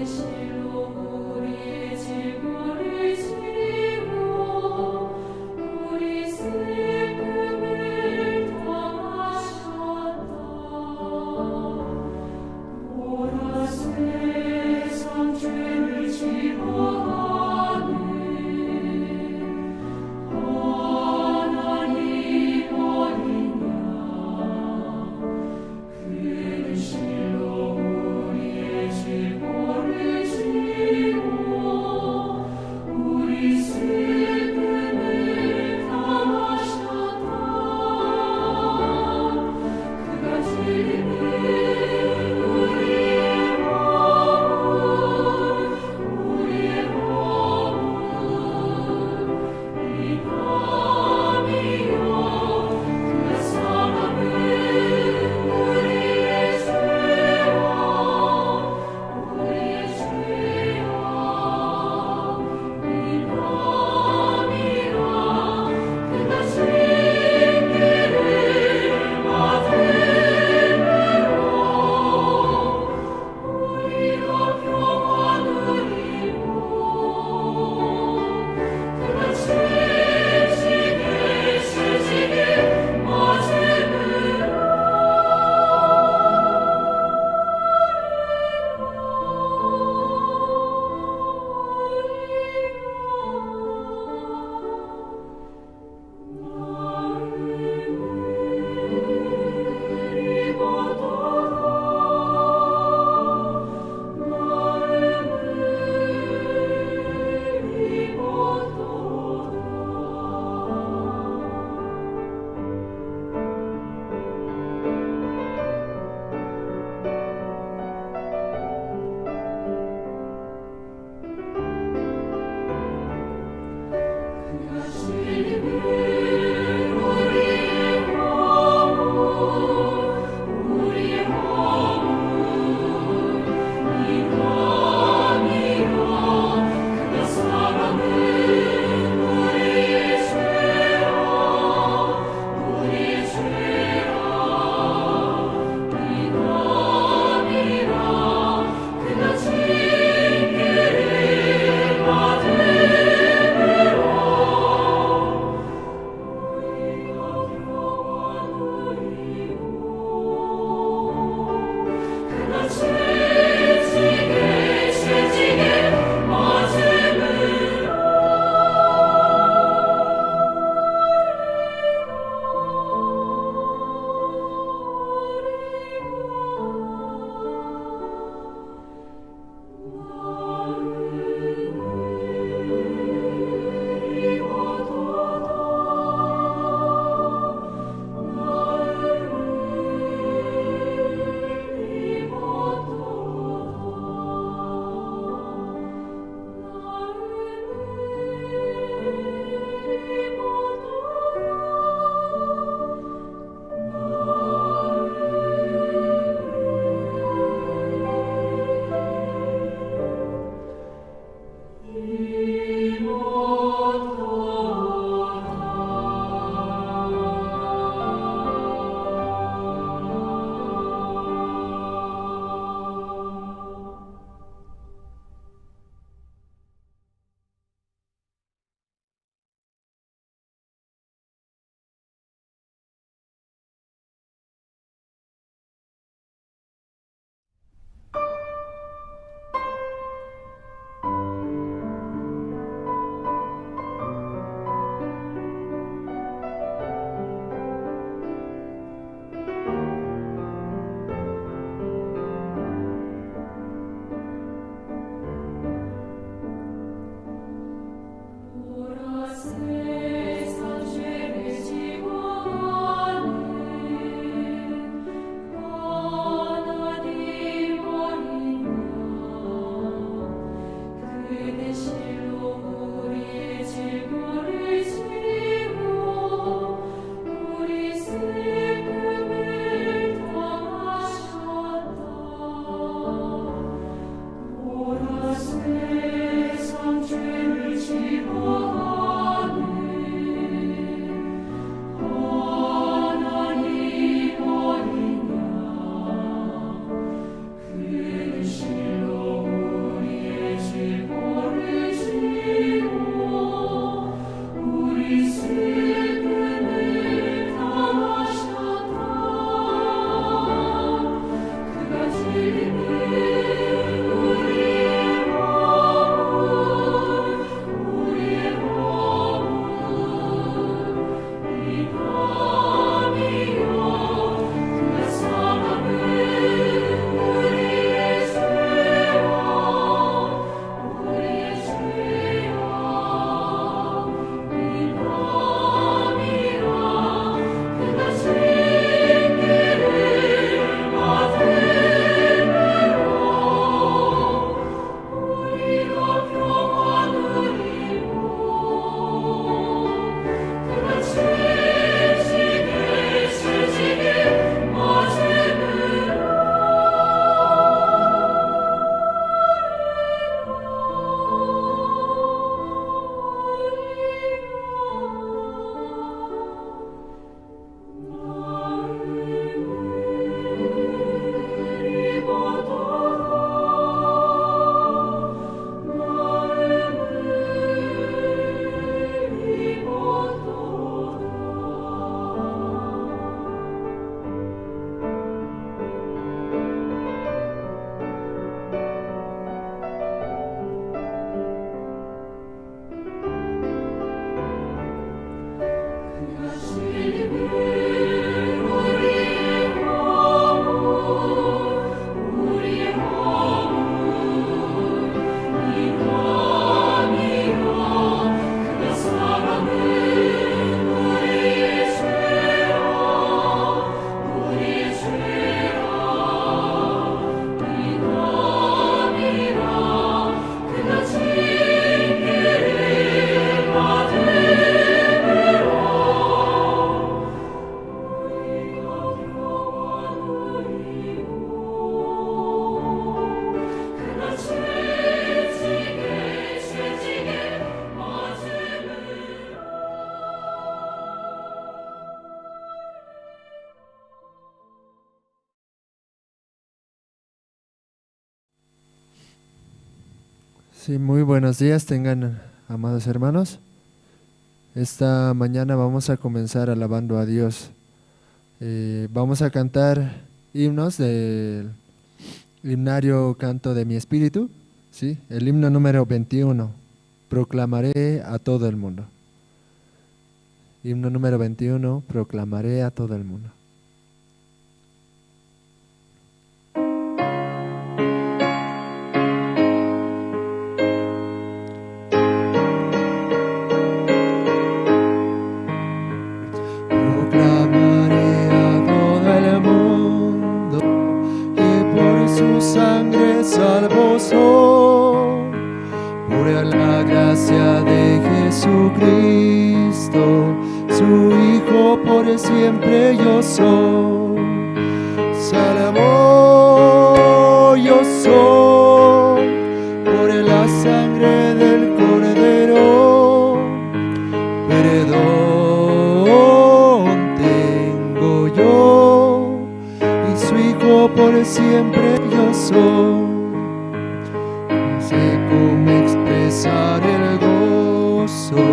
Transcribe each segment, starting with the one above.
실로 우리의 질고를 지 Sí, muy buenos días tengan, amados hermanos. Esta mañana vamos a comenzar alabando a Dios. Vamos a cantar himnos del himnario Canto de mi Espíritu, ¿sí? El himno número 21, proclamaré a todo el mundo. Himno número 21, proclamaré a todo el mundo. Proclamaré a todo el mundo que por su sangre salvo soy, por la gracia de Jesucristo, su Hijo por siempre yo soy. Salvo yo soy, por la sangre del Cordero, perdón tengo yo, y su Hijo por siempre yo soy. No sé cómo expresar el gozo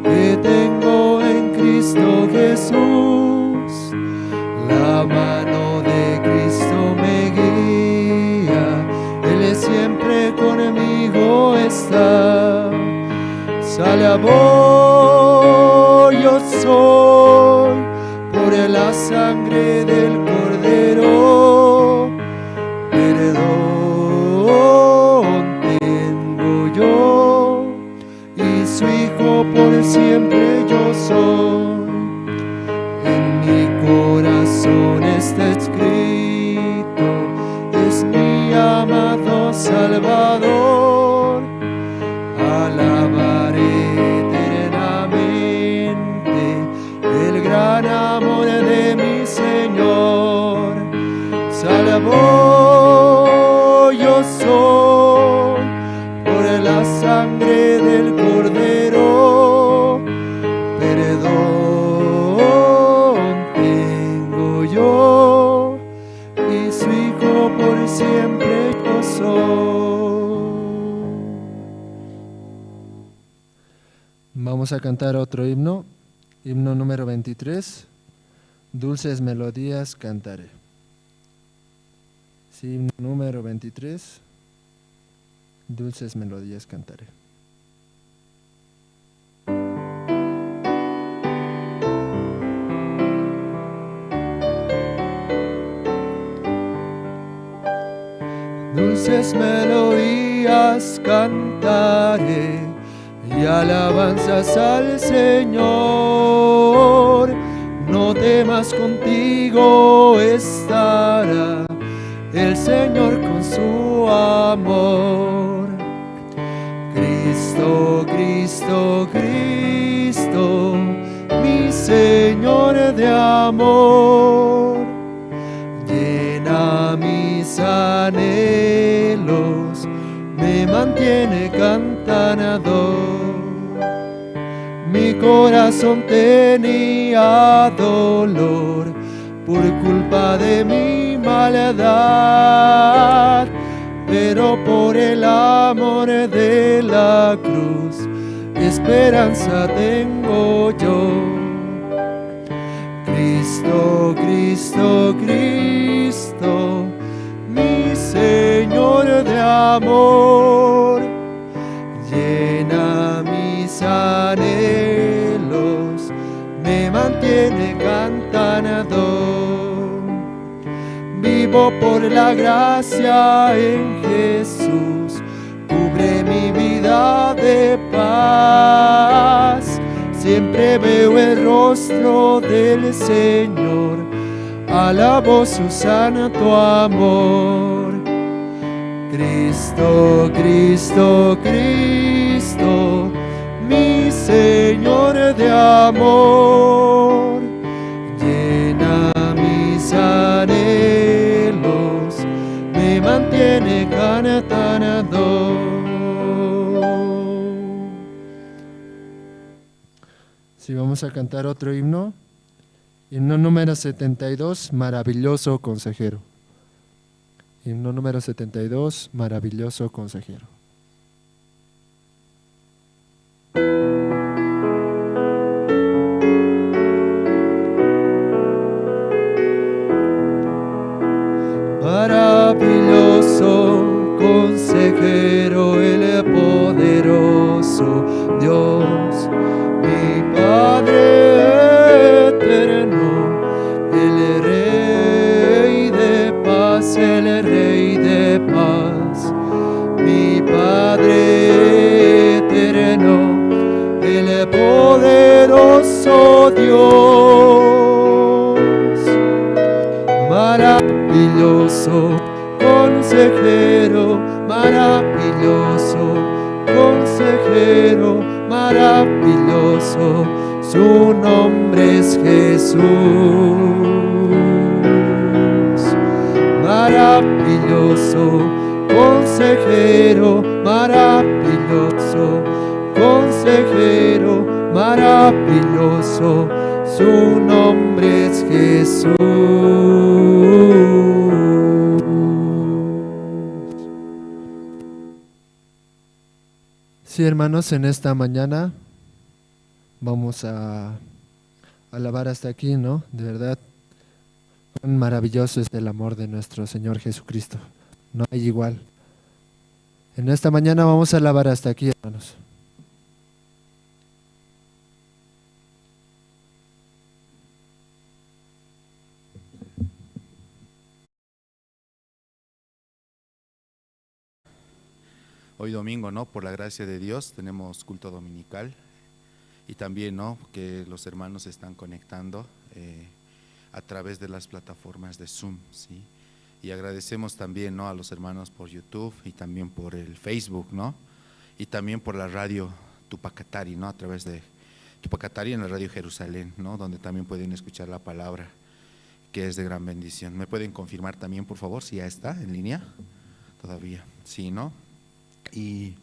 que tengo en Cristo Jesús. La mano de Cristo me guía, Él siempre conmigo está. Salvo yo soy, por la sangre del Cordero, perdón tengo yo, y su Hijo por siempre yo soy. En mi corazón está escrito, es mi amado Salvador. Alabaré eternamente el gran amor de mi Señor. Salvo yo soy, por la sangre del Cordero, perdón tengo yo, y su Hijo por siempre yo soy. Vamos a cantar otro himno, himno número 23, Dulces Melodías Cantaré. Sí, himno número 23, Dulces Melodías Cantaré. Dulces melodías cantaré y alabanzas al Señor. No temas, contigo estará el Señor con su amor. Cristo, Cristo, Cristo, mi Señor de amor, llena mis anhelos, me mantiene cantando. Mi corazón tenía dolor por culpa de mi maldad, pero por el amor de la cruz, esperanza tengo yo. Cristo, Cristo, Cristo, mi Señor de amor, llena mis anhelos, me mantiene cantando. Vivo por la gracia en Jesús, cubre mi vida de paz. Siempre veo el rostro del Señor, alabo su santo amor. Cristo, Cristo, Cristo, mi Señor de amor, llena mis anhelos, me mantiene cantando. Sí, vamos a cantar otro himno, himno número 72, Maravilloso Consejero. Himno número 72, Maravilloso Consejero. consejero, el poderoso Dios, mi Padre eterno, el Rey de paz, el Rey de paz, mi Padre eterno, el poderoso Dios, maravilloso consejero, maravilloso consejero, maravilloso, su nombre es Jesús. Maravilloso consejero, maravilloso consejero, maravilloso, su nombre es Jesús. Sí, hermanos, en esta mañana vamos a alabar hasta aquí, ¿no? De verdad, cuán maravilloso es el amor de nuestro Señor Jesucristo. No hay igual. En esta mañana vamos a alabar hasta aquí, hermanos. Hoy domingo, ¿no? Por la gracia de Dios tenemos culto dominical y también, ¿no? Que los hermanos se están conectando a través de las plataformas de Zoom, ¿sí? Y agradecemos también, ¿no? A los hermanos por YouTube y también por el Facebook, ¿no? Y también por la radio Tupacatari, ¿no? A través de Tupacatari en la radio Jerusalén, ¿no? Donde también pueden escuchar la palabra, que es de gran bendición. ¿Me pueden confirmar también, por favor, si ya está en línea? Todavía, sí, ¿no? Y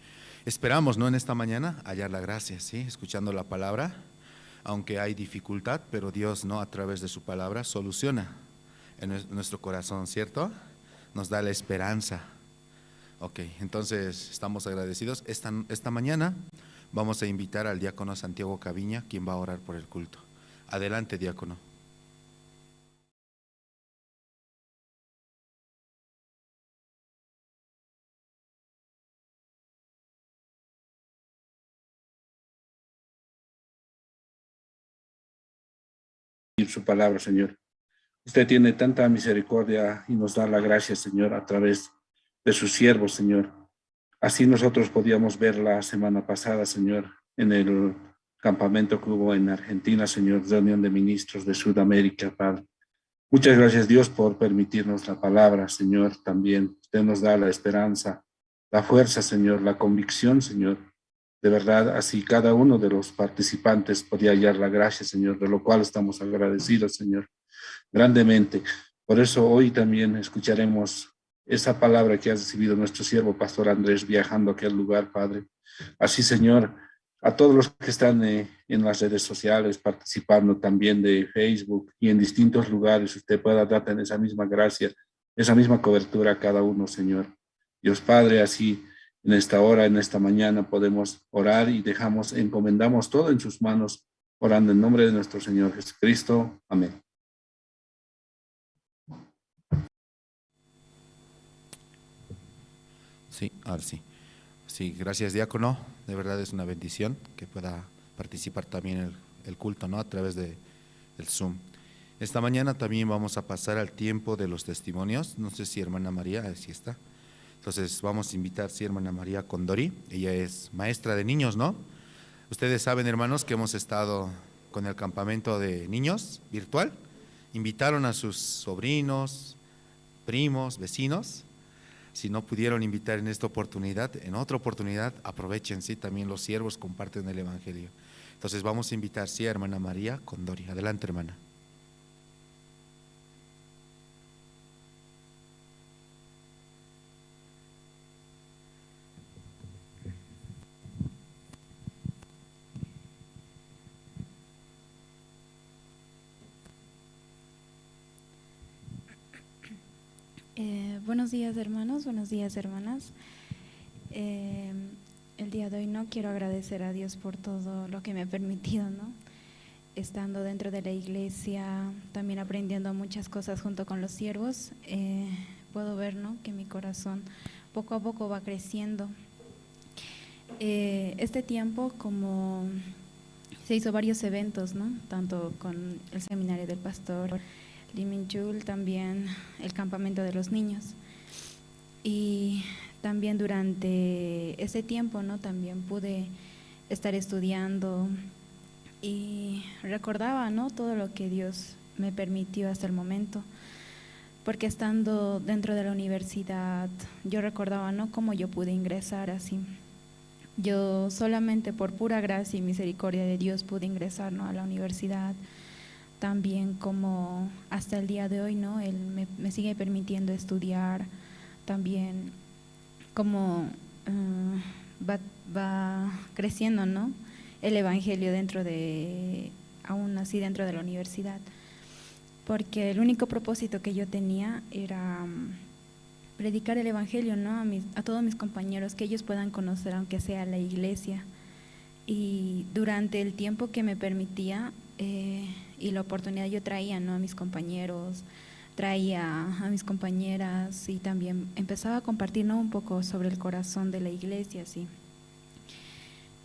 esperamos, ¿no? En esta mañana hallar la gracia, ¿sí? Escuchando la palabra, aunque hay dificultad, pero Dios, ¿no? A través de su palabra soluciona en nuestro corazón, ¿cierto? Nos da la esperanza. Ok, entonces estamos agradecidos. Esta mañana vamos a invitar al diácono Santiago Caviña, quien va a orar por el culto. Adelante, diácono. Su palabra, Señor. Usted tiene tanta misericordia y nos da la gracia, Señor, a través de sus siervos, Señor. Así nosotros podíamos ver la semana pasada, Señor, en el campamento que hubo en Argentina, Señor, reunión de ministros de Sudamérica, Padre. Muchas gracias, Dios, por permitirnos la palabra, Señor, también. Usted nos da la esperanza, la fuerza, Señor, la convicción, Señor. De verdad, así cada uno de los participantes podía hallar la gracia, Señor, de lo cual estamos agradecidos, Señor, grandemente. Por eso hoy también escucharemos esa palabra que ha recibido nuestro siervo Pastor Andrés viajando a aquel lugar, Padre. Así, Señor, a todos los que están en las redes sociales participando también de Facebook y en distintos lugares, usted pueda dar esa misma gracia, esa misma cobertura a cada uno, Señor. Dios Padre, así en esta hora, en esta mañana podemos orar y encomendamos todo en sus manos, orando en nombre de nuestro Señor Jesucristo. Amén. Sí, ahora sí. Sí, gracias, diácono. De verdad es una bendición que pueda participar también en el culto, ¿no? A través del Zoom. Esta mañana también vamos a pasar al tiempo de los testimonios. No sé si hermana María, si está. Entonces vamos a invitar, sí, hermana María Condori. Ella es maestra de niños, ¿no? Ustedes saben, hermanos, que hemos estado con el campamento de niños virtual. Invitaron a sus sobrinos, primos, vecinos. Si no pudieron invitar en esta oportunidad, en otra oportunidad aprovechen, sí, también los siervos comparten el evangelio. Entonces vamos a invitar, sí, a hermana María Condori. Adelante, hermana. Buenos días, hermanos, buenos días, hermanas. El día de hoy no quiero agradecer a Dios por todo lo que me ha permitido, ¿no? Estando dentro de la iglesia, también aprendiendo muchas cosas junto con los siervos, puedo ver, ¿no? Que mi corazón poco a poco va creciendo. Este tiempo, como se hizo varios eventos, ¿no? Tanto con el seminario del pastor Lee Min-chul, también el campamento de los niños. Y también durante ese tiempo, ¿no? También pude estar estudiando y recordaba, ¿no? Todo lo que Dios me permitió hasta el momento. Porque estando dentro de la universidad, yo recordaba, ¿no? Cómo yo pude ingresar así. Yo solamente por pura gracia y misericordia de Dios pude ingresar, ¿no? A la universidad. También como hasta el día de hoy, ¿no? Él me sigue permitiendo estudiar. También como va creciendo, ¿no? El evangelio aún así dentro de la universidad. Porque el único propósito que yo tenía era predicar el evangelio, ¿no? A todos mis compañeros, que ellos puedan conocer, aunque sea la iglesia. Y durante el tiempo que me permitía y la oportunidad, yo traía, ¿no? A mis compañeros, traía a mis compañeras y también empezaba a compartir, ¿no? Un poco sobre el corazón de la iglesia, sí.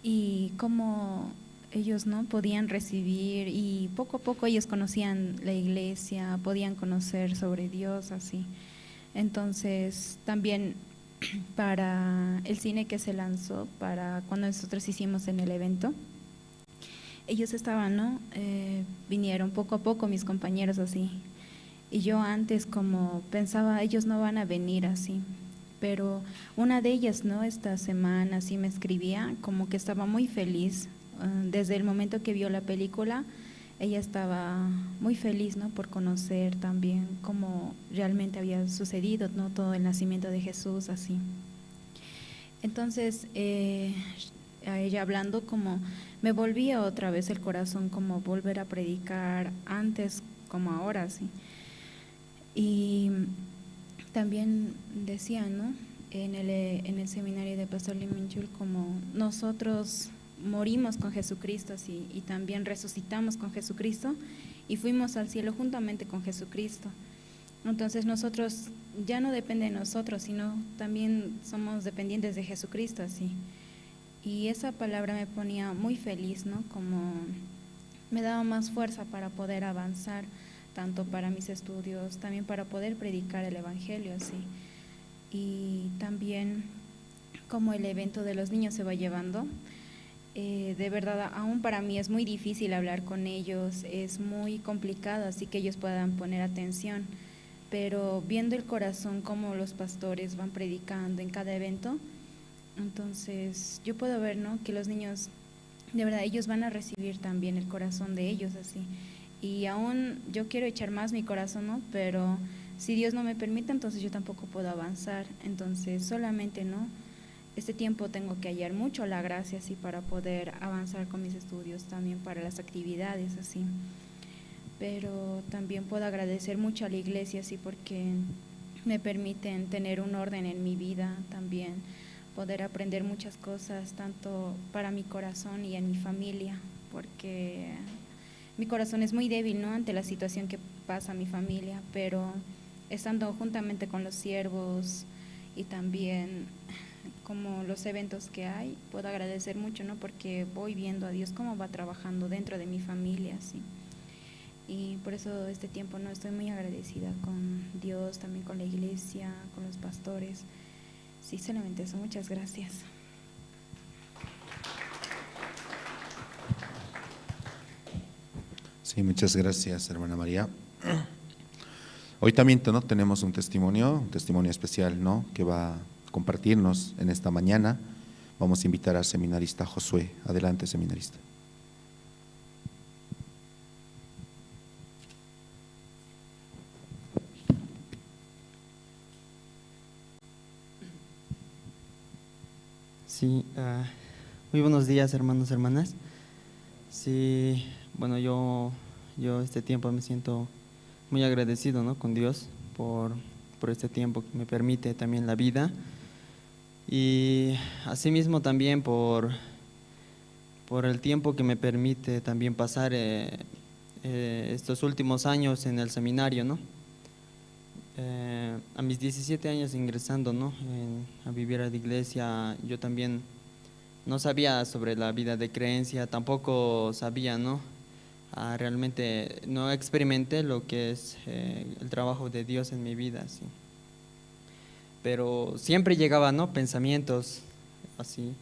Y cómo ellos, ¿no? Podían recibir, y poco a poco ellos conocían la iglesia, podían conocer sobre Dios, así. Entonces, también para el cine que se lanzó, para cuando nosotros hicimos en el evento, ellos estaban, ¿no? Vinieron poco a poco mis compañeros así. Y yo antes como pensaba, ellos no van a venir así. Pero una de ellas, ¿no? Esta semana sí me escribía como que estaba muy feliz. Desde el momento que vio la película, ella estaba muy feliz, ¿no? Por conocer también cómo realmente había sucedido, ¿no? Todo el nacimiento de Jesús, así. Entonces, a ella hablando, como me volvía otra vez el corazón, como volver a predicar antes como ahora, sí. Y también decía, ¿no? En el seminario de Pastor Lee Min-chul, como nosotros morimos con Jesucristo, así, y también resucitamos con Jesucristo y fuimos al cielo juntamente con Jesucristo. Entonces nosotros ya no depende de nosotros, sino también somos dependientes de Jesucristo, así. Y esa palabra me ponía muy feliz, ¿no? Como me daba más fuerza para poder avanzar, tanto para mis estudios, también para poder predicar el evangelio, así. Y también como el evento de los niños se va llevando, de verdad aún para mí es muy difícil hablar con ellos, es muy complicado, así que ellos puedan poner atención. Pero viendo el corazón como los pastores van predicando en cada evento, entonces yo puedo ver, ¿no? Que los niños, de verdad, ellos van a recibir también el corazón de ellos, así. Y aún yo quiero echar más mi corazón, ¿no? Pero si Dios no me permite, entonces yo tampoco puedo avanzar. Entonces solamente, ¿no? Este tiempo tengo que hallar mucho la gracia, así, para poder avanzar con mis estudios, también para las actividades, así. Pero también puedo agradecer mucho a la iglesia, así, porque me permiten tener un orden en mi vida, también poder aprender muchas cosas, tanto para mi corazón y en mi familia, porque mi corazón es muy débil, ¿no? Ante la situación que pasa mi familia, pero estando juntamente con los siervos y también como los eventos que hay, puedo agradecer mucho, ¿no? Porque voy viendo a Dios cómo va trabajando dentro de mi familia, ¿sí? Y por eso este tiempo, ¿no? Estoy muy agradecida con Dios, también con la iglesia, con los pastores. Sí, solamente eso. Muchas gracias. Sí, muchas gracias, hermana María. Hoy también, ¿no? Tenemos un testimonio especial, ¿no? Que va a compartirnos en esta mañana. Vamos a invitar al seminarista Josué. Adelante, seminarista. Sí, muy buenos días, hermanos, hermanas. Sí, bueno, yo este tiempo me siento muy agradecido, ¿no? Con Dios por este tiempo que me permite también la vida, y asimismo también por el tiempo que me permite también pasar estos últimos años en el seminario, ¿no? a mis 17 años ingresando, ¿no? A vivir a la iglesia, yo también no sabía sobre la vida de creencia, tampoco sabía, ¿no? Realmente no experimenté lo que es el trabajo de Dios en mi vida, sí. Pero siempre llegaban, ¿no? Pensamientos así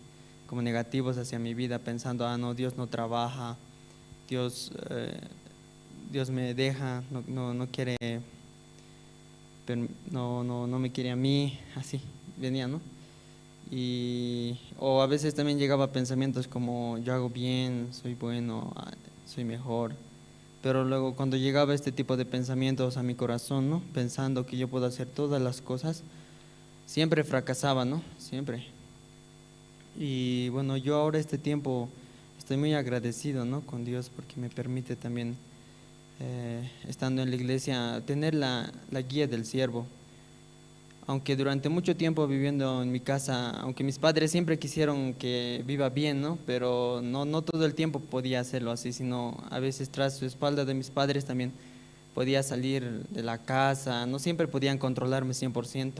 como negativos hacia mi vida, pensando, no, Dios no trabaja, Dios me deja, no quiere, no me quiere a mí, así venía, ¿no? O a veces también llegaba pensamientos como, yo hago bien, soy bueno, soy mejor. Pero luego cuando llegaba este tipo de pensamientos a mi corazón, ¿no? Pensando que yo puedo hacer todas las cosas, siempre fracasaba, ¿no? Siempre. Y bueno, yo ahora este tiempo estoy muy agradecido, ¿no? Con Dios, porque me permite también, estando en la iglesia, tener la guía del siervo. Aunque durante mucho tiempo viviendo en mi casa, aunque mis padres siempre quisieron que viva bien, ¿no? Pero no todo el tiempo podía hacerlo así, sino a veces tras su espalda de mis padres también podía salir de la casa, no siempre podían controlarme 100%.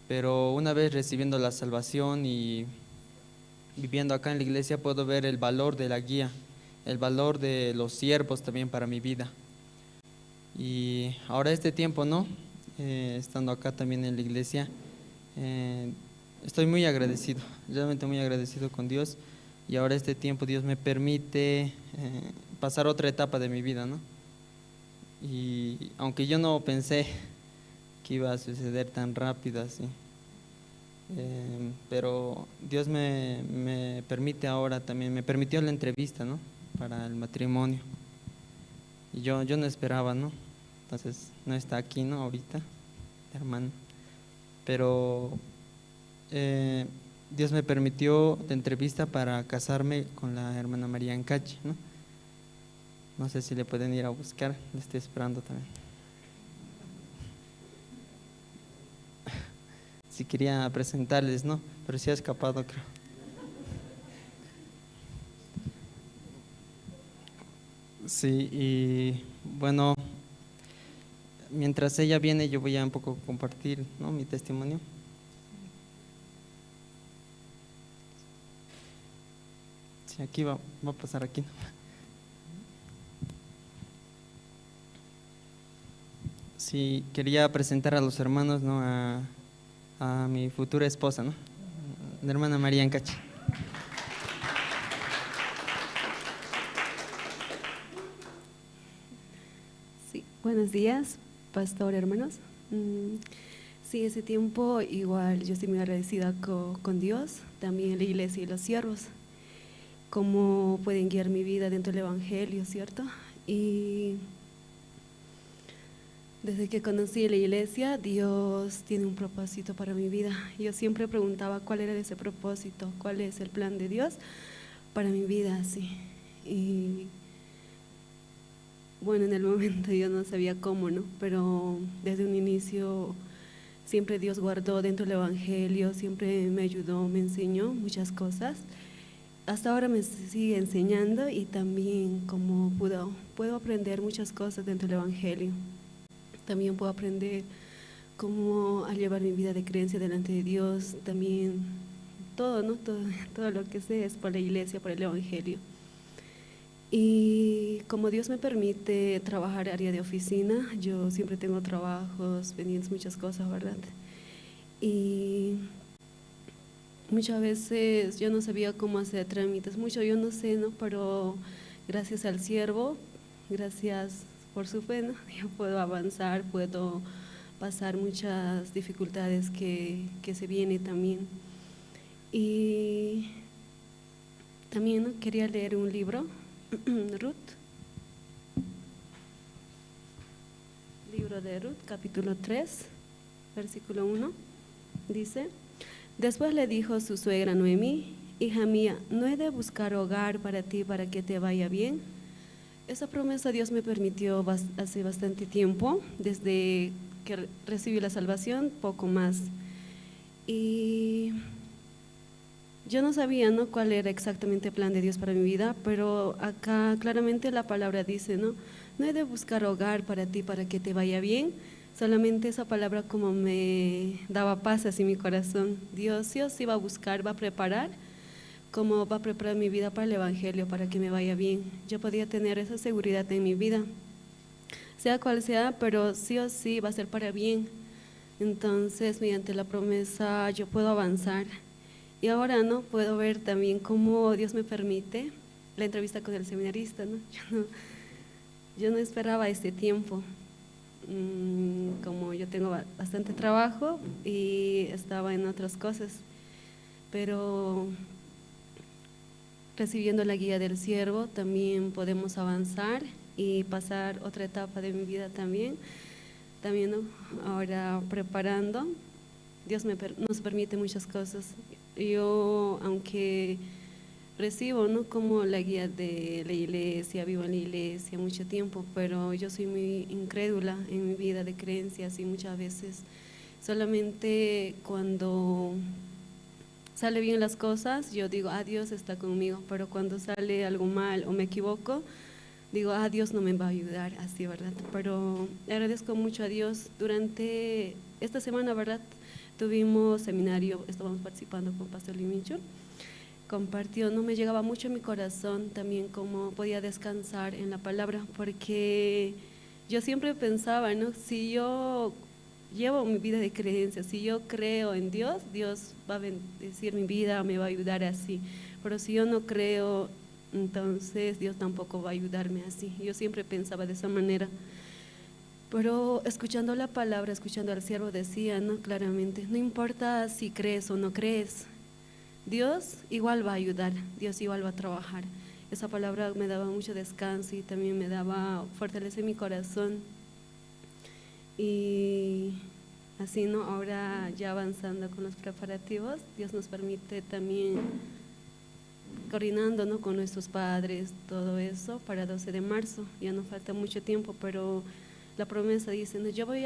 Pero una vez recibiendo la salvación y viviendo acá en la iglesia, puedo ver el valor de la guía, el valor de los siervos también para mi vida. Y ahora este tiempo, ¿no? Estando acá también en la iglesia, estoy muy agradecido, realmente muy agradecido con Dios. Y ahora este tiempo Dios me permite pasar otra etapa de mi vida, ¿no? Y aunque yo no pensé que iba a suceder tan rápido así, pero Dios me permite ahora también, me permitió la entrevista, ¿no? Para el matrimonio. Y yo no esperaba, ¿no? Entonces no está aquí, ¿no? Ahorita, hermano. Pero Dios me permitió la entrevista para casarme con la hermana María Ancachi, ¿no? No sé si le pueden ir a buscar, le estoy esperando también. Si quería presentarles, ¿no? Pero sí ha escapado, creo. Sí, y bueno, mientras ella viene, yo voy a un poco compartir, ¿no? Mi testimonio. Sí, aquí va a pasar aquí. Sí, quería presentar a los hermanos, ¿no? A mi futura esposa, ¿no? La hermana María Ancachi. Sí, buenos días, pastor, hermanos. Sí, ese tiempo igual yo estoy muy agradecida con Dios, también la iglesia y los siervos, cómo pueden guiar mi vida dentro del Evangelio, ¿cierto? Y desde que conocí la iglesia, Dios tiene un propósito para mi vida. Yo siempre preguntaba cuál era ese propósito, cuál es el plan de Dios para mi vida, sí. Y bueno, en el momento yo no sabía cómo, ¿no? Pero desde un inicio siempre Dios guardó dentro del Evangelio, siempre me ayudó, me enseñó muchas cosas. Hasta ahora me sigue enseñando y también como puedo aprender muchas cosas dentro del Evangelio. También puedo aprender cómo a llevar mi vida de creencia delante de Dios, también todo, ¿no? Todo lo que sé es por la iglesia, por el Evangelio. Y como Dios me permite trabajar área de oficina, yo siempre tengo trabajos, pendientes, muchas cosas, ¿verdad? Y muchas veces yo no sabía cómo hacer trámites, mucho yo no sé, ¿no? Pero gracias al siervo, gracias por su fe, ¿no? Yo puedo avanzar, puedo pasar muchas dificultades que se vienen también. Y también, ¿no? Quería leer un libro, Ruth, libro de Ruth, capítulo 3, versículo 1, dice: después le dijo su suegra Noemí: hija mía, ¿no he de buscar hogar para ti para que te vaya bien? Esa promesa Dios me permitió hace bastante tiempo, desde que recibí la salvación, poco más. Y yo no sabía, ¿no?, cuál era exactamente el plan de Dios para mi vida, pero acá claramente la palabra dice, ¿no? No he de buscar hogar para ti para que te vaya bien, Solamente esa palabra como me daba paz así en mi corazón. Dios sí o sí va a buscar, va a preparar, como va a preparar mi vida para el Evangelio, para que me vaya bien. Yo podía tener esa seguridad en mi vida, sea cual sea, pero sí o sí va a ser para bien. Entonces, mediante la promesa yo puedo avanzar. Y ahora, ¿no? Puedo ver también cómo Dios me permite la entrevista con el seminarista, ¿no? Yo no esperaba este tiempo. Como yo tengo bastante trabajo y estaba en otras cosas, pero recibiendo la guía del siervo también podemos avanzar y pasar otra etapa de mi vida también, ¿no? Ahora preparando, Dios nos permite muchas cosas. Yo, aunque recibo, ¿no?, como la guía de la iglesia, vivo en la iglesia mucho tiempo, pero yo soy muy incrédula en mi vida de creencias y muchas veces solamente cuando sale bien las cosas, yo digo, Dios está conmigo, pero cuando sale algo mal o me equivoco, digo, Dios no me va a ayudar, así, ¿verdad? Pero agradezco mucho a Dios. Durante esta semana, ¿verdad?, tuvimos seminario, estábamos participando con Pastor Limincho. Compartió, no me llegaba mucho en mi corazón también cómo podía descansar en la palabra, porque yo siempre pensaba, ¿no?, si yo llevo mi vida de creencia, si yo creo en Dios, Dios va a bendecir mi vida, me va a ayudar así, pero si yo no creo, entonces Dios tampoco va a ayudarme así. Yo siempre pensaba de esa manera, pero escuchando la palabra, escuchando al siervo decía, ¿no?, claramente, no importa si crees o no crees, Dios igual va a ayudar, Dios igual va a trabajar. Esa palabra me daba mucho descanso y también me daba fortaleza en mi corazón. Y así, ¿no?, ahora ya avanzando con los preparativos, Dios nos permite también coordinando, ¿no?, con nuestros padres, todo eso para 12 de marzo. Ya no falta mucho tiempo, pero la promesa dice, no, yo voy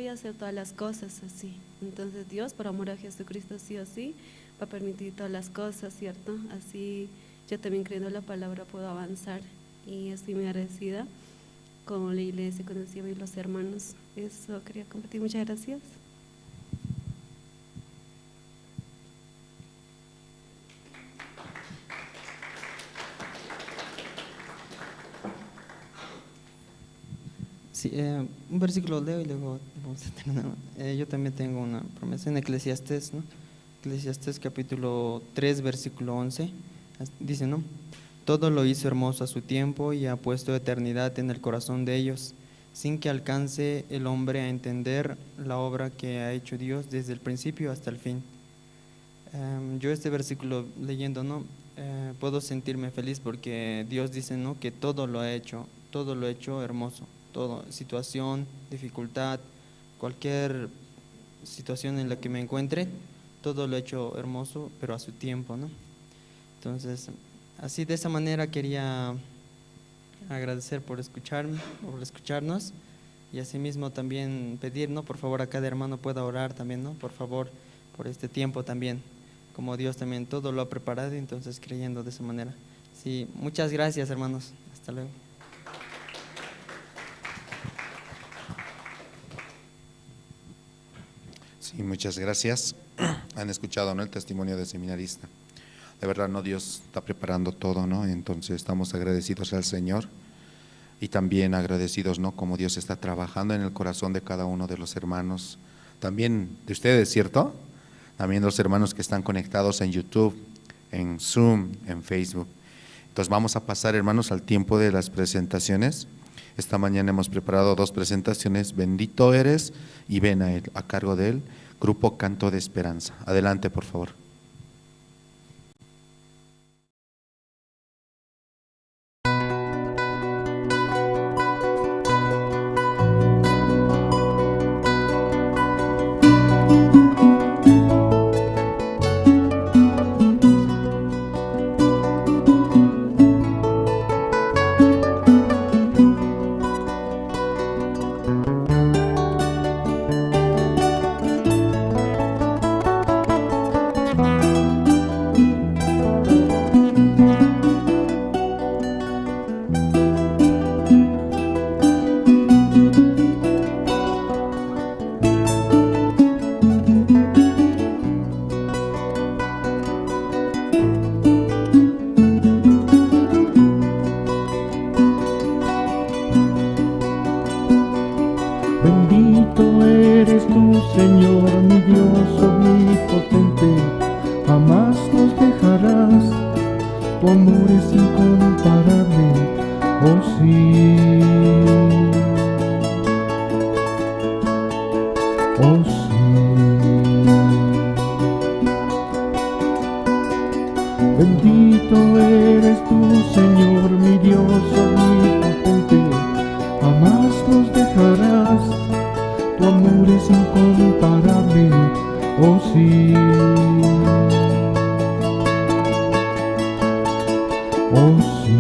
a hacer todas las cosas así. Entonces Dios, por amor a Jesucristo, sí o sí, va a permitir todas las cosas, ¿cierto? Así yo también creyendo la palabra puedo avanzar y estoy muy agradecida con la iglesia, con el siervo y los hermanos. Eso quería compartir. Muchas gracias. Sí, un versículo leo y luego vamos a terminar. Yo también tengo una promesa en Eclesiastés, ¿no? Eclesiastés capítulo 3, versículo 11, dice, ¿no?, todo lo hizo hermoso a su tiempo y ha puesto eternidad en el corazón de ellos, sin que alcance el hombre a entender la obra que ha hecho Dios desde el principio hasta el fin. Yo este versículo leyendo, ¿no?, puedo sentirme feliz porque Dios dice, ¿no?, que todo lo ha hecho hermoso, todo, situación, dificultad, cualquier situación en la que me encuentre, todo lo ha hecho hermoso, pero a su tiempo, ¿no? Entonces, así de esa manera quería agradecer por escucharme, por escucharnos, y asimismo también pedir, ¿no?, por favor a cada hermano pueda orar también, ¿no?, por favor, por este tiempo también, como Dios también todo lo ha preparado, entonces creyendo de esa manera. Sí, muchas gracias, hermanos, hasta luego. Sí, muchas gracias. Han escuchado, ¿no?, el testimonio del seminarista. De verdad, ¿no?, Dios está preparando todo, ¿no? Entonces estamos agradecidos al Señor y también agradecidos, ¿no?, como Dios está trabajando en el corazón de cada uno de los hermanos, también de ustedes, ¿cierto? También los hermanos que están conectados en YouTube, en Zoom, en Facebook. Entonces vamos a pasar, hermanos, al tiempo de las presentaciones. Esta mañana hemos preparado 2 presentaciones, Bendito eres y Ven a Él, a cargo del Grupo Canto de Esperanza. Adelante, por favor. jamás nos dejarás. Tu amor es incomparable, oh sí, oh sí. Bendito eres tú, Señor, mi Dios omnipotente, jamás nos dejarás. Tu amor es incomparable, oh sí, oh sí.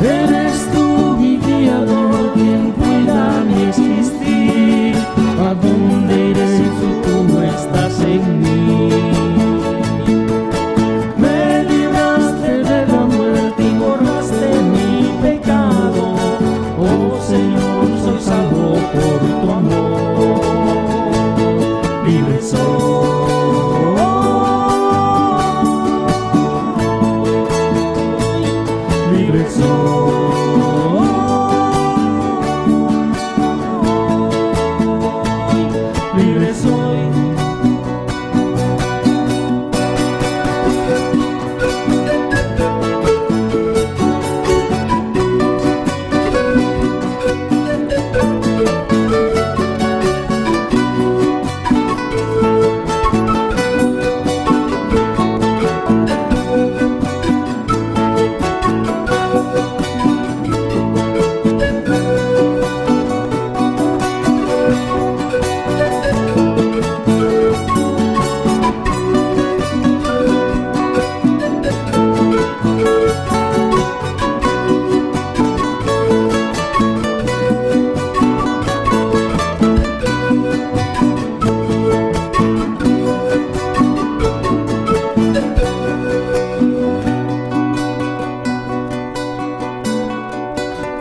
Eres tú mi guiador, quien cuida mi existir. ¿A dónde iré si tú no estás en mí? Me libraste de la muerte y borraste mi pecado. Oh Señor, soy salvo por tu amor. Libre soy, libre soy, libre soy.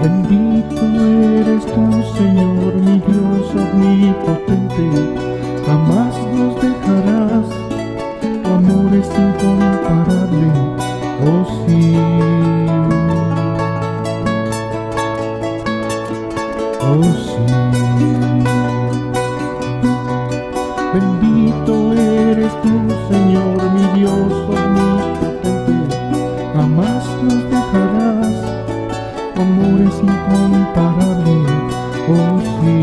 Bendito eres tú, Señor, mi Dios omnipotente, jamás nos dejarás. Tu amor es incomparable, oh sí, oh sí. Bendito eres tú, Señor, mi Dios omnipotente, jamás nos dejarás. Tu amor es incomparable, oh sí,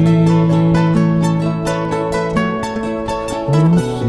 oh sí.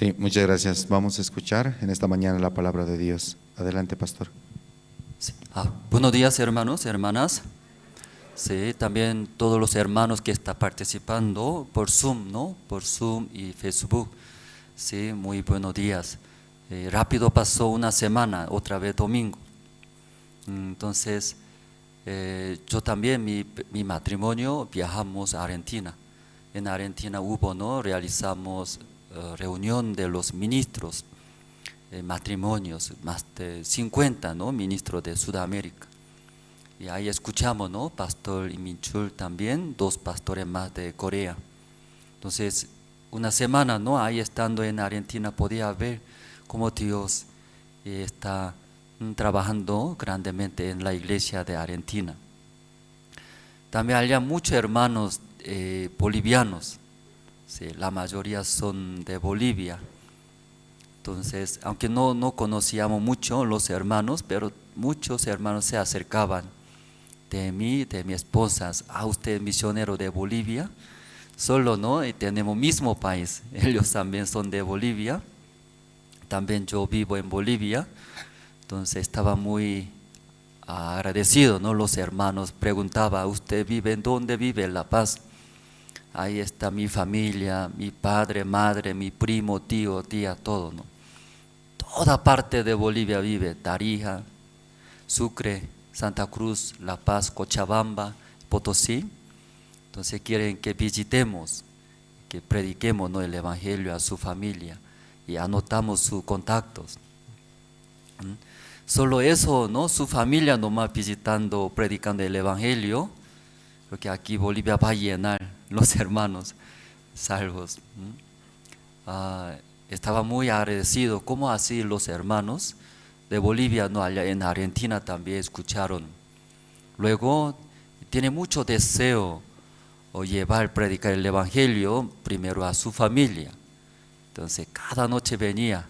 Sí, muchas gracias. Vamos a escuchar en esta mañana la palabra de Dios. Adelante, pastor. Sí. Buenos días, hermanos, hermanas. Sí, también todos los hermanos que están participando por Zoom, ¿no? Por Zoom y Facebook. Sí, muy buenos días. Rápido pasó una semana, otra vez domingo. Entonces, yo también, mi matrimonio, viajamos a Argentina. En Argentina hubo, ¿no? Realizamos reunión de los ministros, matrimonios, más de 50, ¿no? Ministros de Sudamérica. Y ahí escuchamos, ¿no? Pastor Iminchul también, 2 pastores más de Corea. Entonces, una semana, ¿no? Ahí estando en Argentina podía ver cómo Dios está trabajando grandemente en la iglesia de Argentina. También había muchos hermanos bolivianos, sí, la mayoría son de Bolivia. Entonces, aunque no conocíamos mucho los hermanos, pero muchos hermanos se acercaban de mí, de mi esposa. Usted es misionero de Bolivia, solo, ¿no? Y tenemos mismo país, ellos también son de Bolivia, también yo vivo en Bolivia. Entonces estaba muy agradecido, ¿no? Los hermanos preguntaban, ¿usted vive en dónde vive? En La Paz. Ahí está mi familia, mi padre, madre, mi primo, tío, tía, todo, ¿no? Toda parte de Bolivia vive, Tarija, Sucre, Santa Cruz, La Paz, Cochabamba, Potosí. Entonces quieren que visitemos, que prediquemos, ¿no? El evangelio a su familia y anotamos sus contactos. Solo eso, ¿no? Su familia nomás visitando, predicando el evangelio, porque aquí Bolivia va a llenar los hermanos salvos. Estaba muy agradecido, ¿cómo así los hermanos de Bolivia, no, allá en Argentina también escucharon? Luego tiene mucho deseo o llevar, predicar el evangelio primero a su familia. Entonces cada noche venía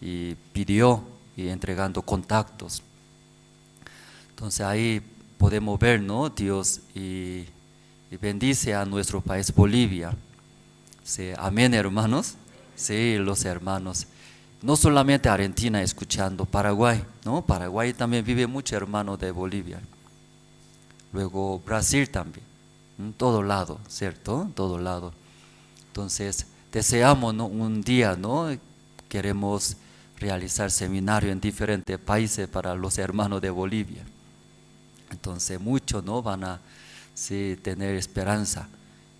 y pidió y entregando contactos. Entonces ahí podemos ver, ¿no? Dios y bendice a nuestro país Bolivia. Sí, amén, hermanos. Sí, los hermanos. No solamente Argentina escuchando, Paraguay, ¿no? Paraguay también vive muchos hermanos de Bolivia. Luego Brasil también. En todo lado, ¿cierto? En todo lado. Entonces deseamos, ¿no? Un día, ¿no? Queremos realizar seminario en diferentes países para los hermanos de Bolivia. Entonces muchos, ¿no? Van a sí, tener esperanza.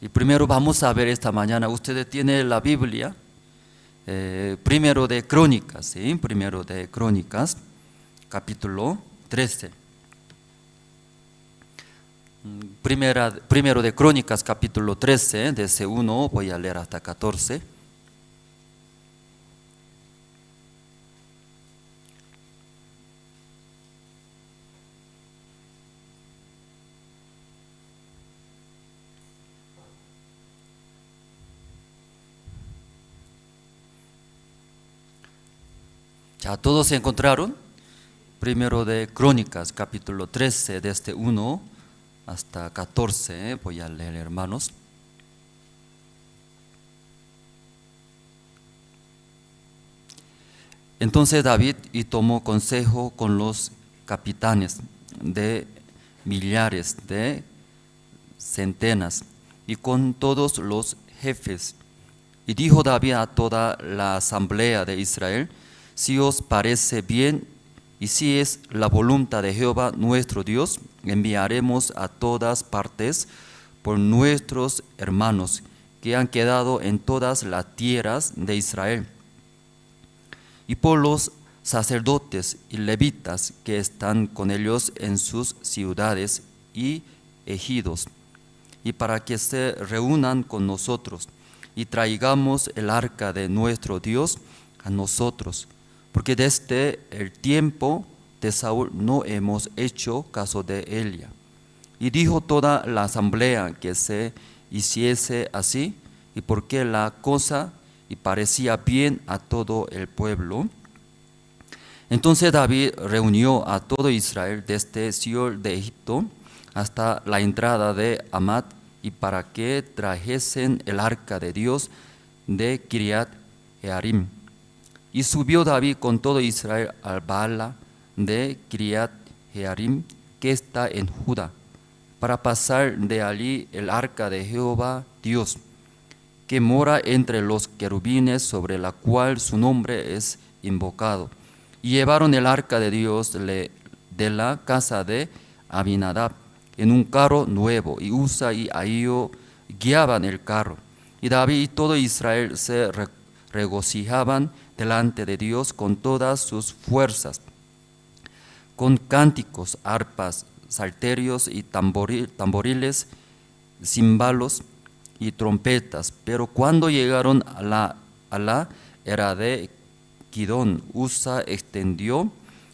Y primero vamos a ver esta mañana, ustedes tienen la Biblia, primero de Crónicas, ¿sí? Primero de Crónicas, capítulo 13. Primero de Crónicas, capítulo 13, desde 1 voy a leer hasta 14. ¿Ya todos se encontraron? Primero de Crónicas, capítulo 13, desde 1 hasta 14, voy a leer, hermanos. Entonces David tomó consejo con los capitanes de millares, de centenas, y con todos los jefes. Y dijo David a toda la asamblea de Israel: si os parece bien y si es la voluntad de Jehová nuestro Dios, enviaremos a todas partes por nuestros hermanos que han quedado en todas las tierras de Israel, y por los sacerdotes y levitas que están con ellos en sus ciudades y ejidos, y para que se reúnan con nosotros y traigamos el arca de nuestro Dios a nosotros, porque desde el tiempo de Saúl no hemos hecho caso de ella. Y dijo toda la asamblea que se hiciese así, y porque la cosa y parecía bien a todo el pueblo. Entonces David reunió a todo Israel desde Sior de Egipto hasta la entrada de Amat, y para que trajesen el arca de Dios de Kiriat Jearim. Y subió David con todo Israel al Baala de Kiriat Jearim, que está en Judá, para pasar de allí el arca de Jehová Dios, que mora entre los querubines, sobre la cual su nombre es invocado. Y llevaron el arca de Dios de la casa de Abinadab en un carro nuevo, y Usa y Ahío guiaban el carro. Y David y todo Israel se regocijaban delante de Dios con todas sus fuerzas, con cánticos, arpas, salterios y tamboriles, címbalos y trompetas. Pero cuando llegaron a la era de Kidón, Usa extendió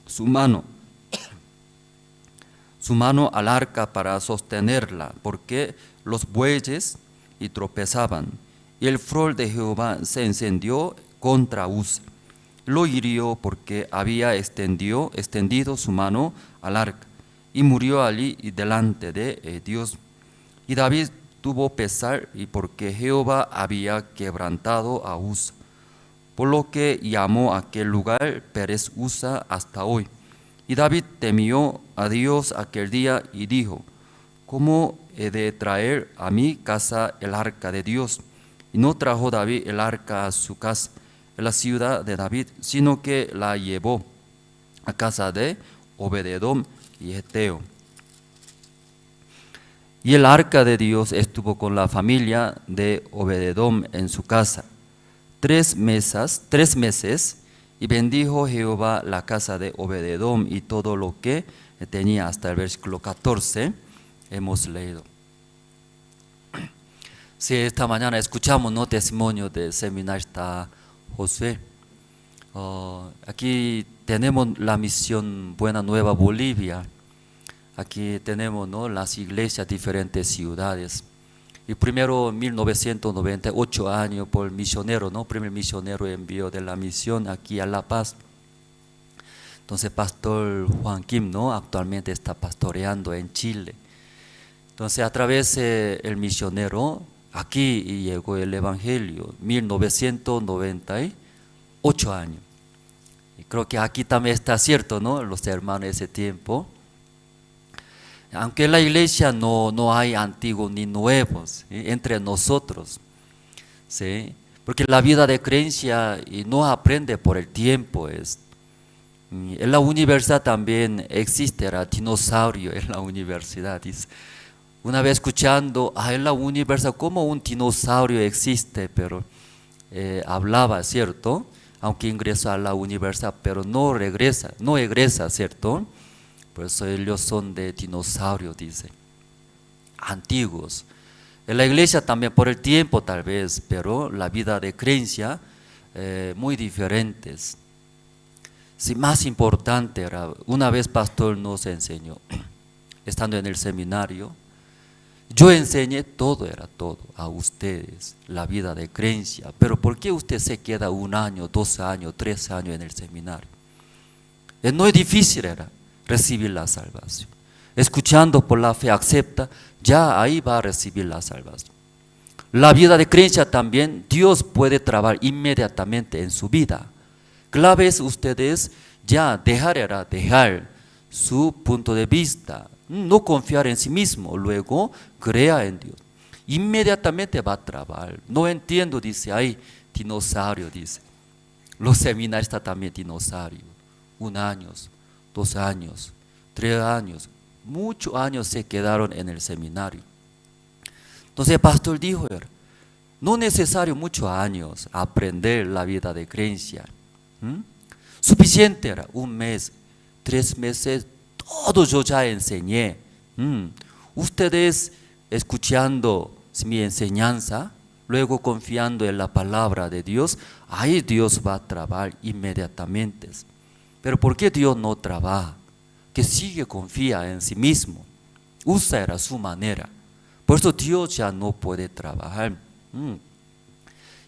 su mano al arca para sostenerla, porque los bueyes y tropezaban. Y el furor de Jehová se encendió contra Usa. Lo hirió porque había extendido su mano al arca, y murió allí delante de Dios. Y David tuvo pesar, y porque Jehová había quebrantado a Usa, por lo que llamó aquel lugar Perez Usa hasta hoy. Y David temió a Dios aquel día y dijo: ¿cómo he de traer a mi casa el arca de Dios? Y no trajo David el arca a su casa, en la ciudad de David, sino que la llevó a casa de Obededom y Eteo. Y el arca de Dios estuvo con la familia de Obededom en su casa 3 meses, y bendijo Jehová la casa de Obededom y todo lo que tenía. Hasta el versículo 14 hemos leído. Sí, esta mañana escuchamos, ¿no?, testimonio del seminarista Josué. Aquí tenemos la misión Buena Nueva Bolivia. Aquí tenemos, ¿no?, las iglesias de diferentes ciudades. Y primero en 1998 años por el misionero, ¿no?, primer misionero envió de la misión aquí a La Paz. Entonces Pastor Juan Kim, ¿no?, actualmente está pastoreando en Chile. Entonces a través del misionero aquí llegó el evangelio, 1998 años. Y creo que aquí también está cierto, ¿no?, los hermanos de ese tiempo. Aunque en la iglesia no hay antiguos ni nuevos, ¿sí?, entre nosotros, ¿sí?, porque la vida de creencia no aprende por el tiempo. En la universidad también existe, era dinosaurio en la universidad. Dice, una vez escuchando, en la universidad como un dinosaurio existe, pero hablaba, ¿cierto?, aunque ingresó a la universidad, pero no egresa, ¿cierto? Por eso ellos son de dinosaurio, dice, antiguos. En la iglesia también por el tiempo tal vez, pero la vida de creencia muy diferentes. Sí, más importante era, una vez pastor nos enseñó, estando en el seminario, yo enseñé todo a ustedes, la vida de creencia, pero ¿por qué usted se queda 1 año, 2 años, 3 años en el seminario? No es difícil era recibir la salvación. Escuchando por la fe acepta, ya ahí va a recibir la salvación. La vida de creencia también, Dios puede trabajar inmediatamente en su vida. Clave es ustedes ya dejar su punto de vista, no confiar en sí mismo, luego crea en Dios. Inmediatamente va a trabajar. No entiendo, dice, dinosaurio, dice. Los seminaristas también dinosaurio. 1 año, 2 años, 3 años, muchos años se quedaron en el seminario. Entonces el pastor dijo, no es necesario muchos años aprender la vida de creencia. Suficiente era 1 mes, 3 meses, todo yo ya enseñé. Ustedes escuchando mi enseñanza, luego confiando en la palabra de Dios, ahí Dios va a trabajar inmediatamente. Pero ¿por qué Dios no trabaja? Que confía en sí mismo. Usa su manera. Por eso Dios ya no puede trabajar.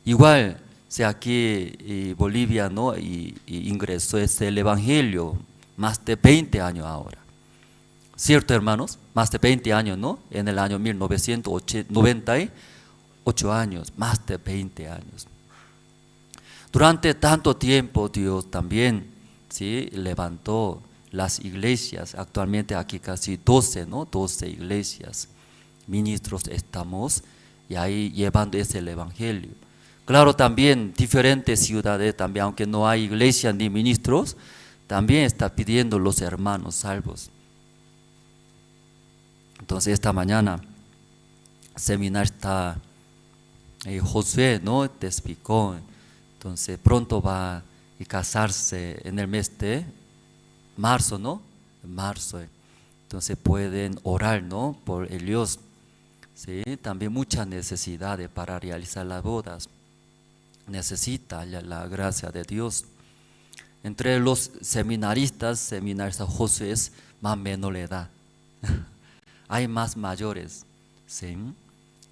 Igual, si aquí en Bolivia, ¿no?, y ingresó el evangelio, más de 20 años ahora. ¿Cierto, hermanos? Más de 20 años, ¿no? En el año 1998 años, más de 20 años. Durante tanto tiempo Dios también, ¿sí?, levantó las iglesias. Actualmente aquí casi 12, ¿no? 12 iglesias. Ministros estamos y ahí llevando ese evangelio. Claro, también diferentes ciudades, también aunque no hay iglesia ni ministros, también está pidiendo los hermanos salvos. Entonces esta mañana seminarista Josué, ¿no?, te explicó. Entonces pronto va a casarse en el mes de marzo, ¿no? En marzo. Entonces pueden orar, ¿no?, por ellos. ¿Sí? También muchas necesidades para realizar las bodas. Necesita la gracia de Dios. Entre los seminaristas Josué es más menor edad. Hay más mayores. ¿Sí?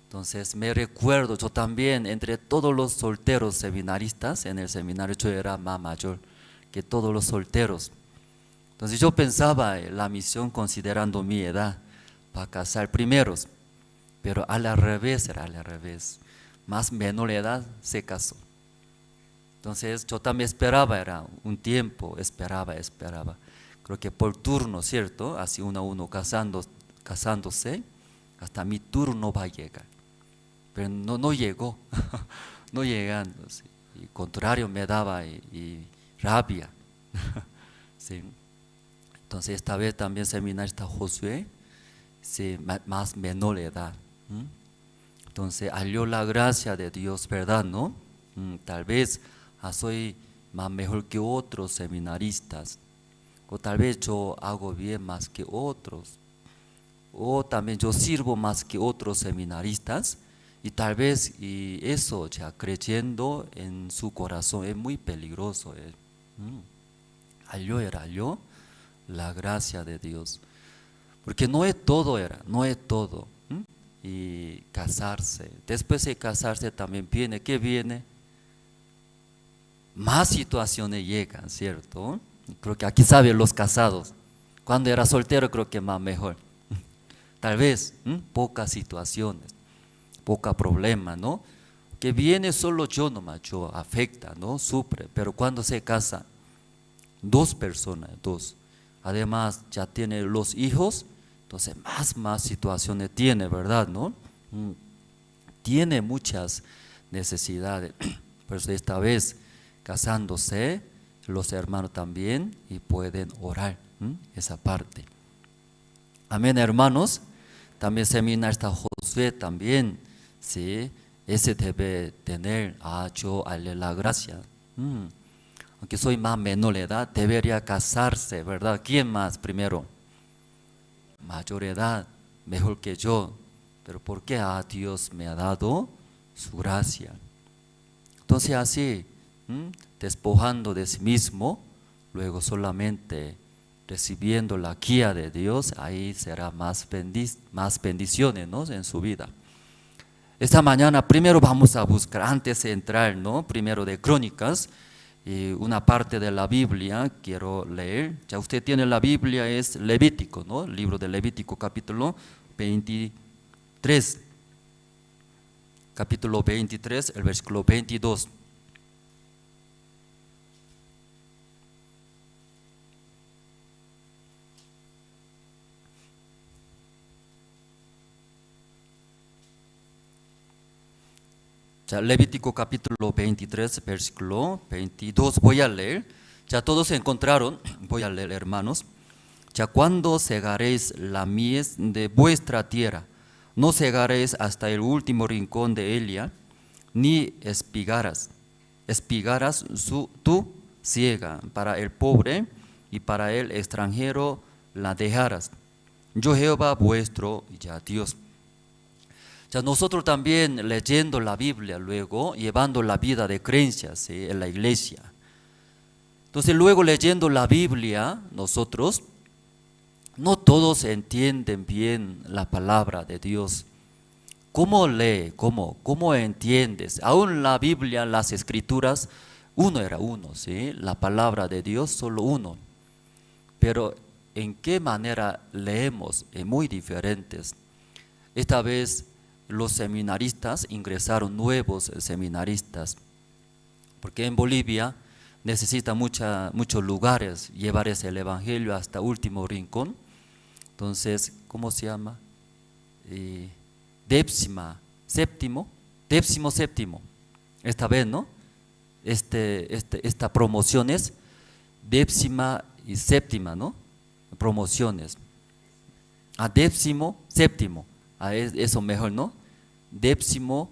Entonces me recuerdo, yo también, entre todos los solteros seminaristas, en el seminario yo era más mayor que todos los solteros. Entonces yo pensaba la misión considerando mi edad para casar primeros, pero al revés, era al revés. Más menor edad se casó. Entonces yo también esperaba, era un tiempo, esperaba. Creo que por turno, ¿cierto? Así uno a uno casándose, hasta mi turno va a llegar. Pero no llegó, no llegando. ¿Sí? Y contrario me daba y rabia. ¿Sí? Entonces esta vez también seminarista Josué, sí, más menor edad. Entonces halló la gracia de Dios, ¿verdad? ¿No? Tal vez soy más mejor que otros seminaristas, o tal vez yo hago bien más que otros, o también yo sirvo más que otros seminaristas, y tal vez y eso ya creyendo en su corazón es muy peligroso. Halló la gracia de Dios, porque no es todo, no es todo. Y casarse, después de casarse también viene, ¿qué viene? Más situaciones llegan, ¿cierto? Creo que aquí saben los casados, cuando era soltero creo que más mejor. Tal vez pocas situaciones, poca problema, ¿no? Que viene solo yo nomás, yo afecta, ¿no? Sufre, pero cuando se casa, dos personas, además ya tiene los hijos, entonces más situaciones tiene, ¿verdad? ¿No? Tiene muchas necesidades, por eso esta vez casándose, los hermanos también y pueden orar esa parte. Amén, hermanos. También seminarista Josué también, ¿sí? Ese debe tener, yo haré la gracia. Aunque soy más menor de edad, debería casarse, ¿verdad? ¿Quién más primero? Mayor edad, mejor que yo. Pero ¿por qué Dios me ha dado su gracia? Entonces así, despojando de sí mismo, luego solamente recibiendo la guía de Dios, ahí será más bendiciones, ¿no?, en su vida. Esta mañana primero vamos a buscar, antes de entrar, ¿no?, primero de Crónicas, una parte de la Biblia quiero leer. Ya usted tiene la Biblia, es Levítico, ¿no?, el libro de Levítico capítulo 23. Capítulo 23, el versículo 22. Ya, Levítico capítulo 23, versículo 22, voy a leer. Ya todos se encontraron, voy a leer, hermanos. Ya cuando segaréis la mies de vuestra tierra, no segaréis hasta el último rincón de ella, ni espigarás tu siega para el pobre y para el extranjero la dejarás. Yo Jehová vuestro ya Dios. Ya nosotros también leyendo la Biblia, luego llevando la vida de creencias, ¿sí?, en la iglesia. Entonces luego leyendo la Biblia, nosotros no todos entienden bien la palabra de Dios. ¿Cómo lee? ¿Cómo entiendes? Aún la Biblia, las escrituras, uno era uno, ¿sí?, la palabra de Dios solo uno. Pero ¿en qué manera leemos? Es muy diferentes. Esta vez los seminaristas ingresaron nuevos seminaristas. porque en Bolivia necesita muchos lugares llevar ese el evangelio hasta último rincón. Entonces, ¿cómo se llama? Décimo séptimo, esta vez, ¿no? Esta promoción es 17ª, ¿no? Promociones. A 17º, eso mejor, ¿no? 17º.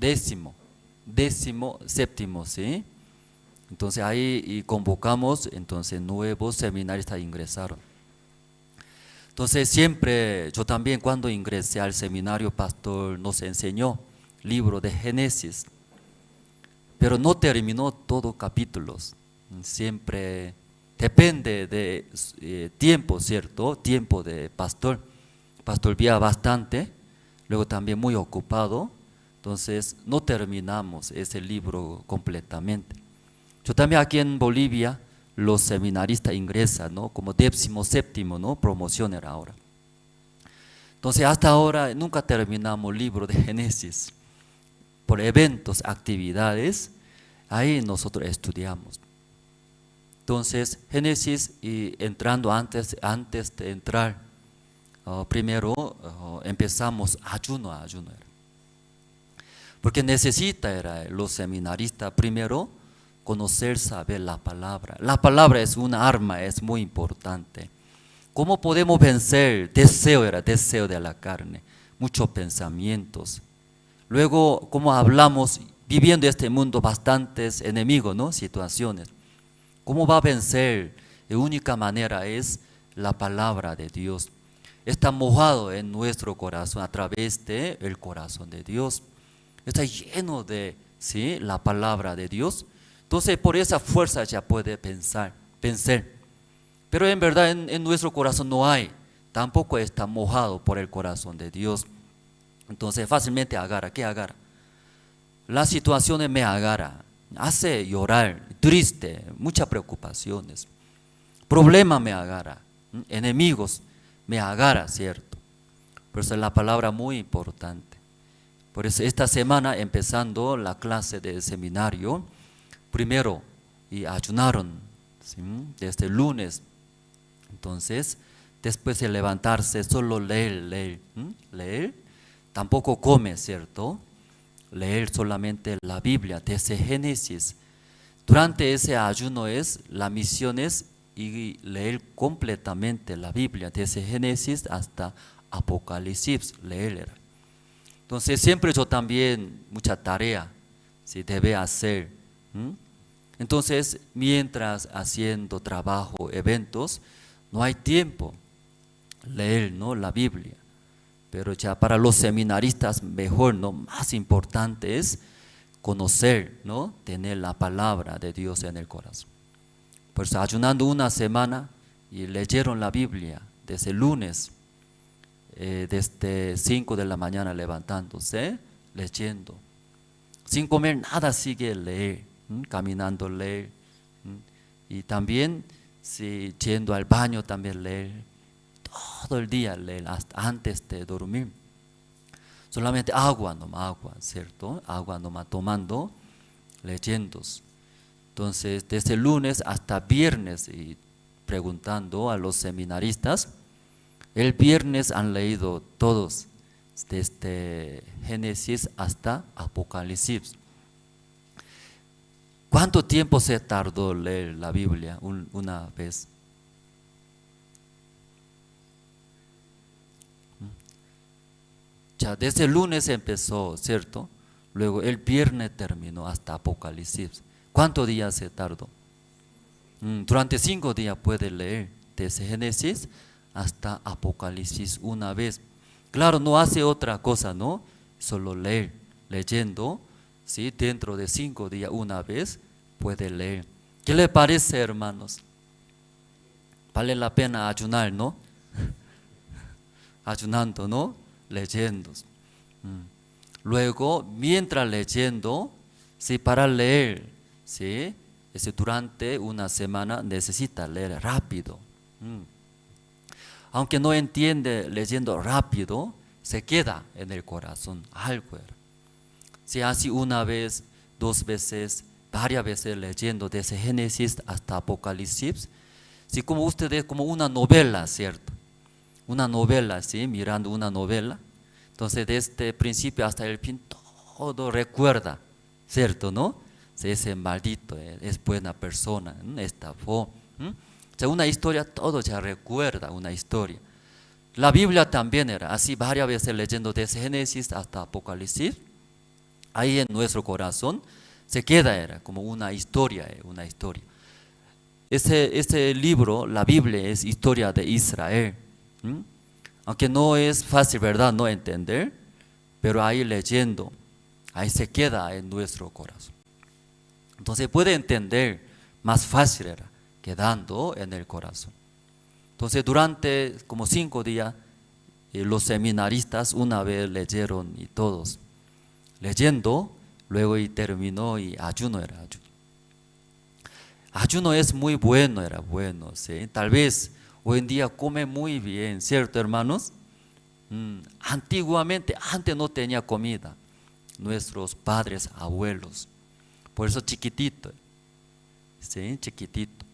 17º, ¿sí? Entonces ahí convocamos, entonces nuevos seminaristas ingresaron. Entonces siempre, yo también cuando ingresé al seminario, pastor nos enseñó libro de Génesis, pero no terminó todos capítulos, siempre depende de tiempo, ¿cierto? Tiempo de pastor vía bastante, luego también muy ocupado, entonces no terminamos ese libro completamente. Yo también aquí en Bolivia, los seminaristas ingresan, ¿no? Como 17º, ¿no? Promoción era ahora. Entonces hasta ahora nunca terminamos el libro de Génesis. Por eventos, actividades, ahí nosotros estudiamos. Entonces Génesis, y entrando antes de entrar, primero empezamos ayuno era. Porque necesita los seminaristas primero conocer, saber la palabra. La palabra es una arma, es muy importante. ¿Cómo podemos vencer? Deseo de la carne, muchos pensamientos. Luego, como hablamos, viviendo este mundo, bastantes enemigos, ¿no? Situaciones. ¿Cómo va a vencer? La única manera es la palabra de Dios. Está mojado en nuestro corazón a través del corazón de Dios. Está lleno de, ¿sí?, la palabra de Dios. Entonces por esa fuerza ya puede vencer. Pero en verdad en nuestro corazón no hay, tampoco está mojado por el corazón de Dios. Entonces fácilmente agarra. ¿Qué agarra? Las situaciones me agarra, hace llorar, triste, muchas preocupaciones. Problema me agarra, enemigos me agarra, ¿cierto? Por eso es la palabra muy importante. Por eso esta semana, empezando la clase de seminario, primero y ayunaron, ¿sí?, desde el lunes. Entonces, después de levantarse, solo leer, tampoco come, ¿cierto? Leer solamente la Biblia, desde Génesis. Durante ese ayuno la misión es y leer completamente la Biblia, desde Génesis hasta Apocalipsis, leer. Entonces siempre yo también, mucha tarea, ¿sí?, debe hacer. Entonces, mientras haciendo trabajo, eventos, no hay tiempo leer, ¿no?, la Biblia. Pero ya para los seminaristas mejor, ¿no?, más importante es conocer, ¿no?, tener la palabra de Dios en el corazón. Por eso ayunando una semana y leyeron la Biblia desde el lunes, desde 5 de la mañana levantándose, leyendo. Sin comer nada sigue leer, caminando leer. Y también si yendo al baño también leer. Todo el día leer hasta antes de dormir. Solamente agua, ¿cierto? Agua nomás tomando, leyendo. Entonces, desde el lunes hasta viernes, y preguntando a los seminaristas, el viernes han leído todos, desde Génesis hasta Apocalipsis. ¿Cuánto tiempo se tardó leer la Biblia una vez? Ya desde el lunes empezó, ¿cierto? Luego el viernes terminó hasta Apocalipsis. ¿Cuántos días se tardó? Durante 5 días puede leer desde Génesis hasta Apocalipsis una vez. Claro, no hace otra cosa, ¿no? Solo leer, leyendo, ¿sí? Dentro de 5 días una vez puede leer. ¿Qué le parece, hermanos? Vale la pena ayunar, ¿no? Ayunando, ¿no? Leyendo. Luego, mientras leyendo, sí, para leer, ¿sí?, durante una semana necesita leer rápido. Aunque no entiende leyendo rápido, se queda en el corazón, algo era. Si así una vez, 2 veces, varias veces leyendo desde Génesis hasta Apocalipsis, si como ustedes, como una novela, ¿cierto? Una novela, ¿sí? Mirando una novela, entonces desde el principio hasta el fin todo recuerda, ¿cierto? ¿No? Si ese maldito es buena persona, estafó. O sea, una historia, todo ya recuerda una historia. La Biblia también era así, varias veces leyendo desde Génesis hasta Apocalipsis. Ahí en nuestro corazón se queda, era como una historia, una historia. Este libro, la Biblia, es historia de Israel. Aunque no es fácil, ¿verdad?, no entender, pero ahí leyendo, ahí se queda en nuestro corazón. Entonces puede entender, más fácil era, quedando en el corazón. Entonces durante como 5 días, los seminaristas una vez leyeron y todos, leyendo, luego y terminó y ayuno era ayuno. Ayuno es muy bueno, era bueno, ¿sí? Tal vez hoy en día come muy bien, ¿cierto, hermanos? Antiguamente, antes no tenía comida, nuestros padres, abuelos, por eso chiquitito, ¿sí? Chiquitito.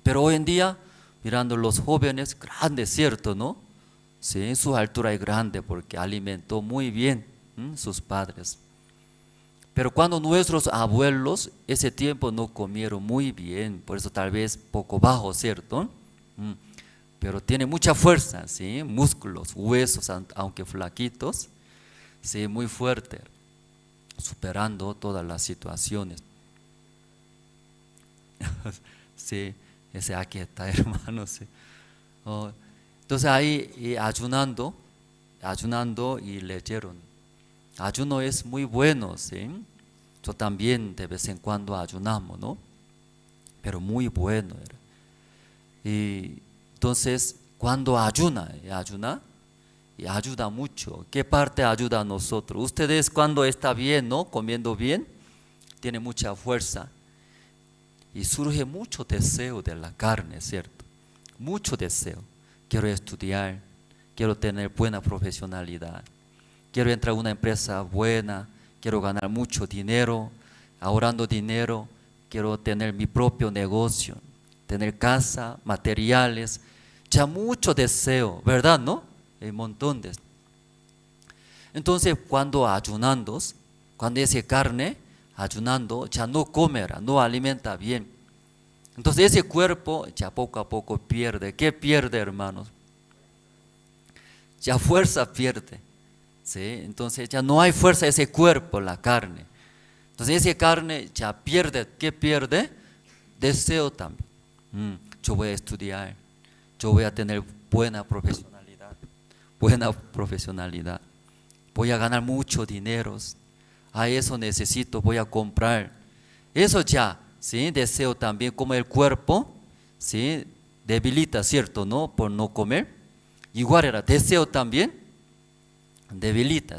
Pero hoy en día, mirando los jóvenes, grandes, ¿cierto, no? Sí, su altura es grande porque alimentó muy bien sus padres. Pero cuando nuestros abuelos, ese tiempo no comieron muy bien, por eso tal vez poco bajo, ¿cierto? Pero tiene mucha fuerza, ¿sí? Músculos, huesos, aunque flaquitos, sí, muy fuerte, superando todas las situaciones. Sí, ese aquí está, hermano. Sí. Entonces ahí ayunando y leyeron. Ayuno es muy bueno, ¿sí? Yo también de vez en cuando ayunamos, ¿no? Pero muy bueno era. Y entonces, cuando ayuna y ayuda mucho. ¿Qué parte ayuda a nosotros? Ustedes cuando está bien, ¿no? Comiendo bien, tiene mucha fuerza y surge mucho deseo de la carne, ¿cierto? Mucho deseo. Quiero estudiar, quiero tener buena profesionalidad, quiero entrar a una empresa buena, quiero ganar mucho dinero, ahorrando dinero, quiero tener mi propio negocio, tener casa, materiales, ya mucho deseo, ¿verdad, no? Hay un montón de. Entonces, cuando ayunando, cuando ese carne, ayunando, ya no comerá, no alimenta bien. Entonces, ese cuerpo ya poco a poco pierde. ¿Qué pierde, hermanos? Ya fuerza pierde. ¿Sí? Entonces, ya no hay fuerza ese cuerpo, la carne. Entonces, esa carne ya pierde. ¿Qué pierde? Deseo también. Yo voy a estudiar, yo voy a tener buena profesionalidad, voy a ganar mucho dinero, a eso necesito, voy a comprar. Eso ya, ¿sí? Deseo también, como el cuerpo, ¿sí? Debilita, ¿cierto? ¿No? Por no comer. Igual era, deseo también,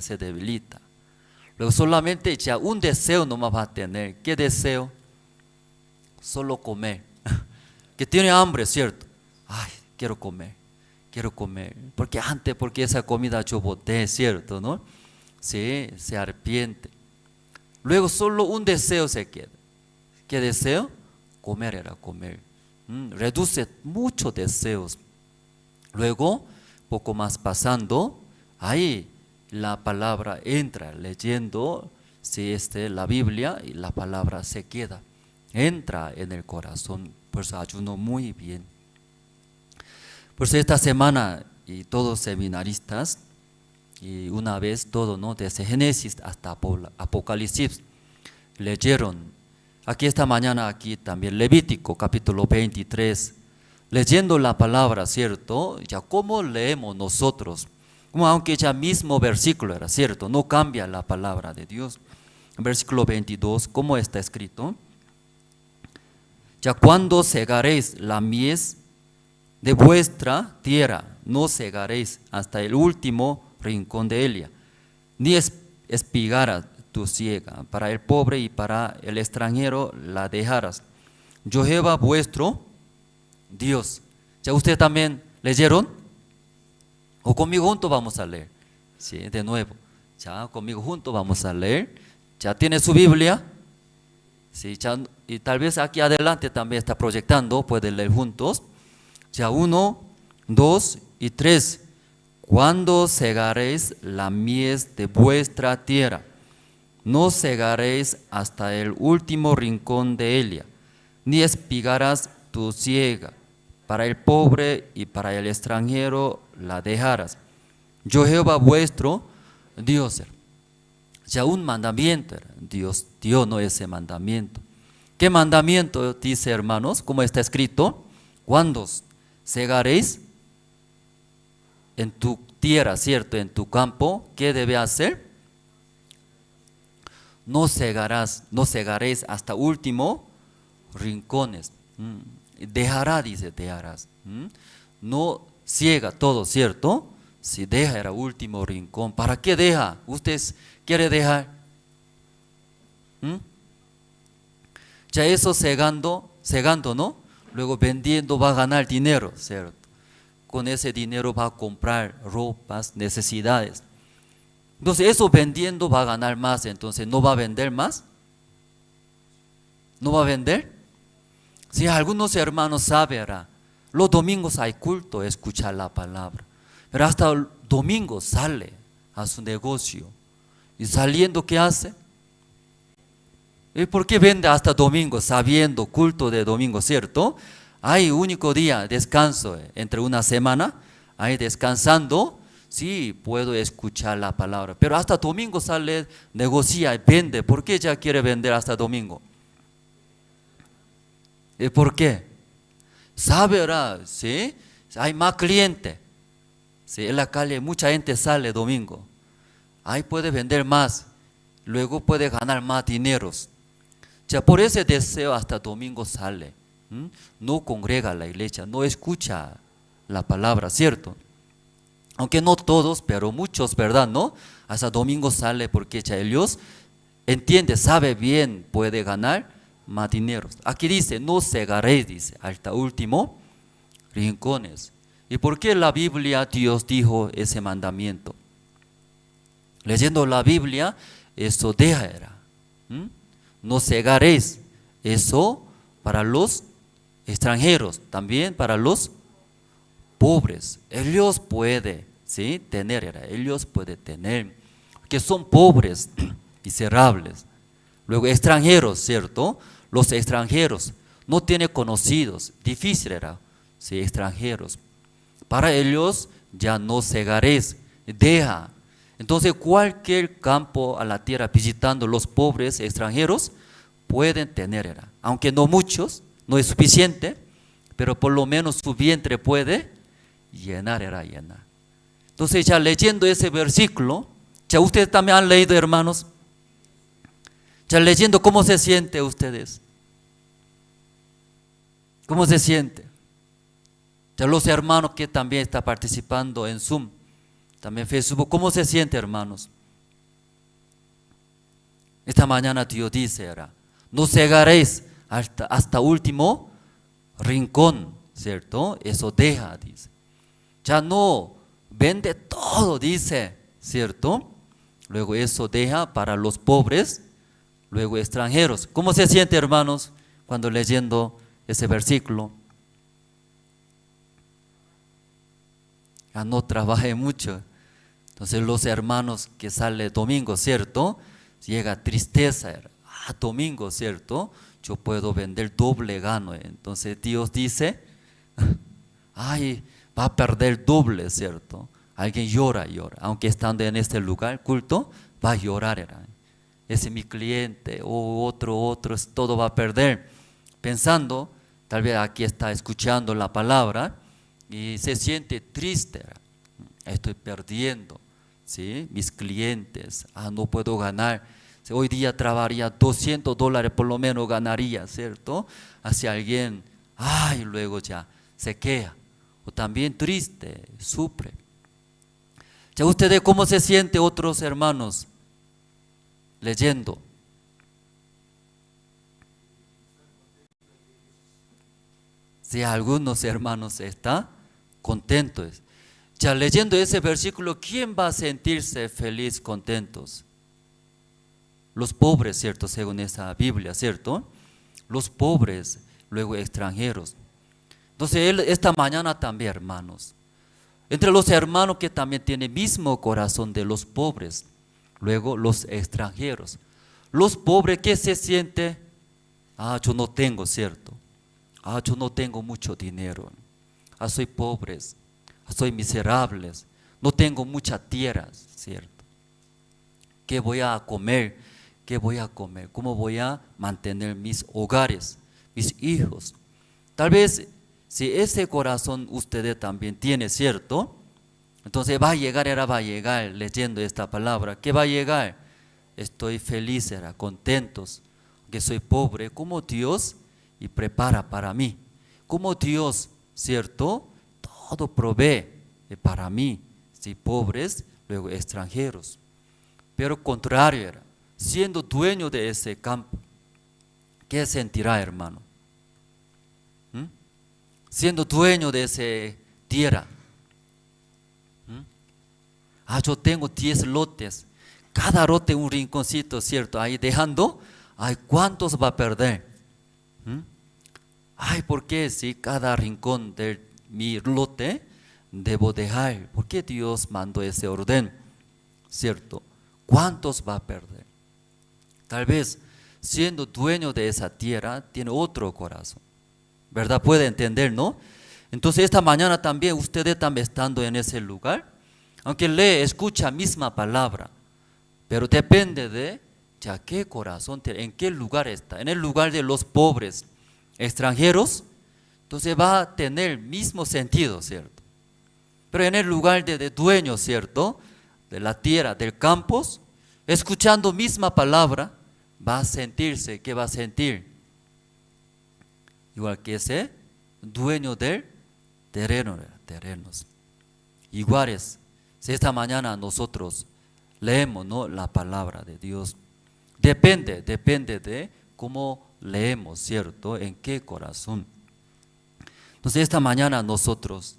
se debilita. Luego solamente ya un deseo nomás va a tener. ¿Qué deseo? Solo comer. Que tiene hambre, ¿cierto? Ay, quiero comer. Porque antes, porque esa comida yo boté, ¿cierto? ¿No? Sí, se arrepiente. Luego solo un deseo se queda. ¿Qué deseo? Comer era comer. Reduce muchos deseos. Luego, poco más pasando, ahí la palabra entra, leyendo, si la Biblia, y la palabra se queda. Entra en el corazón, por eso ayuno muy bien. Por eso esta semana, y todos seminaristas, y una vez todo, ¿no? Desde Génesis hasta Apocalipsis, leyeron. Aquí esta mañana, aquí también Levítico, capítulo 23, leyendo la palabra, ¿cierto? Ya como leemos nosotros, como aunque ya mismo versículo era, ¿cierto? No cambia la palabra de Dios. En versículo 22, ¿cómo está escrito? Ya cuando segaréis la mies de vuestra tierra, no segaréis hasta el último rincón de ella, ni espigarás tu siega, para el pobre y para el extranjero la dejarás. Yo Jehová vuestro Dios. ¿Ya ustedes también leyeron? O conmigo juntos vamos a leer. Sí, de nuevo. Ya, conmigo juntos vamos a leer. ¿Ya tiene su Biblia? Sí, ya, y tal vez aquí adelante también está proyectando, pueden leer juntos. Ya 1, 2 y 3. Cuando segaréis la mies de vuestra tierra, no segaréis hasta el último rincón de ella, ni espigarás tu siega. Para el pobre y para el extranjero la dejarás. Yo Jehová vuestro Dios. Ya un mandamiento, Dios dio no ese mandamiento. ¿Qué mandamiento dice, hermanos? Como está escrito, cuando segaréis en tu tierra, ¿cierto? En tu campo, ¿qué debe hacer? No segaréis hasta último rincones. Dejará, dice, dejarás. No ciega todo, ¿cierto? Si deja el último rincón, ¿para qué deja? ¿Usted quiere dejar? Ya eso segando, ¿no? Luego vendiendo va a ganar dinero, ¿cierto? Con ese dinero va a comprar ropas, necesidades. Entonces eso vendiendo va a ganar más, entonces ¿no va a vender más? ¿No va a vender? Si algunos hermanos saben, los domingos hay culto, escuchar la palabra. Pero hasta el domingo sale a su negocio. Y saliendo, ¿qué hace? ¿Y por qué vende hasta domingo, sabiendo culto de domingo, cierto? Hay único día, descanso, entre una semana, ahí descansando, sí, puedo escuchar la palabra. Pero hasta domingo sale, negocia y vende. ¿Por qué ya quiere vender hasta domingo? ¿Y por qué? Sabe, ¿sí? Hay más clientes. Sí, en la calle mucha gente sale domingo. Ahí puede vender más. Luego puede ganar más dineros. Ya por ese deseo hasta domingo sale. No congrega a la iglesia, no escucha la palabra, ¿cierto? Aunque no todos, pero muchos, ¿verdad? ¿No? Hasta domingo sale porque ya ellos entiende, sabe bien, puede ganar más dinero. Aquí dice, no cegaréis, dice, hasta último rincones. ¿Y por qué la Biblia Dios dijo ese mandamiento? Leyendo la Biblia, eso deja era. No cegaréis, eso para los extranjeros, también para los pobres. Ellos pueden, ¿sí? Tener, ellos pueden tener, que son pobres, miserables. Luego extranjeros, ¿cierto? Los extranjeros no tienen conocidos, difícil era, ¿sí? Extranjeros. Para ellos ya no cegaréis, deja. Entonces cualquier campo a la tierra visitando los pobres extranjeros pueden tener, aunque no muchos, no es suficiente, pero por lo menos su vientre puede llenar. Entonces ya leyendo ese versículo, ya ustedes también han leído, hermanos, ya leyendo, ¿cómo se siente ustedes? ¿Cómo se siente? Ya los hermanos que también están participando en Zoom, también Facebook, ¿cómo se siente, hermanos? Esta mañana Dios dice, no cegaréis hasta último rincón, ¿cierto? Eso deja, dice. Ya no vende todo, dice, ¿cierto? Luego eso deja para los pobres, luego extranjeros. ¿Cómo se siente, hermanos, cuando leyendo ese versículo? Ya no trabaje mucho. Entonces los hermanos que sale domingo, ¿cierto? Llega tristeza, domingo, ¿cierto? Yo puedo vender doble gano. Entonces Dios dice, ay, va a perder doble, ¿cierto? Alguien llora. Aunque estando en este lugar, culto, va a llorar. Ese es mi cliente, o otro, todo va a perder. Pensando, tal vez aquí está escuchando la palabra y se siente triste. Estoy perdiendo, ¿sí? Mis clientes, no puedo ganar. Hoy día trabajaría $200 por lo menos ganaría, ¿cierto? Hacia alguien, y luego ya se queja. O también triste, sufre. ¿Ya ustedes cómo se sienten otros hermanos leyendo? Si algunos hermanos están contentos. Ya leyendo ese versículo, ¿quién va a sentirse feliz, contentos? Los pobres, ¿cierto? Según esa Biblia, ¿cierto? Los pobres, luego extranjeros. Entonces, esta mañana también, hermanos, entre los hermanos que también tienen el mismo corazón de los pobres, luego los extranjeros. Los pobres, ¿qué se siente? Yo no tengo, ¿cierto? Yo no tengo mucho dinero. Soy pobre, soy miserable, no tengo mucha tierra, ¿cierto? ¿Qué voy a comer? ¿Qué voy a comer? ¿Cómo voy a mantener mis hogares, mis hijos? Tal vez si ese corazón ustedes también tienen, ¿cierto? Entonces va a llegar leyendo esta palabra. ¿Qué va a llegar? Estoy feliz, contentos, que soy pobre. ¿Cómo Dios y prepara para mí? ¿Cómo Dios, ¿cierto? Todo provee para mí, si pobres, luego extranjeros. Pero contrario era, siendo dueño de ese campo, ¿qué sentirá, hermano? Siendo dueño de esa tierra. Yo tengo 10 lotes, cada lote un rinconcito, ¿cierto? Ahí dejando, ¿cuántos va a perder? ¿Por qué si cada rincón de mi lote debo dejar? ¿Por qué Dios mandó ese orden? ¿Cierto? ¿Cuántos va a perder? Tal vez siendo dueño de esa tierra tiene otro corazón, ¿verdad? Puede entender, ¿no? Entonces esta mañana también ustedes también estando en ese lugar, aunque escucha misma palabra, pero depende de ya qué corazón tiene, en qué lugar está. En el lugar de los pobres extranjeros, entonces va a tener mismo sentido, ¿cierto? Pero en el lugar de dueño, ¿cierto? De la tierra, del campus, escuchando misma palabra, va a sentirse, ¿qué va a sentir? Igual que ese dueño del terrenos. Iguales, si esta mañana nosotros leemos, ¿no?, la palabra de Dios, depende de cómo leemos, ¿cierto? En qué corazón. Entonces esta mañana nosotros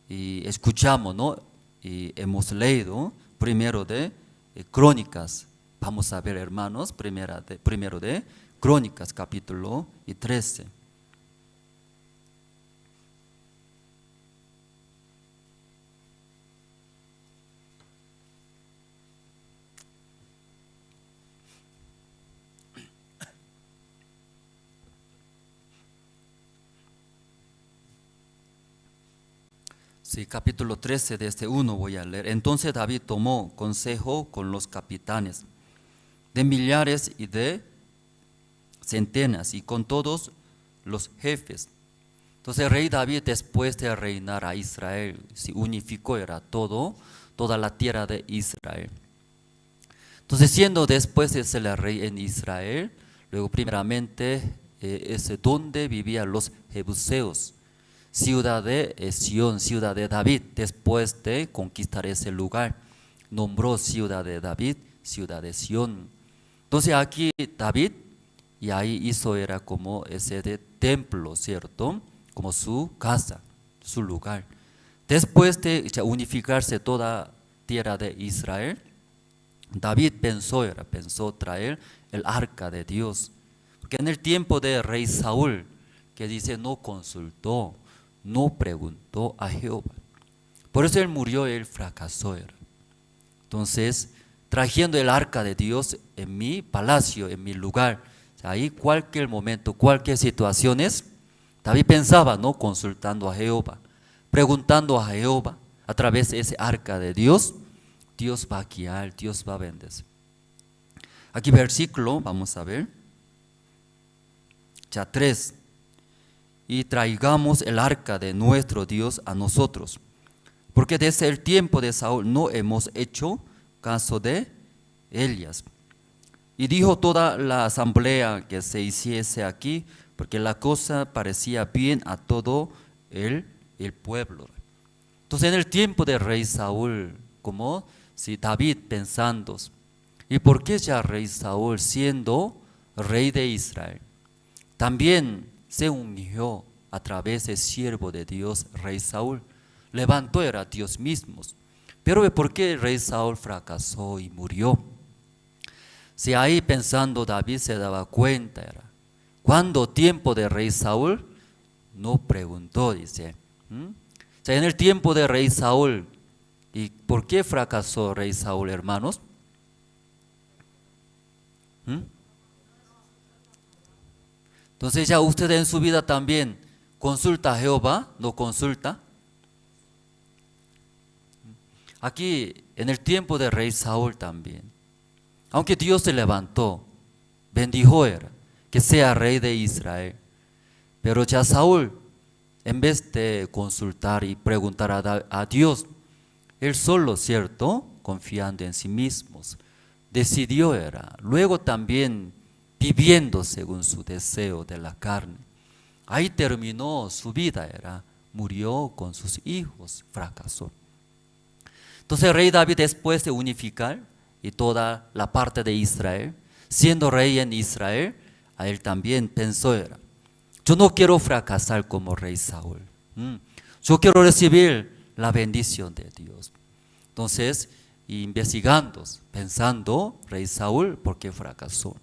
escuchamos, ¿no? Y hemos leído primero de Crónicas. Vamos a ver, hermanos, primero de Crónicas, capítulo 13. Sí, capítulo 13 de este 1 voy a leer. Entonces David tomó consejo con los capitanes de millares y de centenas y con todos los jefes. Entonces el rey David, después de reinar a Israel, se unificó, era toda la tierra de Israel. Entonces siendo después de ser el rey en Israel, luego primeramente es donde vivían los jebuseos, ciudad de Sión, ciudad de David. Después de conquistar ese lugar, nombró ciudad de David, ciudad de Sión. Entonces aquí David, y ahí hizo, era como ese de templo, ¿cierto? Como su casa, su lugar. Después de unificarse toda tierra de Israel, David pensó traer el arca de Dios. Porque en el tiempo de rey Saúl, que dice, no consultó, no preguntó a Jehová. Por eso él murió, él fracasó. Entonces, trayendo el arca de Dios en mi palacio, en mi lugar, ahí cualquier momento, cualquier situación David pensaba, ¿no?, consultando a Jehová, preguntando a Jehová, a través de ese arca de Dios, Dios va a guiar, Dios va a bendecir. Aquí versículo, vamos a ver, ya 3. Y traigamos el arca de nuestro Dios a nosotros, porque desde el tiempo de Saúl no hemos hecho caso de ellas. Y dijo toda la asamblea que se hiciese aquí, porque la cosa parecía bien a todo el pueblo. Entonces en el tiempo del rey Saúl, como si David pensando, ¿y por qué ya rey Saúl, siendo rey de Israel, también se ungió a través del siervo de Dios, rey Saúl? levantó era Dios mismo. Pero ¿por qué el rey Saúl fracasó y murió? Si ahí pensando David se daba cuenta era, cuando tiempo de rey Saúl, no preguntó, dice. O sea, en el tiempo de rey Saúl, ¿y por qué fracasó rey Saúl, hermanos? Entonces ya usted en su vida también consulta a Jehová, ¿no consulta? Aquí en el tiempo de rey Saúl también, aunque Dios se levantó, bendijo era, que sea rey de Israel, pero ya Saúl, en vez de consultar y preguntar a Dios, él solo, ¿cierto?, confiando en sí mismos, decidió era, luego también viviendo según su deseo de la carne. Ahí terminó su vida era, murió con sus hijos, fracasó. Entonces el rey David, después de unificar y toda la parte de Israel, siendo rey en Israel, a él también pensó era, yo no quiero fracasar como rey Saúl, yo quiero recibir la bendición de Dios. Entonces, investigando, pensando, rey Saúl, ¿por qué fracasó?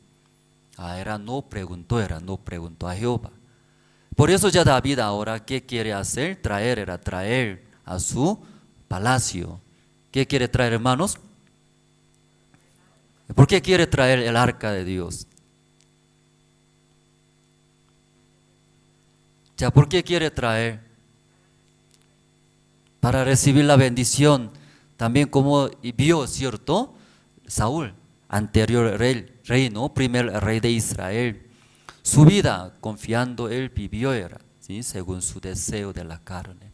No preguntó a Jehová. Por eso ya David ahora, ¿qué quiere hacer? Traer a su palacio. ¿Qué quiere traer, hermanos? ¿Por qué quiere traer el arca de Dios? Ya, ¿por qué quiere traer? Para recibir la bendición. También como vio, ¿cierto? Saúl, anterior rey, ¿no? Primer rey de Israel. Su vida, confiando, él vivió era, ¿sí?, según su deseo de la carne.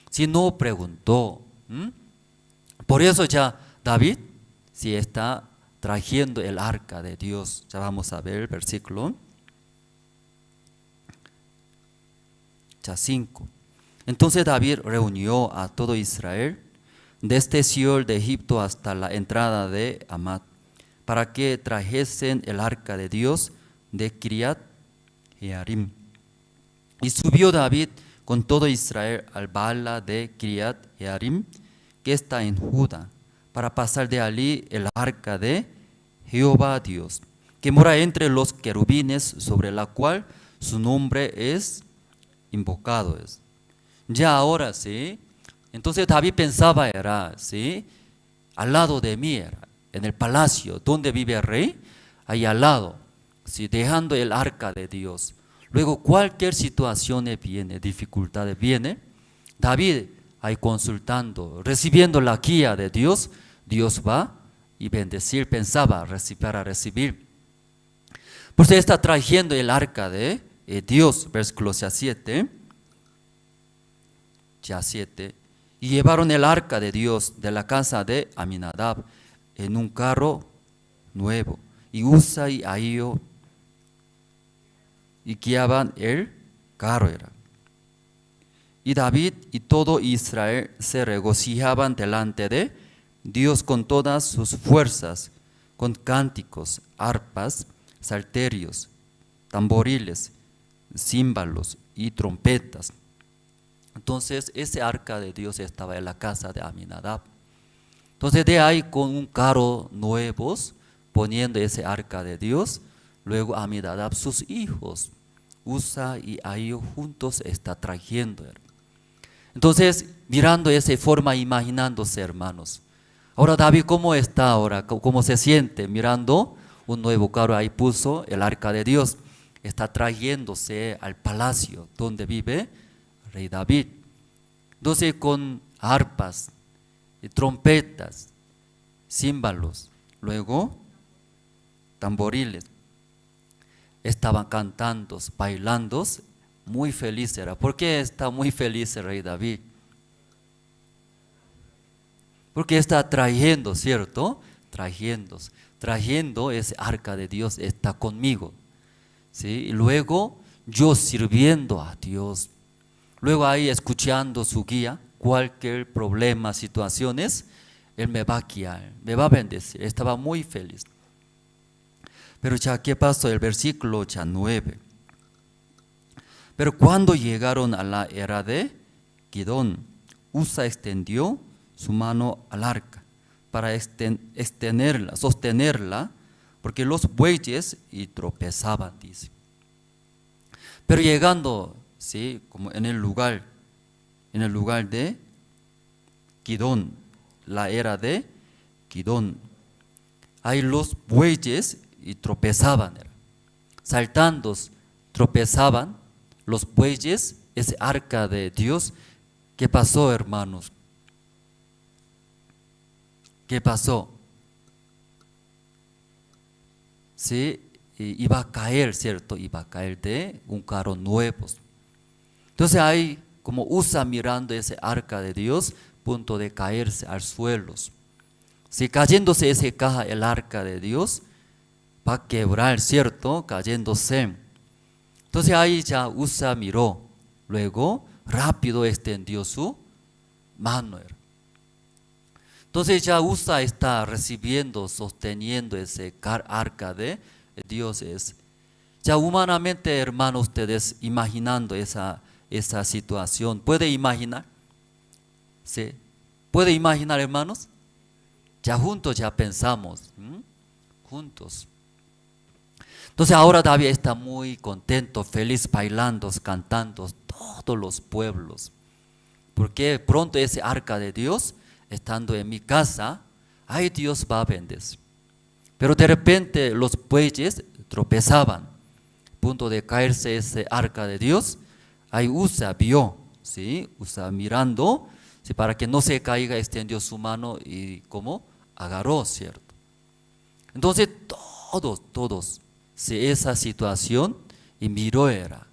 Si no preguntó. Por eso ya David, si está trayendo el arca de Dios. Ya vamos a ver el versículo 5. Entonces David reunió a todo Israel, desde Sión de Egipto hasta la entrada de Hamat, para que trajesen el arca de Dios de Kiriat Jearim. Y subió David con todo Israel al Baala de Kiriat Jearim, que está en Judá, para pasar de allí el arca de Jehová Dios, que mora entre los querubines, sobre la cual su nombre es invocado. Ya ahora sí, entonces David pensaba era, ¿sí?, al lado de mí era, en el palacio donde vive el rey, ahí al lado, ¿sí?, dejando el arca de Dios. Luego cualquier situación viene, dificultades viene, David ahí consultando, recibiendo la guía de Dios, Dios va y bendecir, pensaba para recibir. Por eso está trayendo el arca de Dios, versículo 7. Ya 7. Y llevaron el arca de Dios de la casa de Aminadab en un carro nuevo. Y Usa y Ahío y guiaban el carro era. Y David y todo Israel se regocijaban delante de Dios con todas sus fuerzas, con cánticos, arpas, salterios, tamboriles, címbalos y trompetas. Entonces ese arca de Dios estaba en la casa de Aminadab. Entonces de ahí con un carro nuevos, poniendo ese arca de Dios, luego Aminadab, sus hijos, Usa y Ahío juntos está trayendo. Entonces mirando esa forma, imaginándose, hermanos. Ahora David, ¿cómo está ahora? ¿Cómo se siente? Mirando un nuevo carro, ahí puso el arca de Dios. Está trayéndose al palacio donde vive rey David. Entonces con arpas, trompetas, címbalos, luego tamboriles, estaban cantando, bailando, muy feliz era. ¿Por qué está muy feliz el rey David? Porque está trayendo, ¿cierto? Trayendo ese arca de Dios, está conmigo, ¿sí? Y luego yo sirviendo a Dios. Luego ahí escuchando su guía, cualquier problema, situaciones, Él me va a guiar, me va a bendecir. Estaba muy feliz. Pero ya, ¿qué pasó? El versículo 9. Pero cuando llegaron a la era de Gidón, Usa extendió su mano al arca para extenderla, sostenerla, porque los bueyes y tropezaban, dice. Pero llegando, ¿sí?, como en el lugar de Kidón, la era de Kidón, ahí los bueyes y tropezaban, saltando, tropezaban los bueyes, ese arca de Dios. ¿Qué pasó, hermanos? ¿Qué pasó? Sí, iba a caer, ¿cierto? Iba a caer de un carro nuevo. Entonces ahí, como Usa mirando ese arca de Dios, punto de caerse al suelo. Si cayéndose ese caja, el arca de Dios, va a quebrar, ¿cierto? Cayéndose. Entonces ahí ya Usa miró, luego rápido extendió su mano. Entonces ya Usa está recibiendo, sosteniendo ese arca de Dios. Ya humanamente, hermanos, ustedes imaginando esa situación, ¿puede imaginar? ¿Sí? ¿Puede imaginar, hermanos? Ya juntos ya pensamos, juntos. Entonces ahora David está muy contento, feliz, bailando, cantando, todos los pueblos. Porque pronto ese arca de Dios, estando en mi casa, ay, Dios va a bendecir. Pero de repente los bueyes tropezaban, punto de caerse ese arca de Dios. Ahí Usa vio, ¿sí? Usa mirando, ¿sí?, para que no se caiga, extendió su mano y como agarró, ¿cierto? Entonces todos, ¿sí?, esa situación, y miró era.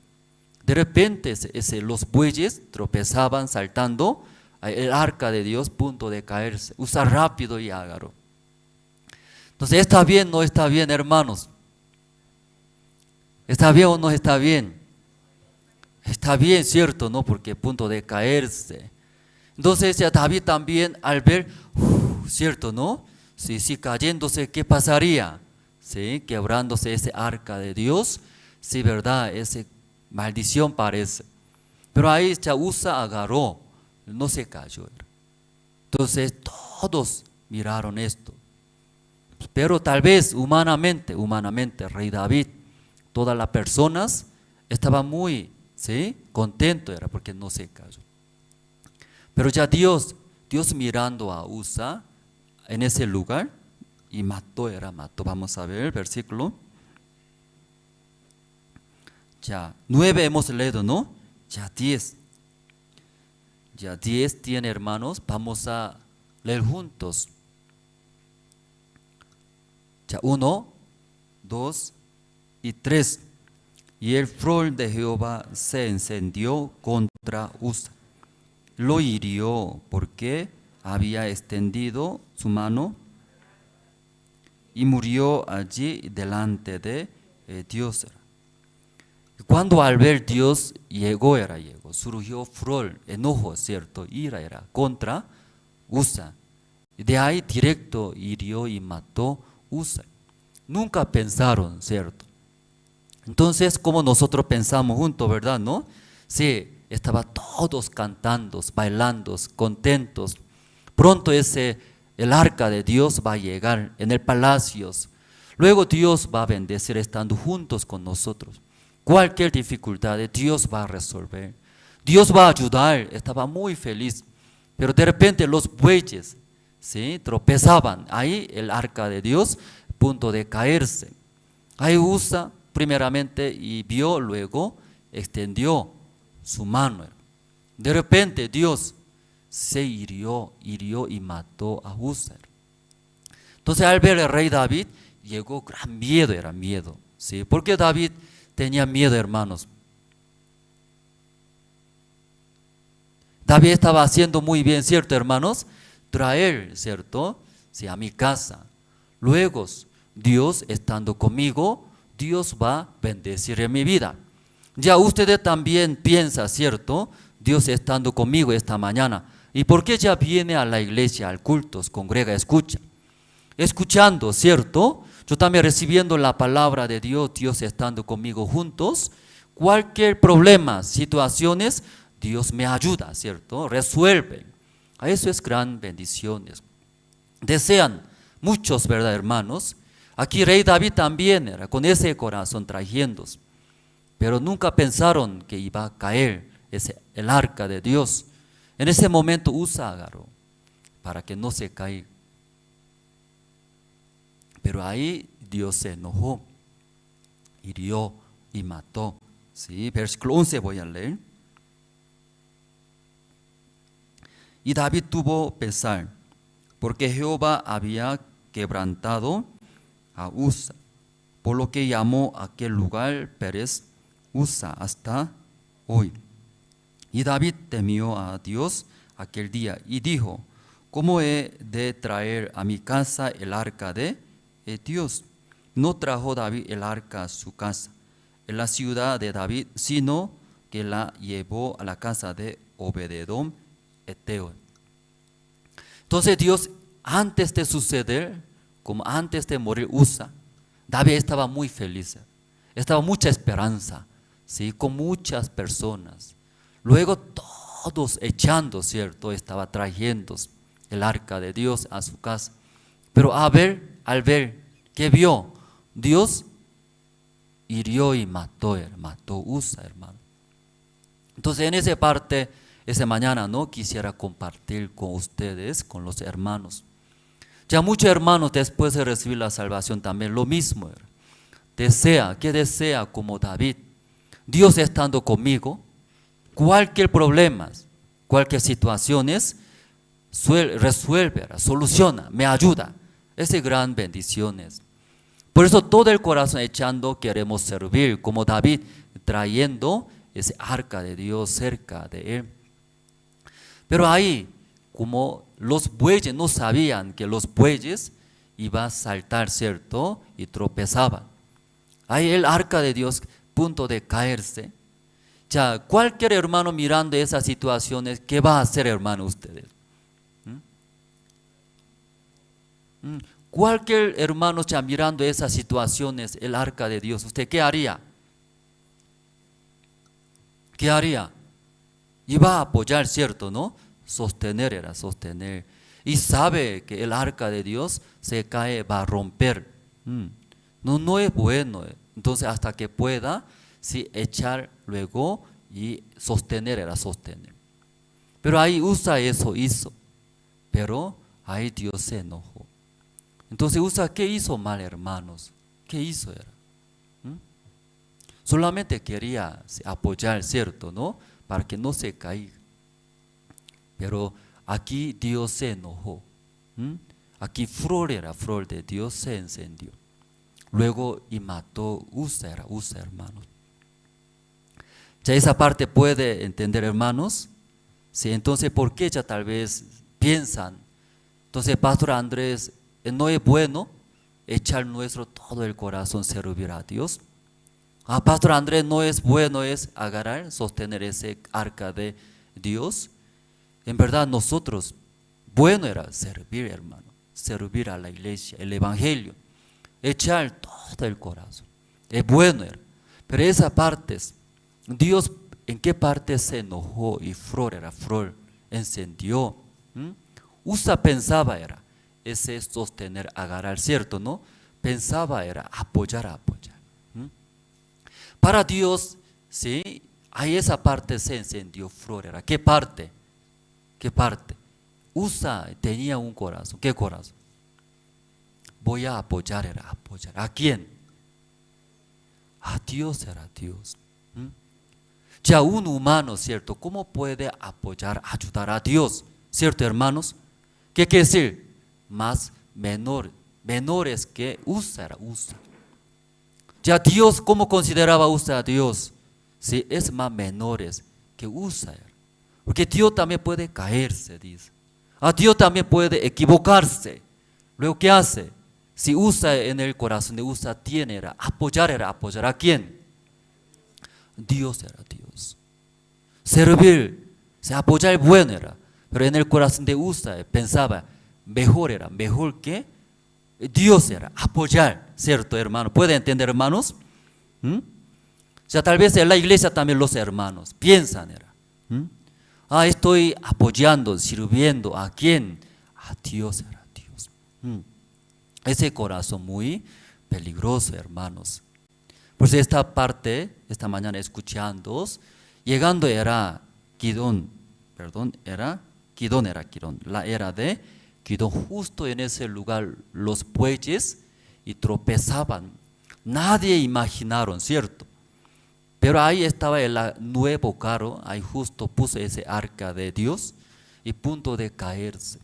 De repente los bueyes tropezaban, saltando, el arca de Dios, punto de caerse. Usa rápido y agarró. Entonces, ¿está bien o no está bien, hermanos? ¿Está bien o no está bien? Está bien, ¿cierto? ¿No? Porque punto de caerse. Entonces ya David también al ver, ¿cierto? ¿No? Si cayéndose, ¿qué pasaría? ¿Sí? Quebrándose ese arca de Dios. Sí, ¿verdad? Esa maldición parece. Pero ahí ya Usa agarró, no se cayó. Entonces todos miraron esto. Pero tal vez humanamente, rey David, todas las personas estaban muy, ¿sí?, contentos, era porque no se cayó. Pero ya Dios mirando a Usa en ese lugar y mató. Vamos a ver el versículo. Ya 9 hemos leído, ¿no? Ya 10. Ya 10 tiene, hermanos, vamos a leer juntos. Ya 1, 2 y 3. Y el furor de Jehová se encendió contra Usa. Lo hirió porque había extendido su mano y murió allí delante de Dios. Cuando al ver Dios llegó, surgió furor, enojo, ¿cierto? Ira era contra Usa. De ahí directo hirió y mató Usa. Nunca pensaron, ¿cierto? Entonces, como nosotros pensamos juntos, ¿verdad? ¿No? Sí, estaban todos cantando, bailando, contentos. Pronto el arca de Dios va a llegar en el palacio. Luego Dios va a bendecir estando juntos con nosotros. Cualquier dificultad Dios va a resolver. Dios va a ayudar. Estaba muy feliz. Pero de repente los bueyes, ¿sí?, tropezaban. Ahí el arca de Dios, punto de caerse. Ahí Usa primeramente y vio, luego extendió su mano. De repente Dios se hirió y mató a Usa. Entonces al ver el rey David llegó gran miedo, ¿sí? Porque David tenía miedo, hermanos. David estaba haciendo muy bien, ¿cierto, hermanos? Traer, ¿cierto?, sí, a mi casa. Luego, Dios estando conmigo, Dios va a bendecir en mi vida. Ya ustedes también piensan, ¿cierto?, Dios estando conmigo esta mañana. ¿Y por qué ya viene a la iglesia, al culto, congrega, escucha? Escuchando, ¿cierto? Yo también recibiendo la palabra de Dios, Dios estando conmigo juntos. Cualquier problema, situaciones, Dios me ayuda, ¿cierto? Resuelve. A eso es gran bendiciones. Desean muchos, ¿verdad, hermanos? Aquí rey David también era con ese corazón trayendo, pero nunca pensaron que iba a caer el arca de Dios. En ese momento Usa agarró para que no se caiga. Pero ahí Dios se enojó, hirió y mató. ¿Sí? Versículo 11 voy a leer. Y David tuvo pesar, porque Jehová había quebrantado a Usa, por lo que llamó aquel lugar Pérez Usa hasta hoy. Y David temió a Dios aquel día y dijo: ¿cómo he de traer a mi casa el arca de Dios? No trajo David el arca a su casa, en la ciudad de David, sino que la llevó a la casa de Obed-edom Eteo. Entonces Dios, antes de suceder, como antes de morir Usa, David estaba muy feliz, estaba mucha esperanza, ¿sí? Con muchas personas. Luego todos echando, ¿cierto? Estaba trayendo el arca de Dios a su casa. Pero al ver, ¿qué vio? Dios hirió y mató Usa, hermano. Entonces en esa parte, esa mañana, ¿no? Quisiera compartir con ustedes, con los hermanos. Ya muchos hermanos después de recibir la salvación también lo mismo era. Desea como David, Dios estando conmigo, cualquier problema, cualquier situaciones, resuelve, soluciona, me ayuda. Es gran bendiciones. Por eso todo el corazón echando queremos servir como David, trayendo ese arca de Dios cerca de él. Pero ahí, como los bueyes no sabían que los bueyes iban a saltar, ¿cierto? Y tropezaban. Ahí el arca de Dios, punto de caerse. Ya, cualquier hermano mirando esas situaciones, ¿qué va a hacer, hermano, ustedes? Cualquier hermano ya mirando esas situaciones, el arca de Dios, ¿usted qué haría? ¿Qué haría? Iba a apoyar, ¿cierto, no? Sostener. Y sabe que el arca de Dios se cae, va a romper. No es bueno. Entonces hasta que pueda, sí, echar luego y sostener. Pero ahí Usa eso hizo. Pero ahí Dios se enojó. Entonces Usa, ¿qué hizo mal, hermanos? ¿Qué hizo? Solamente quería apoyar, ¿cierto, no? Para que no se caiga. Pero aquí Dios se enojó. Aquí flor de Dios se encendió. Luego y mató Usa, hermanos. Ya esa parte puede entender, hermanos. Sí, entonces, ¿por qué ya tal vez piensan? Entonces, Pastor Andrés, no es bueno echar nuestro todo el corazón servir a Dios. Pastor Andrés, no es bueno es agarrar, sostener ese arca de Dios. En verdad nosotros, bueno era servir, hermano, servir a la iglesia, el evangelio, echar todo el corazón. Es bueno era. Pero esa parte, Dios, ¿en qué parte se enojó? Y flor encendió. Usa pensaba era, ese sostener, agarrar, ¿cierto, no? Pensaba era apoyar. Para Dios, ¿sí? Ahí esa parte se encendió flor. ¿Qué parte? Usa tenía un corazón. ¿Qué corazón? Voy a apoyar. ¿A quién? A Dios Dios. Ya un humano, ¿cierto? ¿Cómo puede apoyar, ayudar a Dios? ¿Cierto, hermanos? ¿Qué quiere decir? Más menores que Usa. Ya Dios, ¿cómo consideraba Usa a Dios? Sí, es más menores que Usa. Porque Dios también puede caerse, dice. Dios también puede equivocarse. Luego, ¿qué hace? Si Usa en el corazón de Usa tiene, apoyar. ¿A quién? Dios. Servir, apoyar bueno pero en el corazón de Usa pensaba, mejor que Dios apoyar, ¿cierto, hermano? ¿Puede entender, hermanos? Ya tal vez en la iglesia también los hermanos piensan, Estoy apoyando, sirviendo. ¿A quién? A Dios, era Dios. Ese corazón muy peligroso, hermanos. Por eso esta parte, esta mañana escuchando, llegando era Gidón, la era de Gidón. Justo en ese lugar los bueyes y tropezaban. Nadie imaginaron, ¿cierto? Pero ahí estaba el nuevo carro, ahí justo puso ese arca de Dios y punto de caerse.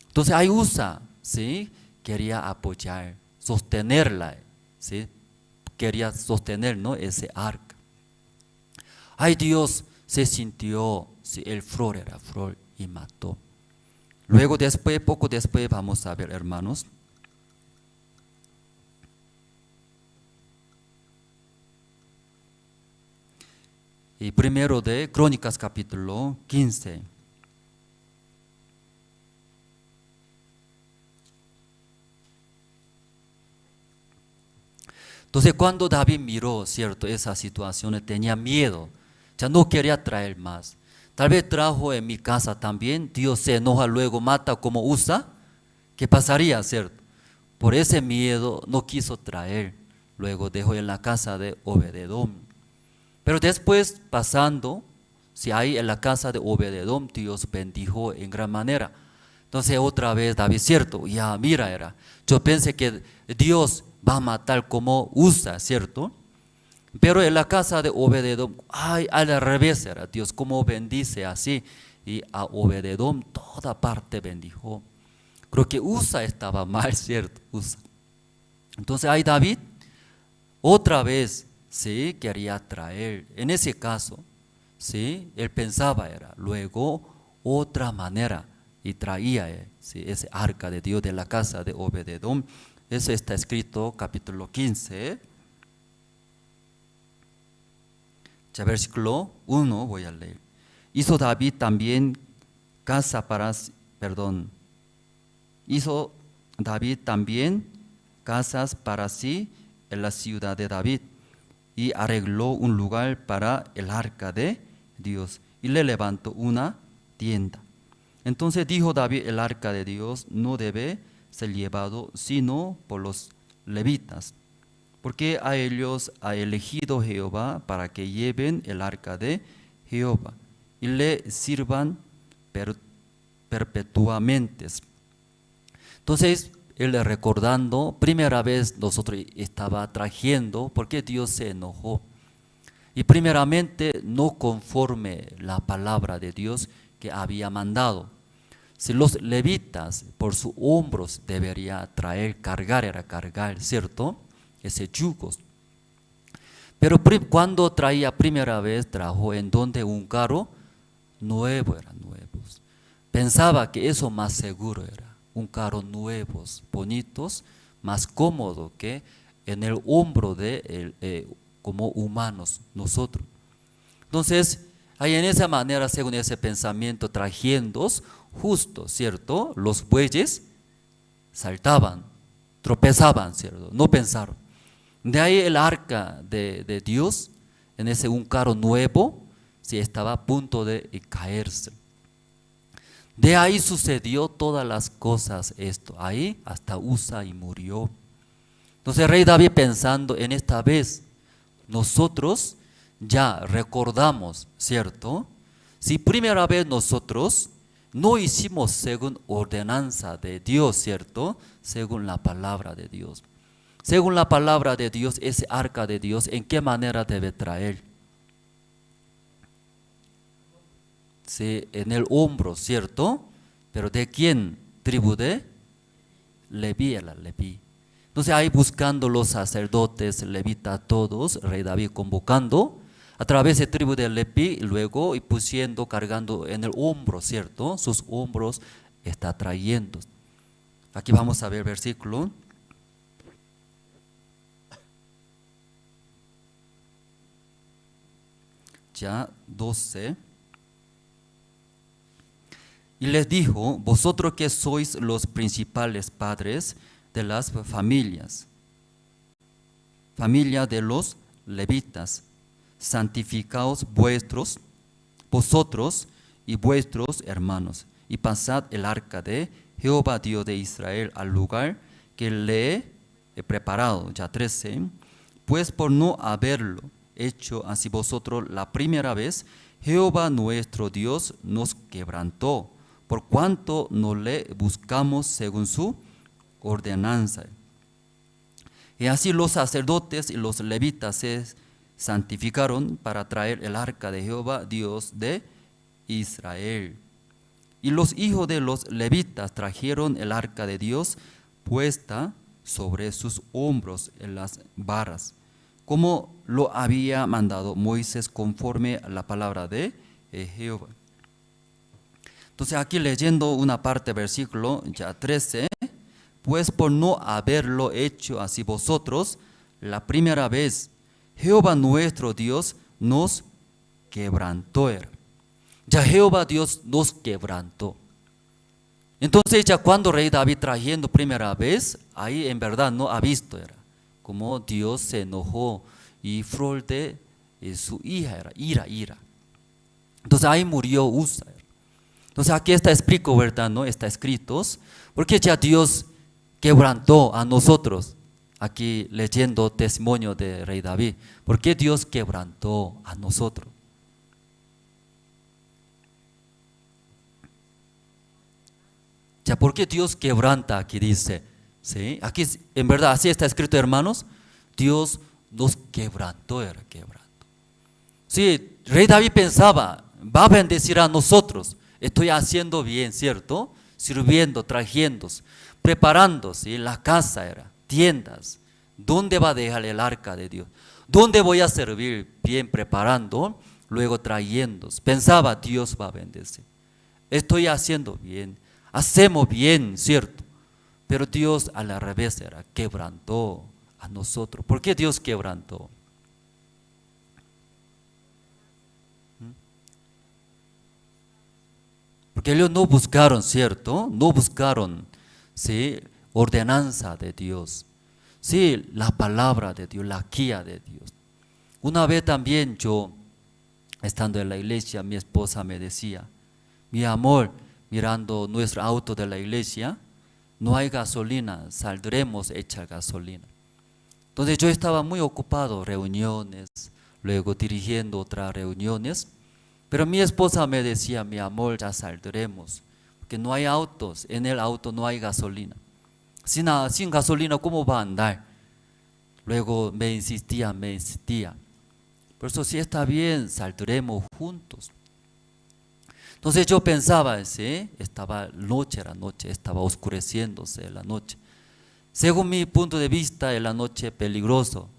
Entonces ahí Usa, ¿sí? Quería apoyar, sostenerla, ¿sí? Quería sostener, ¿no? Ese arca. Ay, Dios se sintió, ¿sí? El flor era flor y mató. Luego después, poco después, vamos a ver, hermanos. Y primero de Crónicas capítulo 15. Entonces cuando David miró, ¿cierto?, esa situación, tenía miedo, ya no quería traer más. Tal vez trajo en mi casa también, Dios se enoja, luego mata como Usa. ¿Qué pasaría, cierto? Por ese miedo no quiso traer, luego dejó en la casa de Obed-edom. Pero después pasando, si hay en la casa de Obed-edom, Dios bendijo en gran manera. Entonces otra vez David, cierto, ya mira, yo pensé que Dios va a matar como Usa, cierto. Pero en la casa de Obed-edom, al revés era Dios, como bendice así. Y a Obed-edom toda parte bendijo. Creo que Usa estaba mal, cierto, Usa. Entonces ahí David otra vez, sí, quería traer, en ese caso, sí, él pensaba luego otra manera y traía, sí, ese arca de Dios de la casa de Obed-edom. Eso está escrito capítulo 15, ya versículo 1 voy a leer. Hizo David también casas para sí en la ciudad de David, y arregló un lugar para el arca de Dios y le levantó una tienda. Entonces dijo David, el arca de Dios no debe ser llevado sino por los levitas, porque a ellos ha elegido Jehová para que lleven el arca de Jehová y le sirvan perpetuamente. Entonces él recordando, primera vez nosotros estaba trayendo porque Dios se enojó. Y primeramente no conforme la palabra de Dios que había mandado. Si los levitas por sus hombros debería traer, cargar, ¿cierto? Ese yugo. Pero cuando traía primera vez, trajo en donde un carro nuevo, nuevos. Pensaba que eso más seguro era. Un carro nuevos, bonitos, más cómodo que en el hombro de como humanos nosotros. Entonces, ahí en esa manera, según ese pensamiento, trayendo justo, ¿cierto? Los bueyes saltaban, tropezaban, ¿cierto? No pensaron. De ahí el arca de Dios, en ese un carro nuevo, sí, estaba a punto de caerse. De ahí sucedió todas las cosas esto, ahí hasta Usa y murió. Entonces el rey David pensando en esta vez, nosotros ya recordamos, ¿cierto? Si primera vez nosotros no hicimos según ordenanza de Dios, ¿cierto? Según la palabra de Dios. Según la palabra de Dios, ese arca de Dios, ¿en qué manera debe traer? Sí, en el hombro, ¿cierto? Pero ¿de quién? Tribu de Leví, Leví. Entonces ahí buscando los sacerdotes, levitas, todos, rey David convocando a través de tribu de Leví, y luego y pusiendo, cargando en el hombro, ¿cierto? Sus hombros está trayendo. Aquí vamos a ver versículo. Ya 12. Y les dijo, vosotros que sois los principales padres de las familias, familia de los levitas, santificaos vuestros vosotros y vuestros hermanos, y pasad el arca de Jehová Dios de Israel al lugar que le he preparado. Ya 13. Pues por no haberlo hecho así vosotros la primera vez, Jehová nuestro Dios nos quebrantó, por cuanto no le buscamos según su ordenanza. Y así los sacerdotes y los levitas se santificaron para traer el arca de Jehová Dios de Israel. Y los hijos de los levitas trajeron el arca de Dios puesta sobre sus hombros en las varas, como lo había mandado Moisés conforme a la palabra de Jehová. Entonces aquí leyendo una parte versículo ya 13, pues por no haberlo hecho así vosotros la primera vez, Jehová nuestro Dios nos quebrantó. Ya Jehová Dios nos quebrantó. Entonces ya cuando rey David trayendo primera vez, ahí en verdad no ha visto como Dios se enojó y flor de su hija era ira. Entonces ahí murió Usa. Entonces aquí está explico, ¿verdad? ¿No? Está escritos, porque ya Dios quebrantó a nosotros. Aquí leyendo testimonio de rey David, ¿por qué Dios quebrantó a nosotros? Ya, ¿por qué Dios quebranta? Aquí dice, ¿sí? Aquí en verdad así está escrito, hermanos. Dios nos quebrantó. Sí, rey David pensaba, va a bendecir a nosotros. Estoy haciendo bien, ¿cierto? Sirviendo, trayendo, preparando, ¿sí? La casa tiendas. ¿Dónde va a dejar el arca de Dios? ¿Dónde voy a servir bien preparando? Luego trayendo. Pensaba, Dios va a bendecir. Estoy haciendo bien. Hacemos bien, ¿cierto? Pero Dios a la revés quebrantó a nosotros. ¿Por qué Dios quebrantó? Porque ellos no buscaron, ¿cierto? No buscaron, ¿sí? Ordenanza de Dios. Sí, la palabra de Dios, la guía de Dios. Una vez también yo, estando en la iglesia, mi esposa me decía, mi amor, mirando nuestro auto de la iglesia, no hay gasolina, saldremos a echar gasolina. Entonces yo estaba muy ocupado, reuniones, luego dirigiendo otras reuniones, pero mi esposa me decía, mi amor, ya saldremos, porque no hay autos, en el auto no hay gasolina. Sin gasolina, ¿cómo va a andar? Luego me insistía. Por eso sí está bien, saldremos juntos. Entonces yo pensaba, ¿sí? Era noche, estaba oscureciéndose la noche. Según mi punto de vista, en la noche peligroso.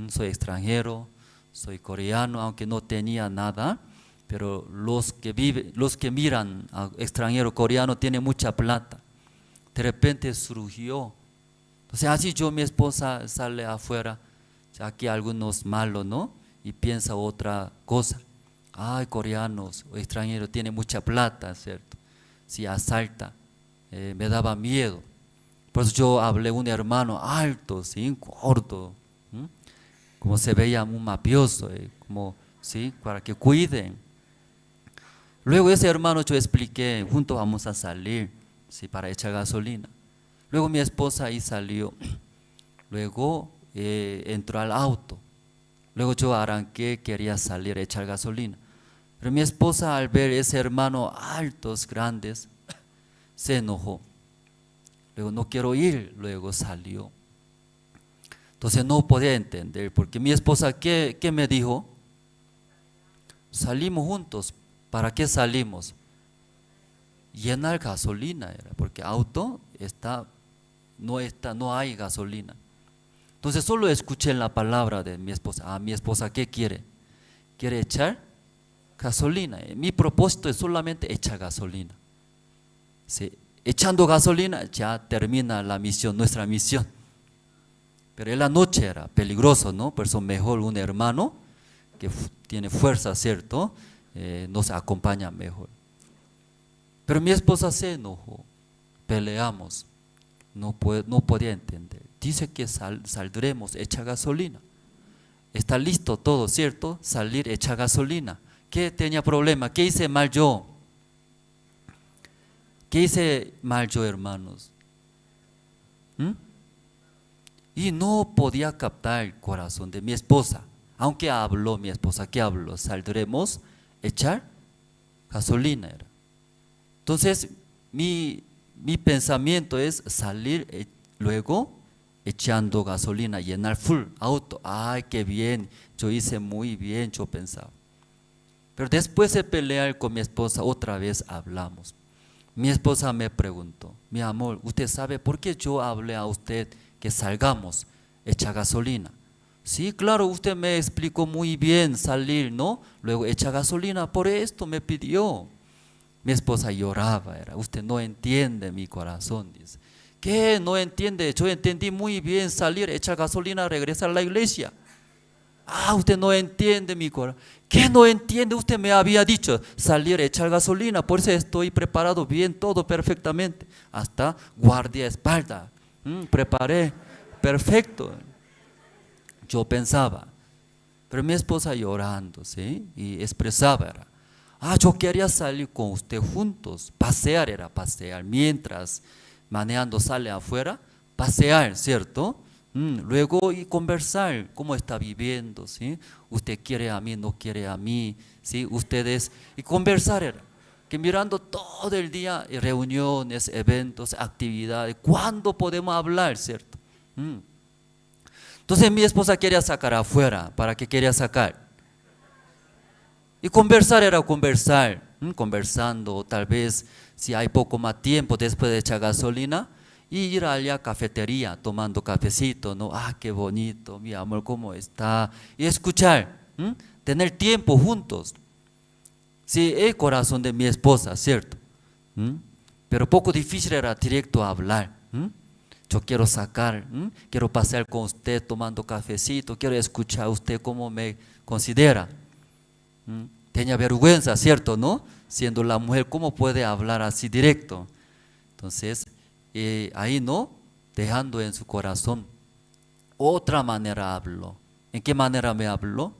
Soy extranjero, soy coreano, aunque no tenía nada, pero los que miran a extranjero coreano tienen mucha plata. De repente surgió. Entonces así mi esposa sale afuera, aquí algunos malos, ¿no? Y piensa otra cosa. Ay, coreanos o extranjeros tienen mucha plata, ¿cierto? Si asalta, me daba miedo. Por eso yo hablé un hermano alto, ¿sí? Gordo, como se veía un mafioso, como, ¿sí? Para que cuiden. Luego ese hermano yo expliqué, juntos vamos a salir, ¿sí? Para echar gasolina. Luego mi esposa ahí salió. Luego entró al auto. Luego yo arranqué, quería salir a echar gasolina. Pero mi esposa al ver ese hermano altos, grandes, se enojó. Luego no quiero ir, luego salió. Entonces no podía entender, porque mi esposa, ¿qué me dijo? Salimos juntos. ¿Para qué salimos? Llenar gasolina, porque auto no hay gasolina. Entonces solo escuché la palabra de mi esposa. Mi esposa, ¿qué quiere? ¿Quiere echar gasolina? Mi propósito es solamente echar gasolina. ¿Sí? Echando gasolina ya termina la misión, nuestra misión. Pero en la noche era peligroso, ¿no? Por eso mejor un hermano que tiene fuerza, ¿cierto? Nos acompaña mejor. Pero mi esposa se enojó, peleamos, no podía entender. Dice que saldremos, echa gasolina. Está listo todo, ¿cierto? Salir, echa gasolina. ¿Qué tenía problema? ¿Qué hice mal yo? ¿Qué hice mal yo, hermanos? Y no podía captar el corazón de mi esposa. Aunque habló mi esposa, ¿qué habló? Saldremos a echar gasolina. Era. Entonces, mi pensamiento es salir luego echando gasolina, llenar full auto. Ay, qué bien, yo hice muy bien, yo pensaba. Pero después de pelear con mi esposa, otra vez hablamos. Mi esposa me preguntó, mi amor, ¿usted sabe por qué yo hablé a usted que salgamos, echa gasolina? Sí, claro, usted me explicó muy bien salir, ¿no? Luego echa gasolina, por esto me pidió. Mi esposa lloraba, usted no entiende mi corazón, dice. ¿Qué? No entiende, yo entendí muy bien salir, echar gasolina, regresar a la iglesia. Ah, usted no entiende mi corazón. ¿Qué no entiende? Usted me había dicho salir, echar gasolina, por eso estoy preparado bien, todo perfectamente. Hasta guardaespaldas, preparé, perfecto. Yo pensaba, pero mi esposa llorando, ¿sí? Y expresaba, yo quería salir con usted juntos, pasear, mientras manejando sale afuera, pasear, ¿cierto? Luego y conversar, cómo está viviendo, ¿sí? Usted quiere a mí, no quiere a mí, ¿sí? Ustedes, y conversar, que mirando todo el día reuniones, eventos, actividades, ¿cuándo podemos hablar, cierto? Entonces mi esposa quería sacar afuera. ¿Para qué quería sacar? Y conversar era conversar, conversando, tal vez si hay poco más tiempo después de echar gasolina, y ir allá a cafetería tomando cafecito, ¿no? Ah, qué bonito, mi amor, ¿cómo está? Y escuchar, tener tiempo juntos. Sí, el corazón de mi esposa, ¿cierto? Pero poco difícil era directo hablar. Yo quiero sacar, quiero pasear con usted tomando cafecito, quiero escuchar a usted cómo me considera. Tenía vergüenza, ¿cierto? ¿No? Siendo la mujer, ¿cómo puede hablar así directo? Entonces, ahí no, dejando en su corazón. Otra manera habló. ¿En qué manera me habló?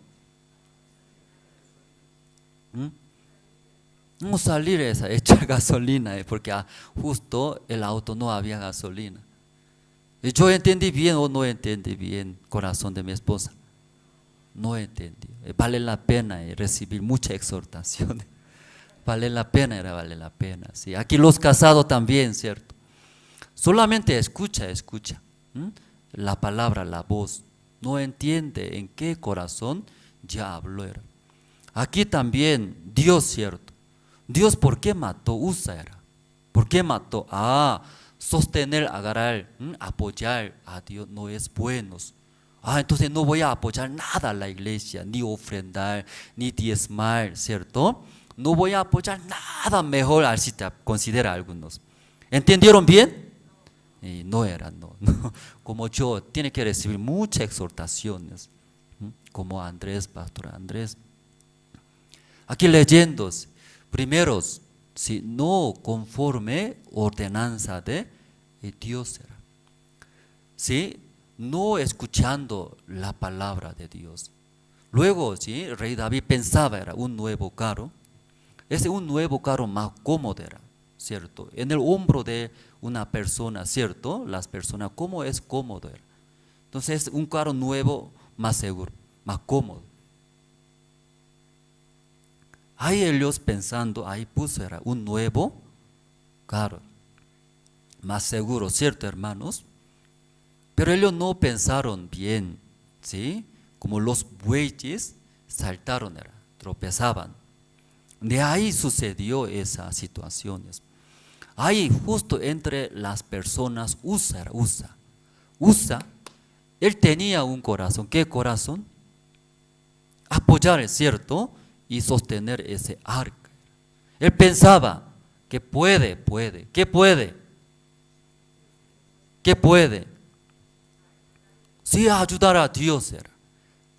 No salir esa, echar gasolina, porque justo el auto no había gasolina. Y yo entendí bien o no entendí bien el corazón de mi esposa. No entendí. Vale la pena recibir mucha exhortación. Vale la pena, vale la pena. ¿Sí? Aquí los casados también, ¿cierto? Solamente escucha la palabra, la voz. No entiende en qué corazón ya habló. Aquí también Dios, ¿cierto? Dios, ¿por qué mató Usa? ¿Por qué mató? Sostener, agarrar, apoyar a Dios no es bueno. Entonces no voy a apoyar nada a la iglesia, ni ofrendar, ni diezmar, ¿cierto? No voy a apoyar nada mejor, así te considera algunos. ¿Entendieron bien? Y no. Como yo, tiene que recibir muchas exhortaciones, como Andrés, Pastor Andrés. Aquí leyendo, primeros, si no conforme ordenanza de Dios era. ¿Sí? No escuchando la palabra de Dios. Luego, ¿sí? El rey David pensaba, era un nuevo carro. Ese un nuevo carro más cómodo era, ¿cierto? En el hombro de una persona, ¿cierto? Las personas, ¿cómo es cómodo? Era. Entonces, un carro nuevo, más seguro, más cómodo. Ahí ellos pensando, ahí puso, era un nuevo carro, más seguro, ¿cierto, hermanos? Pero ellos no pensaron bien, ¿sí? Como los bueyes saltaron, tropezaban. De ahí sucedió esas situaciones. Ahí justo entre las personas Usa, él tenía un corazón. ¿Qué corazón? Apoyar, ¿cierto? Y sostener ese arca. Él pensaba que puede. ¿Qué puede? ¿Qué puede? Sí, ayudar a Dios era.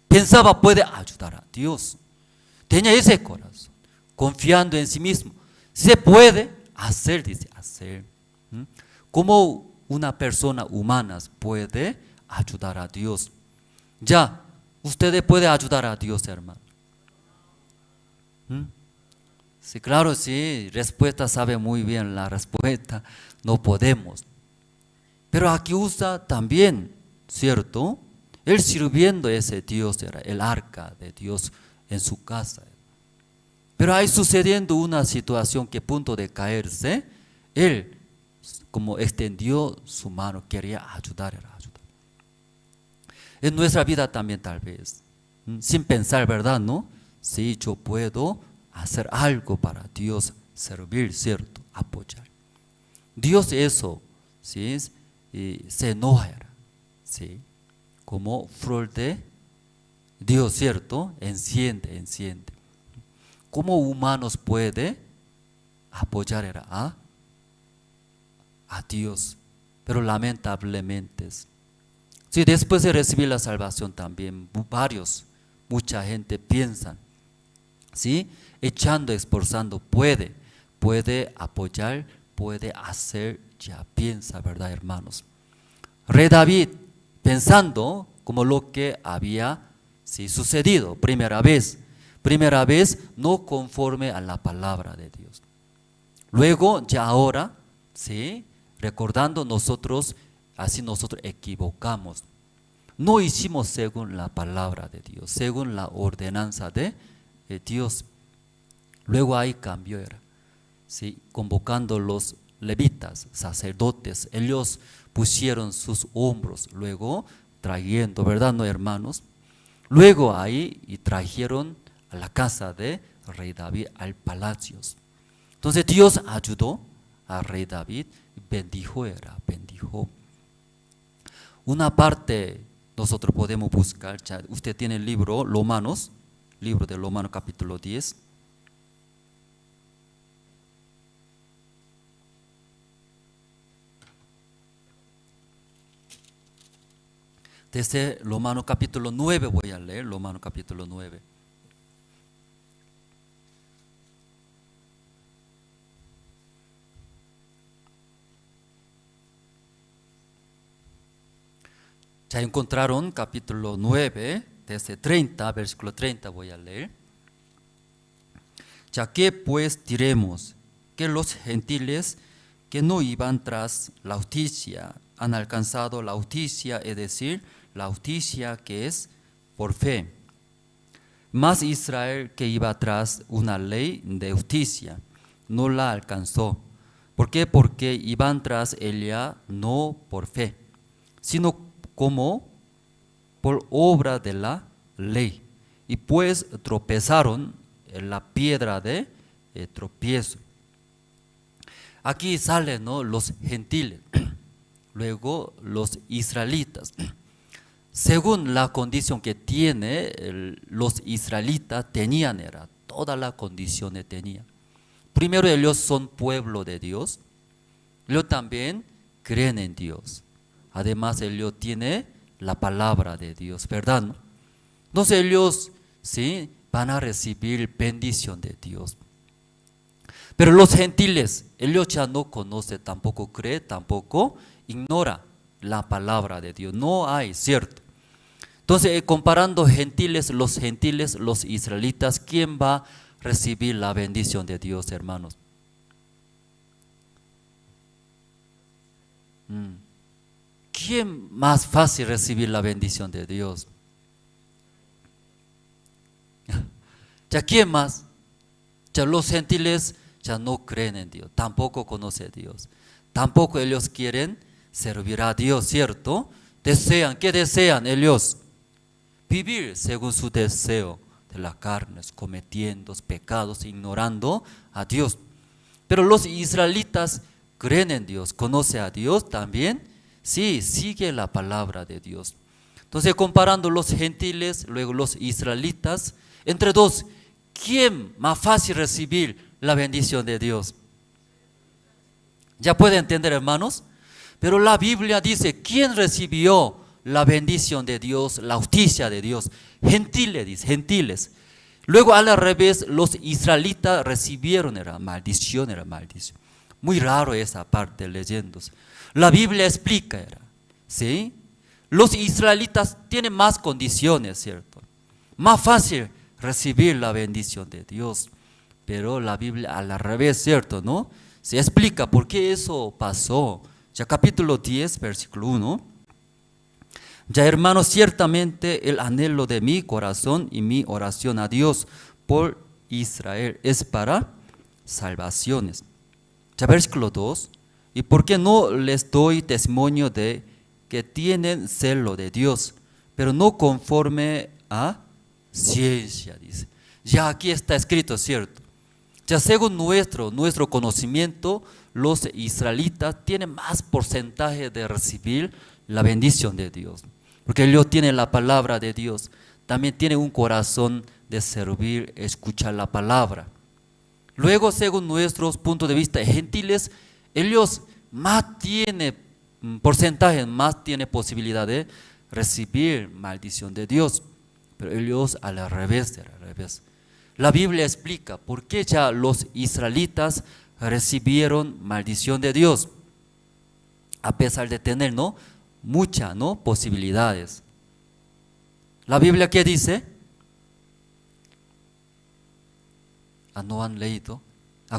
Pensaba puede ayudar a Dios. Tenía ese corazón, confiando en sí mismo. Se puede hacer, dice, hacer. ¿Cómo una persona humana puede ayudar a Dios? Ya, ustedes pueden ayudar a Dios, hermano. ¿Mm? Sí, claro, sí, respuesta sabe muy bien la respuesta, no podemos. Pero aquí usa también, ¿cierto? Él sirviendo a ese Dios, era el arca de Dios en su casa. Pero ahí sucediendo una situación que a punto de caerse, él como extendió su mano, quería ayudar, era ayudar. En nuestra vida también tal vez, sin pensar, ¿verdad? ¿No? Sí, yo puedo hacer algo para Dios, servir, ¿cierto? Apoyar. Dios eso, ¿sí? Se enoja, ¿sí? Como flor de Dios, ¿cierto? Enciende, enciende. ¿Cómo humanos puede apoyar a Dios? Pero lamentablemente, sí, después de recibir la salvación también, mucha gente piensa, ¿sí? Echando, esforzando, puede apoyar, puede hacer, ya piensa, ¿verdad, hermanos? Rey David, pensando como lo que había, sí, sucedido, primera vez no conforme a la palabra de Dios. Luego, ya ahora, ¿sí? Recordando nosotros, así nosotros equivocamos. No hicimos según la palabra de Dios, según la ordenanza de Dios. Luego ahí cambió, ¿sí? Convocando los levitas, sacerdotes, ellos pusieron sus hombros, luego trayendo, ¿verdad, no, hermanos? Luego ahí y trajeron a la casa de rey David, al palacio. Entonces Dios ayudó a rey David, bendijo. Una parte nosotros podemos buscar, ya usted tiene el libro Romanos, libro de Romanos capítulo 10. Desde Romanos capítulo 9 voy a leer, Romanos capítulo 9. Ya encontraron capítulo 9, desde 30, versículo 30 voy a leer. Ya que pues diremos que los gentiles que no iban tras la justicia han alcanzado la justicia, es decir, la justicia que es por fe. Mas Israel que iba tras una ley de justicia no la alcanzó. ¿Por qué? Porque iban tras ella no por fe, sino como por obra de la ley. Y pues tropezaron en la piedra de tropiezo. Aquí salen, ¿no?, los gentiles, luego los israelitas. Según la condición que los israelitas tenían, toda la condición que tenían. Primero ellos son pueblo de Dios, ellos también creen en Dios. Además ellos tienen la palabra de Dios, ¿verdad? Entonces ellos, sí, van a recibir bendición de Dios. Pero los gentiles, ellos ya no conocen, tampoco creen, tampoco ignora la palabra de Dios. No hay, ¿cierto? Entonces, comparando los israelitas, ¿quién va a recibir la bendición de Dios, hermanos? ¿Quién más fácil recibir la bendición de Dios? ¿Ya quién más? Ya los gentiles ya no creen en Dios, tampoco conocen a Dios, tampoco ellos quieren servir a Dios, ¿cierto? ¿Qué desean ellos? Vivir según su deseo de la carne, cometiendo pecados, ignorando a Dios. Pero los israelitas creen en Dios, conocen a Dios también, sí, sigue la palabra de Dios. Entonces, comparando los gentiles, luego los israelitas, entre dos, ¿quién más fácil recibir la bendición de Dios? ¿Ya puede entender, hermanos? Pero la Biblia dice, ¿quién recibió la bendición de Dios, la justicia de Dios? Gentiles, dice, gentiles. Luego al revés, los israelitas recibieron maldición. Muy raro esa parte leyendo. La Biblia explica, ¿sí? Los israelitas tienen más condiciones, ¿cierto? Más fácil recibir la bendición de Dios. pero la Biblia al revés, ¿cierto? ¿No? Se explica por qué eso pasó. Ya capítulo 10, versículo 1. Ya hermanos, ciertamente el anhelo de mi corazón y mi oración a Dios por Israel es para salvaciones. Ya versículo 2. ¿Y por qué no les doy testimonio de que tienen celo de Dios, pero no conforme a ciencia? Dice. Ya aquí está escrito, ¿cierto? Ya según nuestro conocimiento, los israelitas tienen más porcentaje de recibir la bendición de Dios, porque ellos tienen la palabra de Dios, también tienen un corazón de servir, escuchar la palabra. Luego, según nuestros puntos de vista gentiles, ellos más tienen porcentaje, más tienen posibilidad de recibir maldición de Dios, pero ellos al revés. La Biblia explica por qué ya los israelitas recibieron maldición de Dios, a pesar de tener muchas posibilidades. La Biblia, ¿qué dice? ¿No han leído?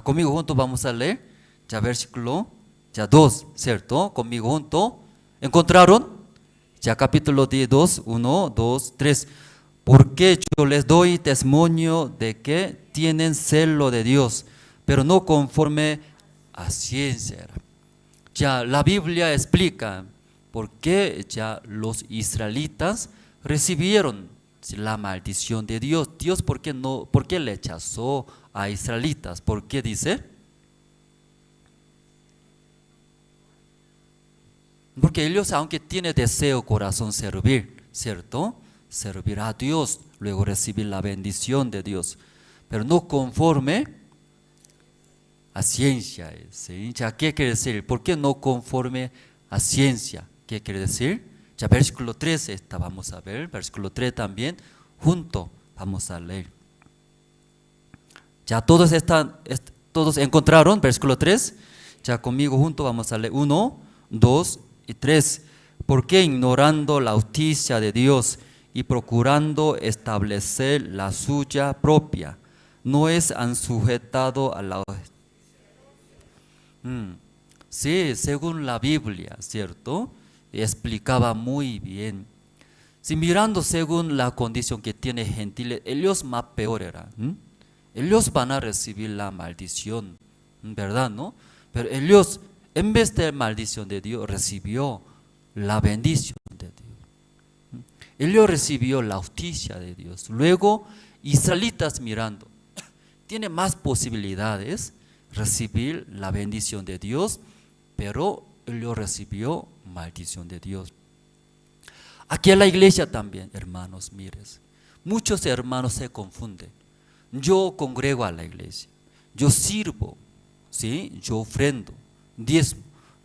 Conmigo juntos vamos a leer ya versículo 2, ¿cierto? Conmigo juntos. ¿Encontraron? Ya capítulo 2, 1, 2, 3. Porque yo les doy testimonio de que tienen celo de Dios, pero no conforme a ciencia. Ya la Biblia explica por qué ya los israelitas recibieron la maldición de Dios. Dios, ¿por qué le rechazó a israelitas? ¿Por qué dice? Porque ellos, aunque tienen deseo, corazón servir, ¿cierto? Servir a Dios, luego recibir la bendición de Dios, pero no conforme a ciencia. ¿Sí? Ya, ¿qué quiere decir? ¿Por qué no conforme a ciencia? ¿Qué quiere decir? Ya versículo 13, vamos a ver, versículo 3 también, junto vamos a leer. Ya todos encontraron versículo 3, ya conmigo junto vamos a leer 1, 2 y 3. Porque ignorando la justicia de Dios y procurando establecer la suya propia, no han sujetado a la... Sí, según la Biblia, ¿cierto? Explicaba muy bien. Si mirando según la condición que tiene gentiles, ellos más peor eran. Ellos van a recibir la maldición, ¿verdad? ¿No? Pero ellos, en vez de maldición de Dios, recibió la bendición de Dios. Ellos recibió la justicia de Dios. Luego, israelitas mirando, tiene más posibilidades recibir la bendición de Dios, pero ellos recibió maldición de Dios. Aquí en la iglesia también, hermanos, mires, muchos hermanos se confunden. Yo congrego a la iglesia, yo sirvo, ¿sí? Yo ofrendo, diezmo,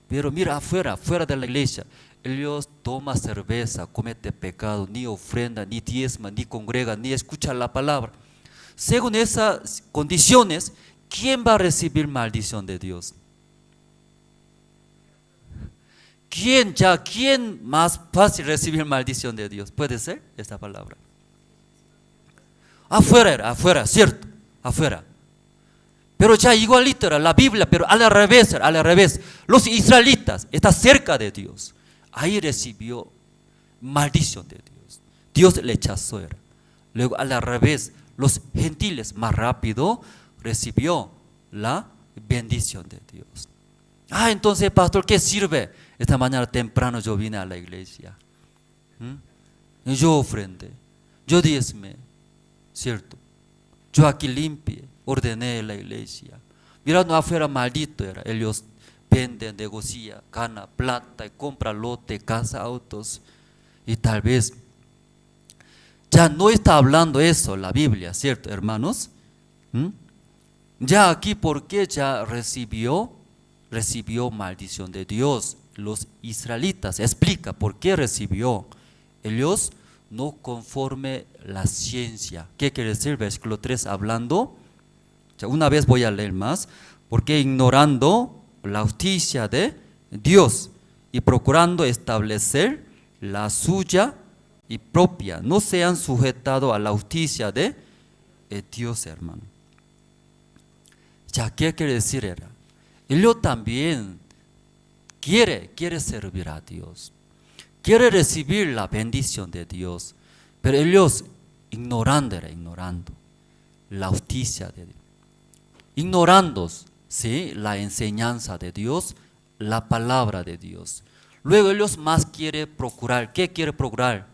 pero mira fuera de la iglesia, ellos toman cerveza, cometen pecado, ni ofrenda, ni diezma, ni congrega, ni escucha la palabra. Según esas condiciones, ¿quién va a recibir maldición de Dios? ¿Quién más fácil recibir maldición de Dios? ¿Puede ser esta palabra? Afuera, cierto, afuera. Pero ya igualito era la Biblia, pero al revés. Los israelitas están cerca de Dios. Ahí recibió maldición de Dios. Dios le rechazó. Luego al revés, los gentiles más rápido recibió la bendición de Dios. Entonces, pastor, ¿qué sirve? Esta mañana temprano yo vine a la iglesia. Yo ofrendé, yo diezmé, ¿cierto? Yo aquí limpié, ordené la iglesia. Mirando afuera maldito era. Ellos venden, negocian, gana plata y compra lote, casa, autos. Y tal vez ya no está hablando eso la Biblia, ¿cierto, hermanos? Ya aquí, ¿por qué ya recibió maldición de Dios? Los israelitas, explica por qué recibió. Ellos no conforme la ciencia. ¿Qué quiere decir? Versículo 3 hablando. Ya una vez voy a leer más. Porque ignorando la justicia de Dios y procurando establecer la suya y propia, no se han sujetado a la justicia de Dios, hermano. Ya, ¿qué quiere decir? Era? Ellos también quiere servir a Dios, quiere recibir la bendición de Dios, pero ellos ignorando la justicia de Dios, ignorando, ¿sí?, la enseñanza de Dios, la palabra de Dios. Luego ellos más quieren procurar, ¿qué quiere procurar?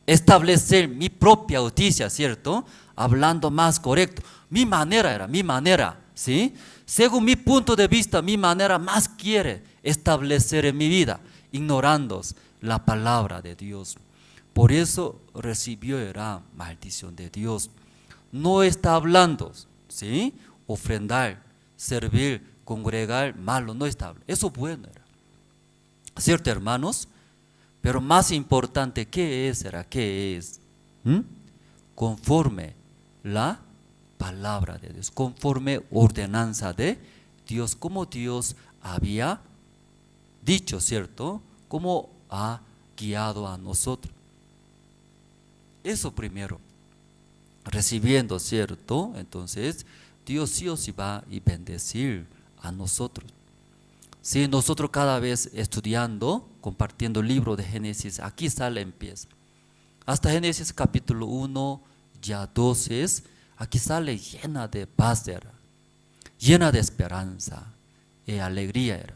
Establecer mi propia justicia, ¿cierto? Hablando más correcto. Mi manera, ¿sí? Según mi punto de vista, mi manera más quiere establecer en mi vida, ignorando la palabra de Dios. Por eso recibió la maldición de Dios. No está hablando, ¿sí?, ofrendar, servir, congregar, malo, no está hablando. Eso bueno era. ¿Cierto, hermanos? Pero más importante, ¿qué es? ¿Qué es? Conforme la palabra de Dios, conforme ordenanza de Dios, como Dios había dicho, ¿cierto? Como ha guiado a nosotros. Eso primero, recibiendo, ¿cierto? Entonces, Dios sí o sí va a bendecir a nosotros. Si nosotros cada vez estudiando, compartiendo el libro de Génesis, aquí sale, empieza. Hasta Génesis capítulo 1, ya 12, aquí sale llena de paz, llena de esperanza y alegría.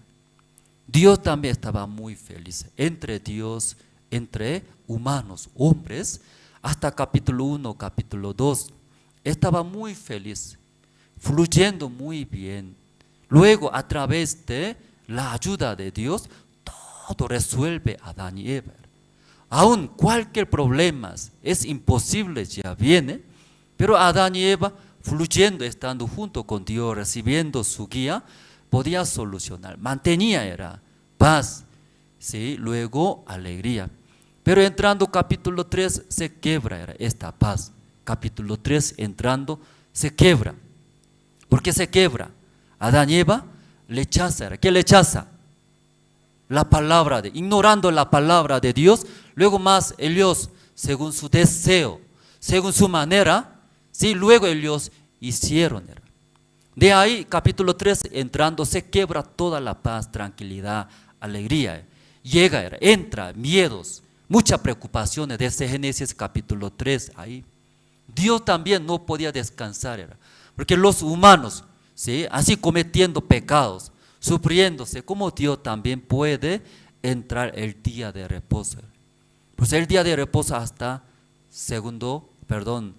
Dios también estaba muy feliz. Entre Dios, entre humanos, hombres, hasta capítulo 1, capítulo 2, estaba muy feliz, fluyendo muy bien. Luego, a través de la ayuda de Dios, todo resuelve Adán y Eva. Aún cualquier problema es imposible, ya viene, pero Adán y Eva, fluyendo, estando junto con Dios, recibiendo su guía, podía solucionar, mantenía paz, ¿sí? Luego alegría. Pero entrando capítulo 3 se quebra esta paz. Capítulo 3 entrando se quebra. ¿Por qué se quebra? Adán y Eva rechaza. ¿Qué rechaza? La palabra ignorando la palabra de Dios. Luego más ellos, según su deseo, según su manera, ¿sí? Luego ellos hicieron. De ahí, capítulo 3, entrando, se quebra toda la paz, tranquilidad, alegría. Entra miedos, muchas preocupaciones desde Génesis capítulo 3 ahí. Dios también no podía descansar, porque los humanos, ¿sí?, así cometiendo pecados, sufriéndose, como Dios también puede entrar el día de reposo. Pues el día de reposo hasta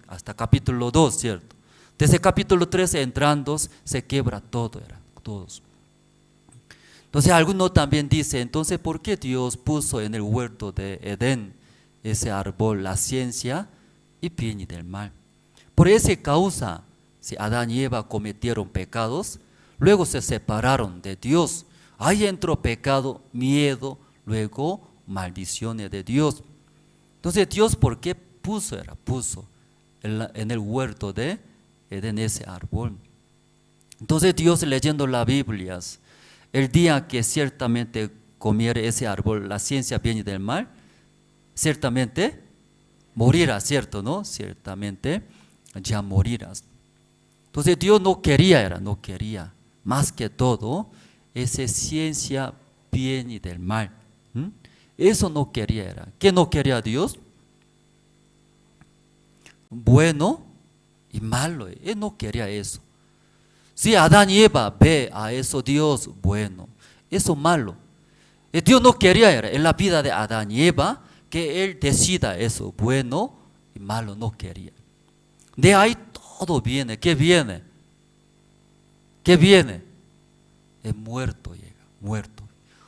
hasta capítulo 2, ¿cierto? Desde capítulo 3 entrando se quebra todo, todos. Entonces alguno también dice, entonces ¿por qué Dios puso en el huerto de Edén ese árbol, la ciencia y bien y del mal? Por esa causa, si Adán y Eva cometieron pecados, luego se separaron de Dios. Ahí entró pecado, miedo, luego maldiciones de Dios. Entonces Dios, ¿por qué puso en el huerto de Edén ese árbol? Entonces Dios, leyendo las Biblias, el día que ciertamente comiera ese árbol, la ciencia bien y del mal, ciertamente morirá, ¿cierto? ¿No? Ciertamente ya morirás. Entonces Dios no quería, más que todo, esa ciencia bien y del mal. Eso no quería. ¿Qué no quería Dios? Bueno y malo. Él no quería eso. Si Adán y Eva ve a eso Dios bueno, eso malo. Dios no quería en la vida de Adán y Eva que Él decida eso bueno y malo, no quería. De ahí todo viene. ¿Qué viene? ¿Qué viene? El muerto llega, muerto.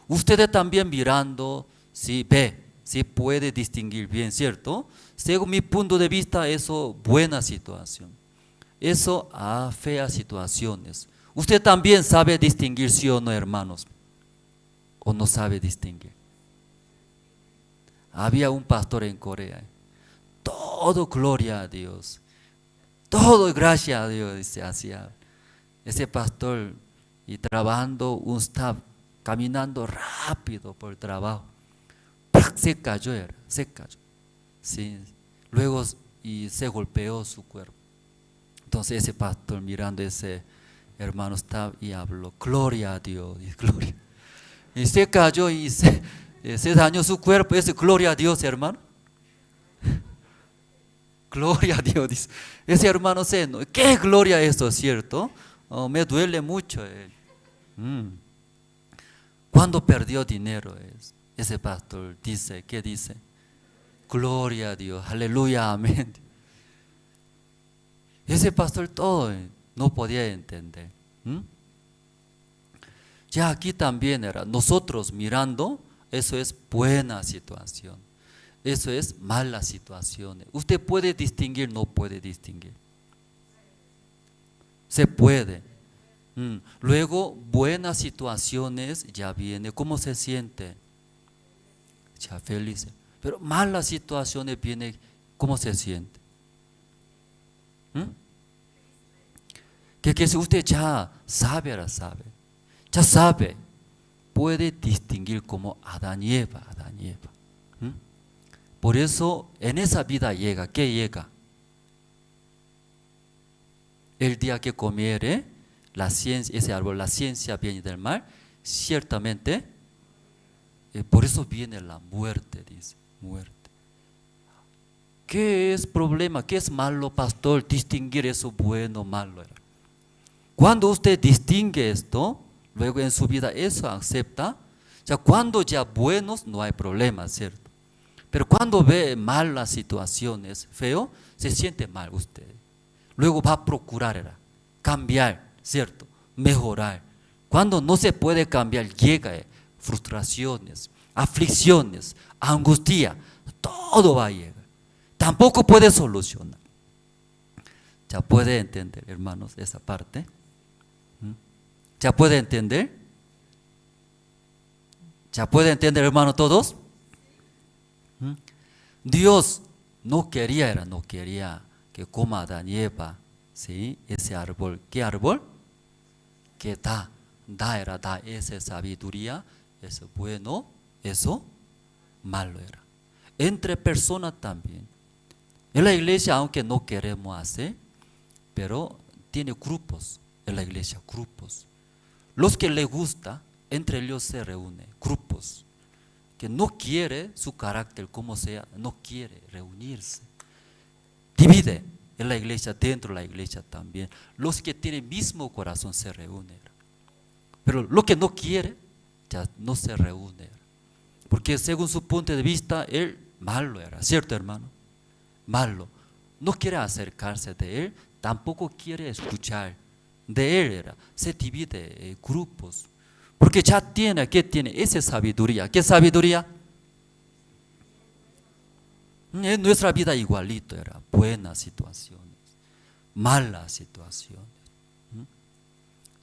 Ustedes también mirando, si ve, si puede distinguir bien, ¿cierto? Según mi punto de vista, eso buena situación. Eso a feas situaciones. Usted también sabe distinguir, ¿sí o no, hermanos? ¿O no sabe distinguir? Había un pastor en Corea. Todo gloria a Dios. Todo gracias a Dios, dice, hacía. Ese pastor y trabajando un staff, caminando rápido por el trabajo. Se cayó, se cayó. Sí. Luego y se golpeó su cuerpo. Entonces ese pastor mirando ese hermano está y habló, gloria a Dios, gloria. Y se cayó y se dañó su cuerpo, es gloria a Dios, hermano. Gloria a Dios, dice. Ese hermano seno, qué gloria eso, ¿cierto? Oh, me duele mucho. Cuando perdió dinero, ese pastor dice, ¿qué dice? Gloria a Dios, aleluya, amén. Ese pastor todo no podía entender. Ya aquí también era, nosotros mirando, eso es buena situación, eso es mala situación. Usted puede distinguir, no puede distinguir. Se puede. Luego, buenas situaciones ya viene, ¿cómo se siente? Ya feliz. Pero malas situaciones viene, ¿cómo se siente? Que si usted ya sabe, ahora sabe, ya sabe, puede distinguir como Adán y Eva, Adán y Eva. Por eso en esa vida llega, ¿qué llega? El día que comiere la ciencia, ese árbol, la ciencia bien y del mal, ciertamente, por eso viene la muerte, dice, muerte. ¿Qué es problema? ¿Qué es malo, pastor? Distinguir eso bueno o malo. Cuando usted distingue esto, luego en su vida eso acepta, ya cuando ya buenos no hay problema, ¿cierto? Pero cuando ve malas situaciones, feo, se siente mal usted. Luego va a procurar cambiar, ¿cierto? Mejorar. Cuando no se puede cambiar, llega frustraciones, aflicciones, angustia, todo va a llegar. Tampoco puede solucionar. ¿Ya puede entender, hermanos, esa parte? ¿Ya puede entender? ¿Ya puede entender, hermano, todos? Dios no quería que coma Adán y Eva, ¿sí? Ese árbol. ¿Qué árbol? Que da esa sabiduría, eso bueno, eso malo era. Entre personas también. En la iglesia, aunque no queremos hacer, pero tiene grupos, en la iglesia grupos. Los que le gusta, entre ellos se reúnen, grupos. Que no quiere su carácter como sea, no quiere reunirse. Divide en la iglesia, dentro de la iglesia también. Los que tienen mismo corazón se reúnen. Pero lo que no quiere, ya no se reúne. Porque según su punto de vista, él malo era, ¿cierto, hermano? Malo. No quiere acercarse de él, tampoco quiere escuchar de él. Se divide en grupos. Porque ya tiene, ¿qué tiene? Esa sabiduría. ¿Qué sabiduría? En nuestra vida igualito era. Buenas situaciones, malas situaciones.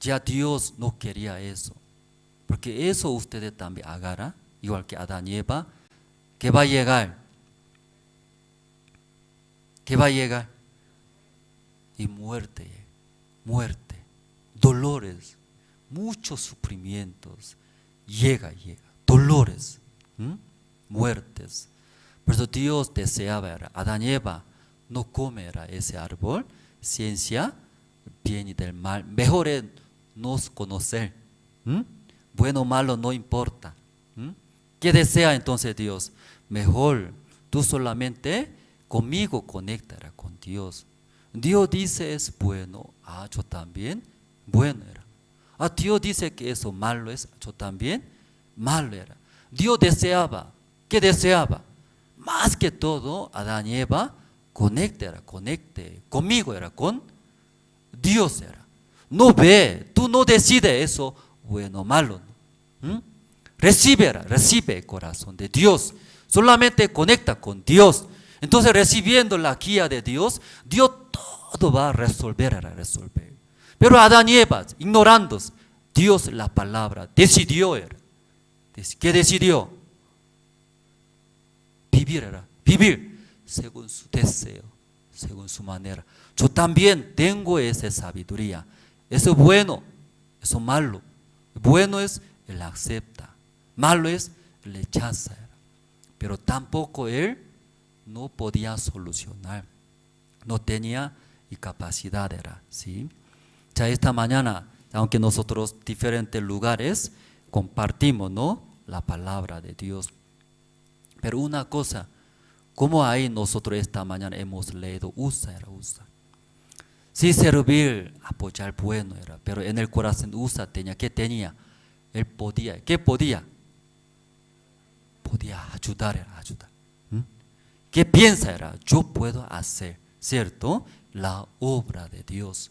Ya Dios no quería eso. Porque eso ustedes también agarran, igual que Adán y Eva, que va a llegar. ¿Qué va a llegar? Y muerte, dolores, muchos sufrimientos, llega, dolores, muertes. Por eso Dios deseaba, Adán y Eva, no comer ese árbol, ciencia, bien y del mal. Mejor es nos conocer, bueno o malo no importa. ¿Qué desea entonces Dios? Mejor tú solamente conmigo conectarás con Dios. Dios dice es bueno, yo también, bueno era. Dios dice que eso malo es, yo también, malo era. Dios deseaba, ¿qué deseaba? Más que todo, Adán y Eva, conecte conmigo era, con Dios era. No ve, tú no decides eso, bueno o malo. Recibe el corazón de Dios, solamente conecta con Dios. Entonces recibiendo la guía de Dios, Dios todo va a resolver. Pero Adán y Eva, ignorando Dios la palabra, decidió. ¿Qué decidió? Vivir según su deseo, según su manera. Yo también tengo esa sabiduría. Eso es bueno, eso es malo. Bueno es él acepta, malo es él rechaza. Pero tampoco él no podía solucionar, no tenía capacidad, ¿sí? Ya esta mañana, aunque nosotros diferentes lugares compartimos, ¿no?, la palabra de Dios. Pero una cosa, como ahí nosotros esta mañana hemos leído, USA. Sí, servir, apoyar, bueno era, pero en el corazón USA tenía, ¿qué tenía? Él podía, ¿qué podía? Podía ayudar. ¿Qué piensa era? Yo puedo hacer, ¿cierto?, la obra de Dios.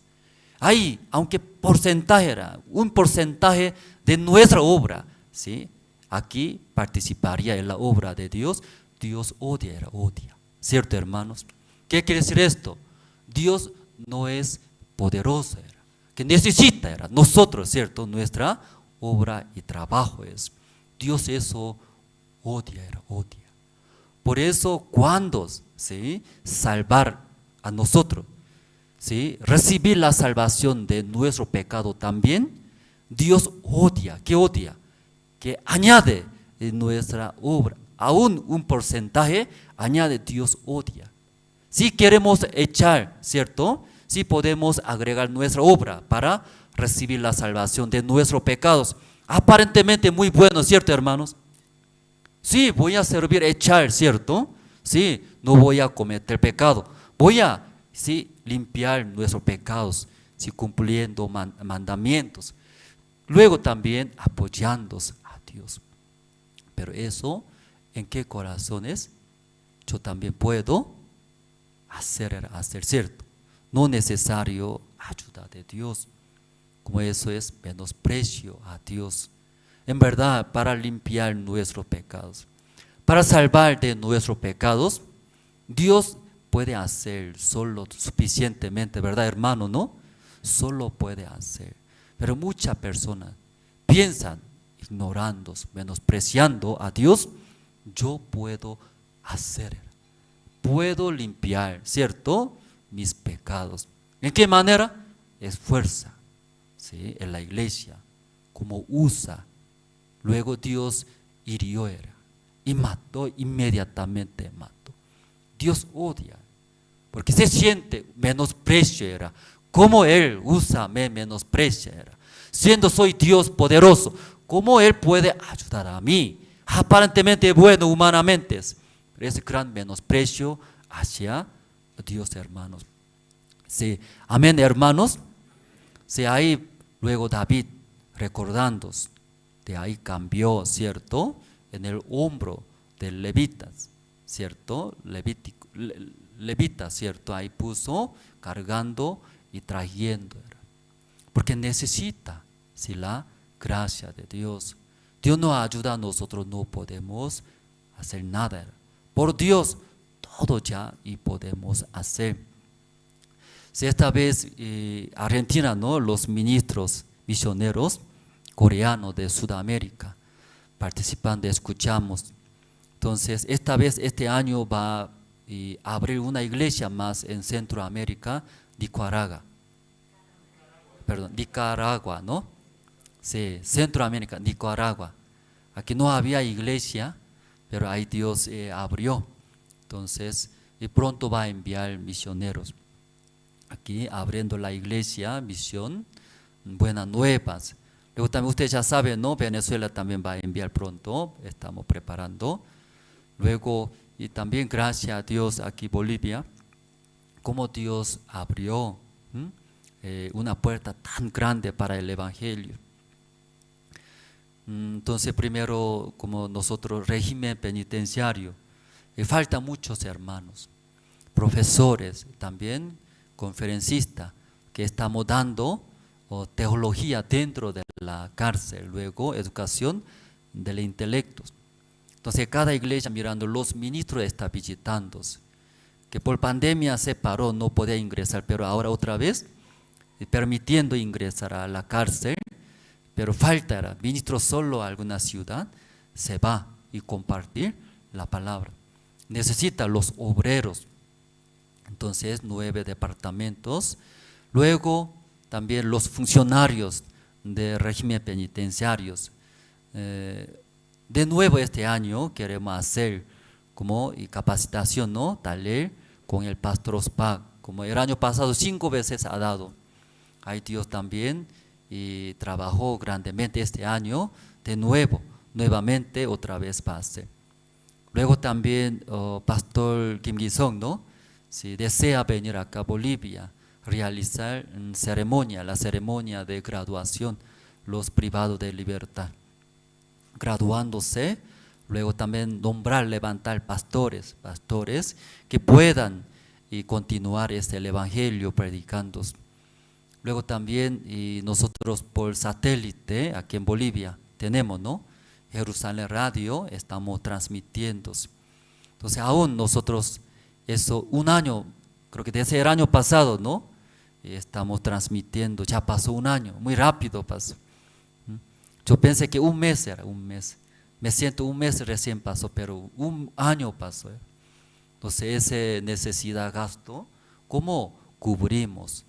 Ahí, aunque porcentaje era, un porcentaje de nuestra obra, ¿sí?, aquí participaría en la obra de Dios. Dios odia, ¿cierto, hermanos? ¿Qué quiere decir esto? Dios no es poderoso, que necesita, nosotros, ¿cierto?, nuestra obra y trabajo es. Dios eso odia. Por eso, cuando, ¿sí?, salvar a nosotros, ¿sí?, recibir la salvación de nuestro pecado también, Dios odia. ¿Qué odia? Que añade en nuestra obra, aún un porcentaje, añade, Dios odia. Si queremos echar, ¿cierto?, si podemos agregar nuestra obra para recibir la salvación de nuestros pecados, aparentemente muy bueno, ¿cierto, hermanos? Sí, voy a servir, echar, ¿cierto? Sí, no voy a cometer pecado, voy a, sí, limpiar nuestros pecados, sí, cumpliendo mandamientos, luego también apoyándose a Dios. Pero eso, ¿en qué corazones? Yo también puedo hacer, ¿cierto? No necesario ayuda de Dios, como eso es menosprecio a Dios. En verdad, para limpiar nuestros pecados, para salvar de nuestros pecados, Dios puede hacer solo suficientemente, ¿verdad, hermano? ¿No? Solo puede hacer. Pero muchas personas piensan, ignorando, menospreciando a Dios, yo puedo hacer, puedo limpiar, ¿cierto?, mis pecados. ¿En qué manera? Es fuerza, ¿sí?, en la iglesia, como usa. Luego Dios hirió y mató, inmediatamente mató. Dios odia, porque se siente menosprecio ¿Cómo Él usa, me menosprecia siendo soy Dios poderoso, ¿cómo Él puede ayudar a mí? Aparentemente bueno humanamente, pero ese gran menosprecio hacia Dios, hermanos. Sí, amén, hermanos. Sí, ahí luego David, recordando, de ahí cambió, ¿cierto?, en el hombro de levitas, ¿cierto?, levita, ¿cierto?, ahí puso, cargando y trayendo, porque necesita, ¿sí?, la gracia de Dios. Dios nos ayuda, nosotros no podemos hacer nada. Por Dios, todo ya y podemos hacer. Si esta vez Argentina, ¿no?, los ministros misioneros coreanos de Sudamérica participando, escuchamos. Entonces, esta vez, este año va a abrir una iglesia más en Centroamérica, Nicaragua, ¿no? Sí, Centroamérica, Nicaragua. Aquí no había iglesia, pero ahí Dios abrió. Entonces, y pronto va a enviar misioneros. Aquí abriendo la iglesia, misión, buenas nuevas. Luego también usted ya sabe, ¿no?, Venezuela también va a enviar pronto, estamos preparando. Luego, y también gracias a Dios aquí Bolivia, como Dios abrió una puerta tan grande para el evangelio. Entonces primero, como nosotros, régimen penitenciario, falta muchos hermanos, profesores, también conferencistas, que estamos dando teología dentro de la cárcel, luego educación del intelecto. Entonces cada iglesia mirando, los ministros están visitándose, que por pandemia se paró, no podía ingresar, pero ahora otra vez permitiendo ingresar a la cárcel, pero falta, ministro solo a alguna ciudad, se va y compartir la palabra. Necesita los obreros, entonces 9 departamentos, luego también los funcionarios de régimen penitenciarios. De nuevo este año queremos hacer como capacitación, ¿no?, taller con el pastor Ospag, como el año pasado 5 veces ha dado. ahí Dios también y trabajó grandemente este año de nuevo, nuevamente otra vez va a hacer. Luego también Pastor Kim Gi-sung, ¿no? Si desea venir acá a Bolivia, realizar la ceremonia de graduación, los privados de libertad. Graduándose, luego también nombrar, levantar pastores que puedan y continuar el evangelio predicando. Luego también y nosotros por satélite aquí en Bolivia tenemos, ¿no? Jerusalén Radio, estamos transmitiendo. Entonces aún nosotros, eso un año, creo que desde el año pasado, ¿no? Estamos transmitiendo, ya pasó un año, muy rápido pasó. Yo pensé que un mes era un mes. Me siento un mes recién pasó, pero un año pasó. Entonces esa necesidad, gasto, ¿cómo cubrimos?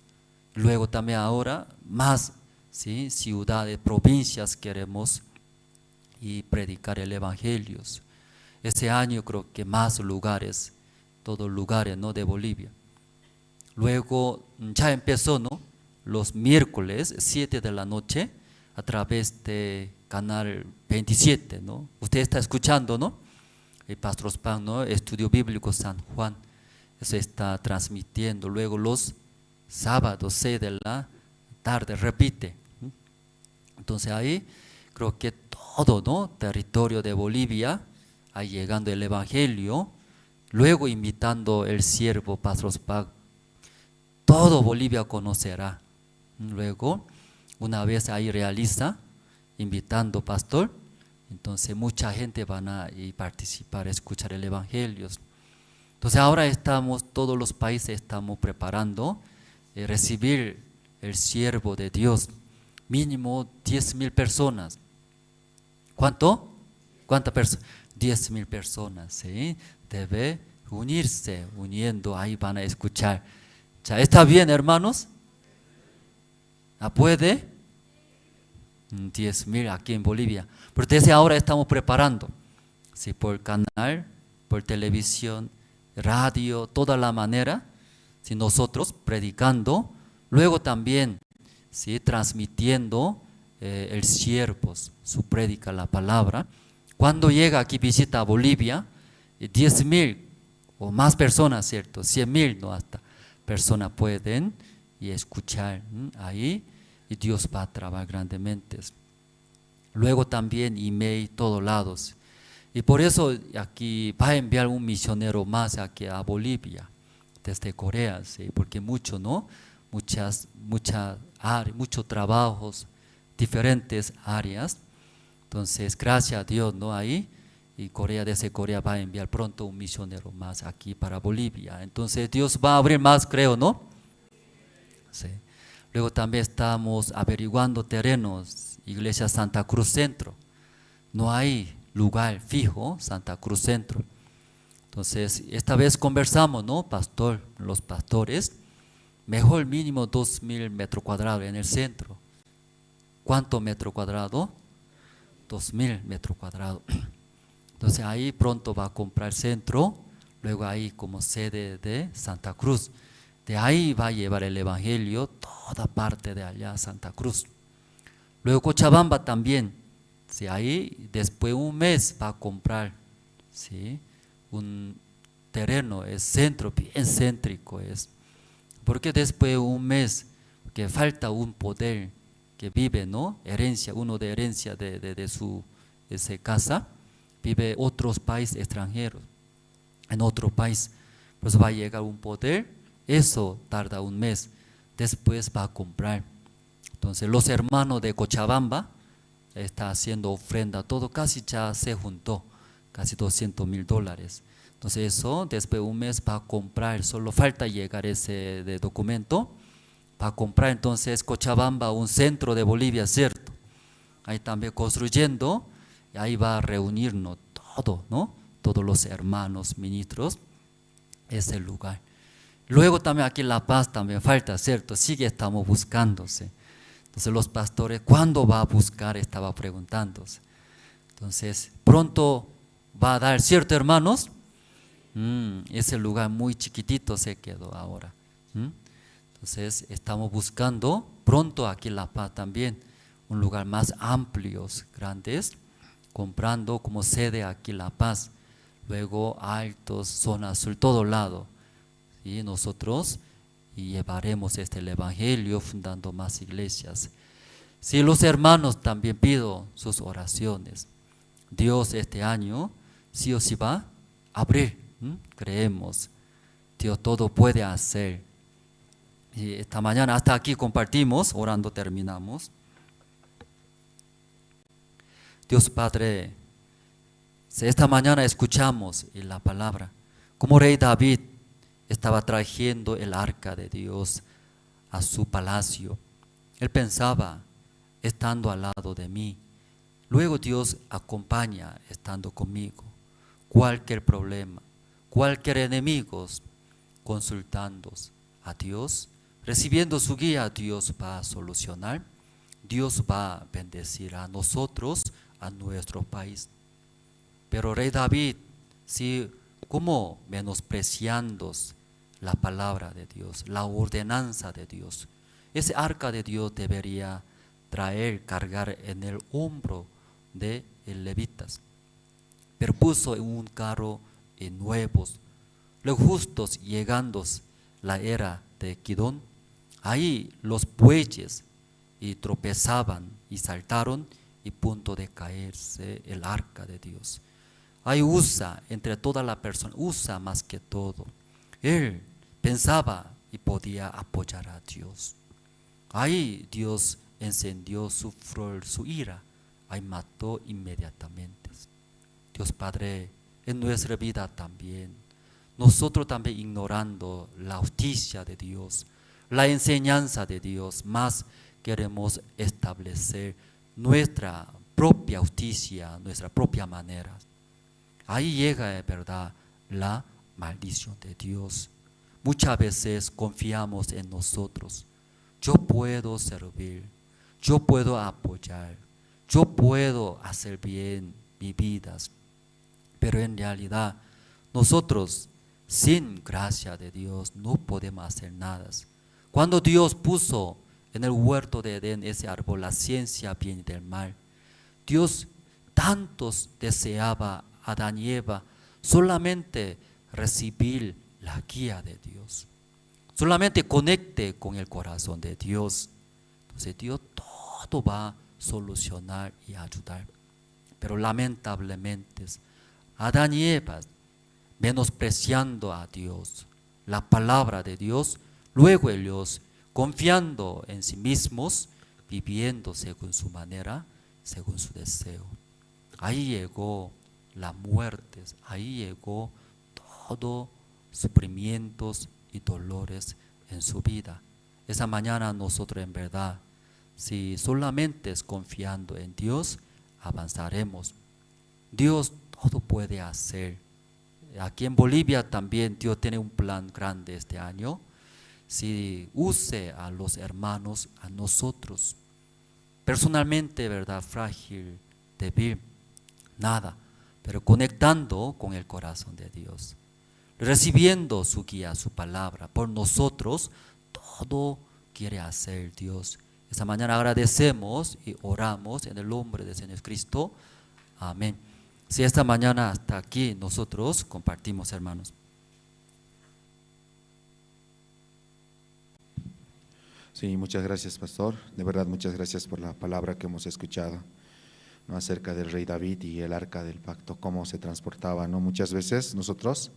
Luego también ahora más, ¿sí? Ciudades, provincias queremos y predicar el evangelio. Ese año creo que más lugares, todos lugares, ¿no? De Bolivia. Luego ya empezó, ¿no? Los miércoles 7 de la noche a través de Canal 27, ¿no? Usted está escuchando, ¿no? El Pastor Ospan, ¿no? Estudio Bíblico San Juan, eso está transmitiendo. Luego los sábados 6 de la tarde, repite. Entonces ahí creo que todo, ¿no? Territorio de Bolivia, ahí llegando el evangelio, luego invitando el siervo Pastor Ospan, todo Bolivia conocerá. Luego, una vez ahí realiza, invitando pastor, entonces mucha gente van a participar, escuchar el evangelio. Entonces ahora estamos, todos los países estamos preparando recibir el siervo de Dios, mínimo 10,000 personas. ¿Cuánto? ¿Cuántas personas? 10,000 personas, ¿sí? Debe unirse, uniendo, ahí van a escuchar. ¿Ya está bien, hermanos? ¿Puede? 10,000 aquí en Bolivia. Pero desde ahora estamos preparando, ¿sí? Por canal, por televisión, radio, toda la manera, ¿sí? Nosotros predicando, luego también, ¿sí? Transmitiendo el siervo, su prédica, la palabra. Cuando llega aquí visita a Bolivia, 10,000 o más personas, ¿cierto? 100,000, no hasta personas pueden y escuchar ahí, y Dios va a trabajar grandemente. Luego también email, todos lados. Y por eso aquí va a enviar un misionero más aquí a Bolivia, desde Corea, ¿sí? Porque mucho, ¿no? Muchos trabajos, diferentes áreas. Entonces, gracias a Dios, ¿no? Ahí, y desde Corea va a enviar pronto un misionero más aquí para Bolivia. Entonces, Dios va a abrir más, creo, ¿no? Sí. Luego también estamos averiguando terrenos, Iglesia Santa Cruz Centro. No hay lugar fijo, Santa Cruz Centro. Entonces, esta vez conversamos, ¿no? Los pastores, mejor mínimo 2,000 metros cuadrados en el centro. ¿Cuánto metro cuadrado? 2,000 metros cuadrados. Entonces, ahí pronto va a comprar el centro, luego ahí como sede de Santa Cruz. De ahí va a llevar el evangelio toda parte de allá, Santa Cruz. Luego Cochabamba también, ¿sí? Ahí después de un mes va a comprar, ¿sí? Un terreno, es centro, bien céntrico es. Porque después de un mes, que falta un poder que vive, ¿no? Herencia, uno de herencia de su casa, vive otros países extranjeros, en otro país. Pues va a llegar un poder. Eso tarda un mes, después va a comprar. Entonces los hermanos de Cochabamba están haciendo ofrenda, todo casi ya se juntó, casi $200,000. Entonces eso después de un mes va a comprar, solo falta llegar ese de documento, va a comprar entonces Cochabamba, un centro de Bolivia, ¿cierto? Ahí también construyendo, y ahí va a reunirnos todo, ¿no? Todos los hermanos, ministros, ese lugar. Luego también aquí en La Paz también falta, ¿cierto? Estamos buscándose. Entonces los pastores, ¿cuándo va a buscar? Estaba preguntándose. Entonces, pronto va a dar, ¿cierto, hermanos? Ese lugar muy chiquitito se quedó ahora. Entonces estamos buscando pronto aquí en La Paz también un lugar más amplio, grandes, comprando como sede aquí en La Paz, luego Altos, Zona Sur, todo lado. Y nosotros llevaremos el Evangelio fundando más iglesias. Si los hermanos también pido sus oraciones. Dios este año sí o sí va a abrir, creemos. Dios todo puede hacer. Y esta mañana hasta aquí compartimos, orando terminamos. Dios Padre, si esta mañana escuchamos la palabra, como rey David estaba trayendo el arca de Dios a su palacio, él pensaba, estando al lado de mí, luego Dios acompaña estando conmigo, cualquier problema, cualquier enemigo, consultando a Dios, recibiendo su guía, Dios va a solucionar, Dios va a bendecir a nosotros, a nuestro país. Pero rey David, si como menospreciando la palabra de Dios, la ordenanza de Dios, ese arca de Dios debería traer, cargar en el hombro de levitas, pero puso en un carro nuevos, los justos llegando la era de Kidón, ahí los bueyes y tropezaban y saltaron y punto de caerse el arca de Dios. Ahí usa entre toda la persona, usa más que todo. Él pensaba y podía apoyar a Dios. Ahí Dios encendió su furor, su ira, ahí mató inmediatamente. Dios Padre, en nuestra vida también, nosotros también ignorando la justicia de Dios, la enseñanza de Dios, más queremos establecer nuestra propia justicia, nuestra propia manera. Ahí llega, verdad, la maldición de Dios. Muchas veces confiamos en nosotros. Yo puedo servir, yo puedo apoyar, yo puedo hacer bien mi vida, pero en realidad nosotros sin gracia de Dios no podemos hacer nada. Cuando Dios puso en el huerto de Edén ese árbol, la ciencia bien y del mal, Dios tantos deseaba a Adán y Eva solamente recibir la guía de Dios, solamente conecte con el corazón de Dios. Entonces Dios todo va a solucionar y ayudar. Pero lamentablemente Adán y Eva, menospreciando a Dios, la palabra de Dios, luego ellos confiando en sí mismos, viviendo según su manera, según su deseo. Ahí llegó la muerte, ahí llegó todo sufrimientos y dolores en su vida. Esa mañana nosotros en verdad, si solamente es confiando en Dios, avanzaremos. Dios todo puede hacer. Aquí en Bolivia también Dios tiene un plan grande este año. Si use a los hermanos, a nosotros, personalmente, verdad, frágil, débil, nada, pero conectando con el corazón de Dios, recibiendo su guía, su palabra, por nosotros, todo quiere hacer Dios. Esta mañana agradecemos y oramos en el nombre del Señor Cristo. Amén. Si esta mañana hasta aquí nosotros compartimos, hermanos. Sí, muchas gracias, pastor. De verdad, muchas gracias por la palabra que hemos escuchado, ¿no?, acerca del rey David y el arca del pacto, cómo se transportaba, ¿no? Muchas veces nosotros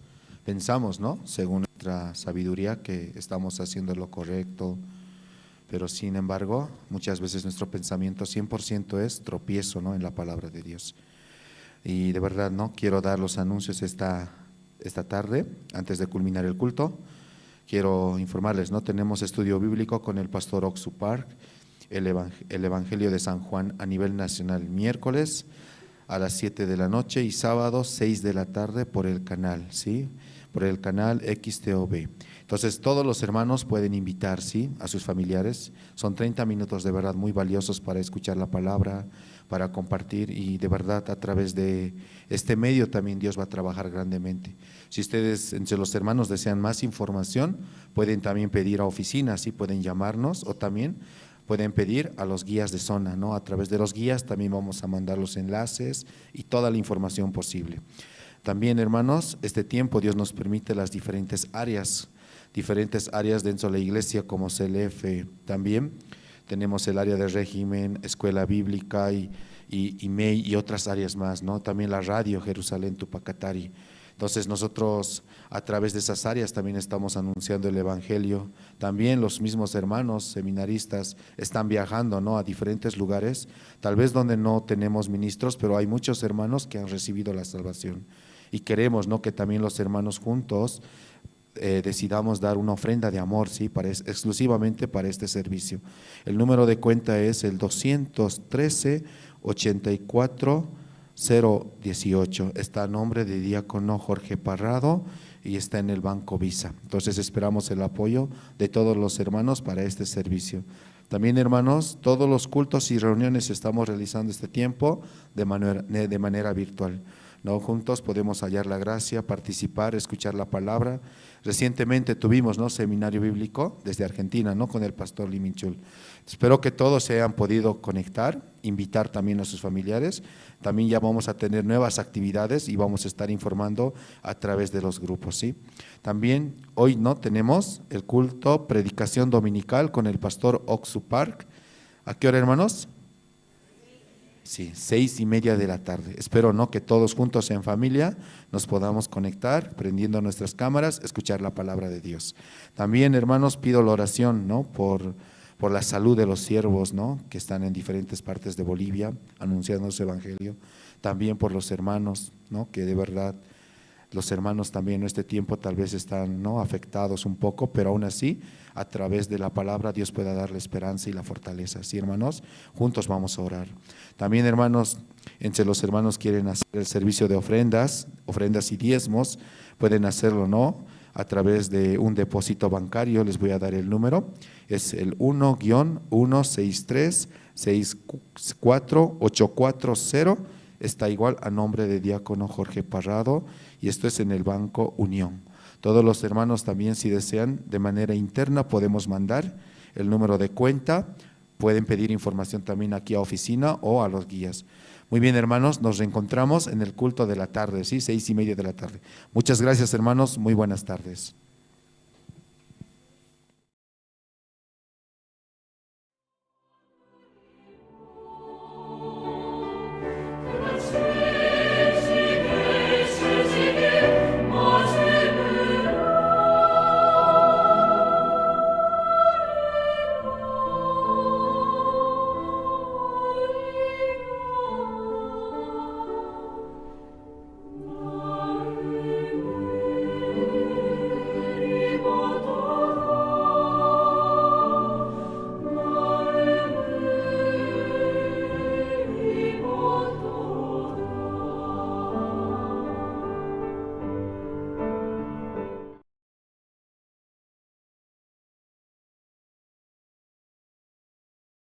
pensamos, ¿no?, según nuestra sabiduría, que estamos haciendo lo correcto, pero sin embargo, muchas veces nuestro pensamiento 100% es tropiezo, ¿no?, en la palabra de Dios. Y de verdad, ¿no?, quiero dar los anuncios esta tarde, antes de culminar el culto. Quiero informarles, ¿no?, tenemos estudio bíblico con el pastor Oxu Park, el Evangelio de San Juan a nivel nacional, miércoles a las 7 de la noche y sábado 6 de la tarde por el canal, ¿sí?, por el canal XTOB. Entonces todos los hermanos pueden invitar, ¿sí?, a sus familiares. Son 30 minutos de verdad muy valiosos para escuchar la palabra, para compartir, y de verdad a través de este medio también Dios va a trabajar grandemente. Si ustedes entre los hermanos desean más información, pueden también pedir a oficinas, ¿sí? Pueden llamarnos, o también pueden pedir a los guías de zona, ¿no? A través de los guías también vamos a mandar los enlaces y toda la información posible. También, hermanos, este tiempo Dios nos permite las diferentes áreas dentro de la iglesia, como CLF. También tenemos el área de régimen, escuela bíblica y MEI y otras áreas más, ¿no? También la radio Jerusalén Tupacatari. Entonces nosotros a través de esas áreas también estamos anunciando el evangelio. También los mismos hermanos seminaristas están viajando, ¿no? A diferentes lugares, tal vez donde no tenemos ministros, pero hay muchos hermanos que han recibido la salvación. Y queremos, ¿no?, que también los hermanos juntos decidamos dar una ofrenda de amor, ¿sí?, exclusivamente para este servicio. El número de cuenta es el 213-84-018. Está a nombre de diácono Jorge Parrado y está en el Banco Visa. Entonces esperamos el apoyo de todos los hermanos para este servicio. También, hermanos, todos los cultos y reuniones estamos realizando este tiempo de manera virtual, ¿no? Juntos podemos hallar la gracia, participar, escuchar la palabra. Recientemente tuvimos, ¿no?, seminario bíblico desde Argentina, ¿no?, con el pastor Liminchul. Espero que todos se hayan podido conectar, invitar también a sus familiares. También ya vamos a tener nuevas actividades y vamos a estar informando a través de los grupos, ¿sí? También hoy, ¿no?, tenemos el culto, predicación dominical con el pastor Oxu Park. ¿A qué hora, hermanos? Sí, 6:30 de la tarde. Espero, ¿no?, que todos juntos en familia nos podamos conectar, prendiendo nuestras cámaras, escuchar la palabra de Dios. También, hermanos, pido la oración, ¿no?, por la salud de los siervos, ¿no?, que están en diferentes partes de Bolivia anunciando su evangelio. También por los hermanos, ¿no?, que de verdad los hermanos también en este tiempo tal vez están, ¿no?, afectados un poco, pero aún así, a través de la palabra Dios pueda darle esperanza y la fortaleza. Sí, hermanos, juntos vamos a orar. También, hermanos, entre los hermanos quieren hacer el servicio de ofrendas y diezmos, pueden hacerlo, ¿no?, a través de un depósito bancario. Les voy a dar el número, es el 1-163-64840, está igual a nombre de diácono Jorge Parrado, y esto es en el Banco Unión. Todos los hermanos también, si desean, de manera interna podemos mandar el número de cuenta, pueden pedir información también aquí a oficina o a los guías. Muy bien, hermanos, nos reencontramos en el culto de la tarde, ¿sí? 6:30 de la tarde. Muchas gracias, hermanos, muy buenas tardes.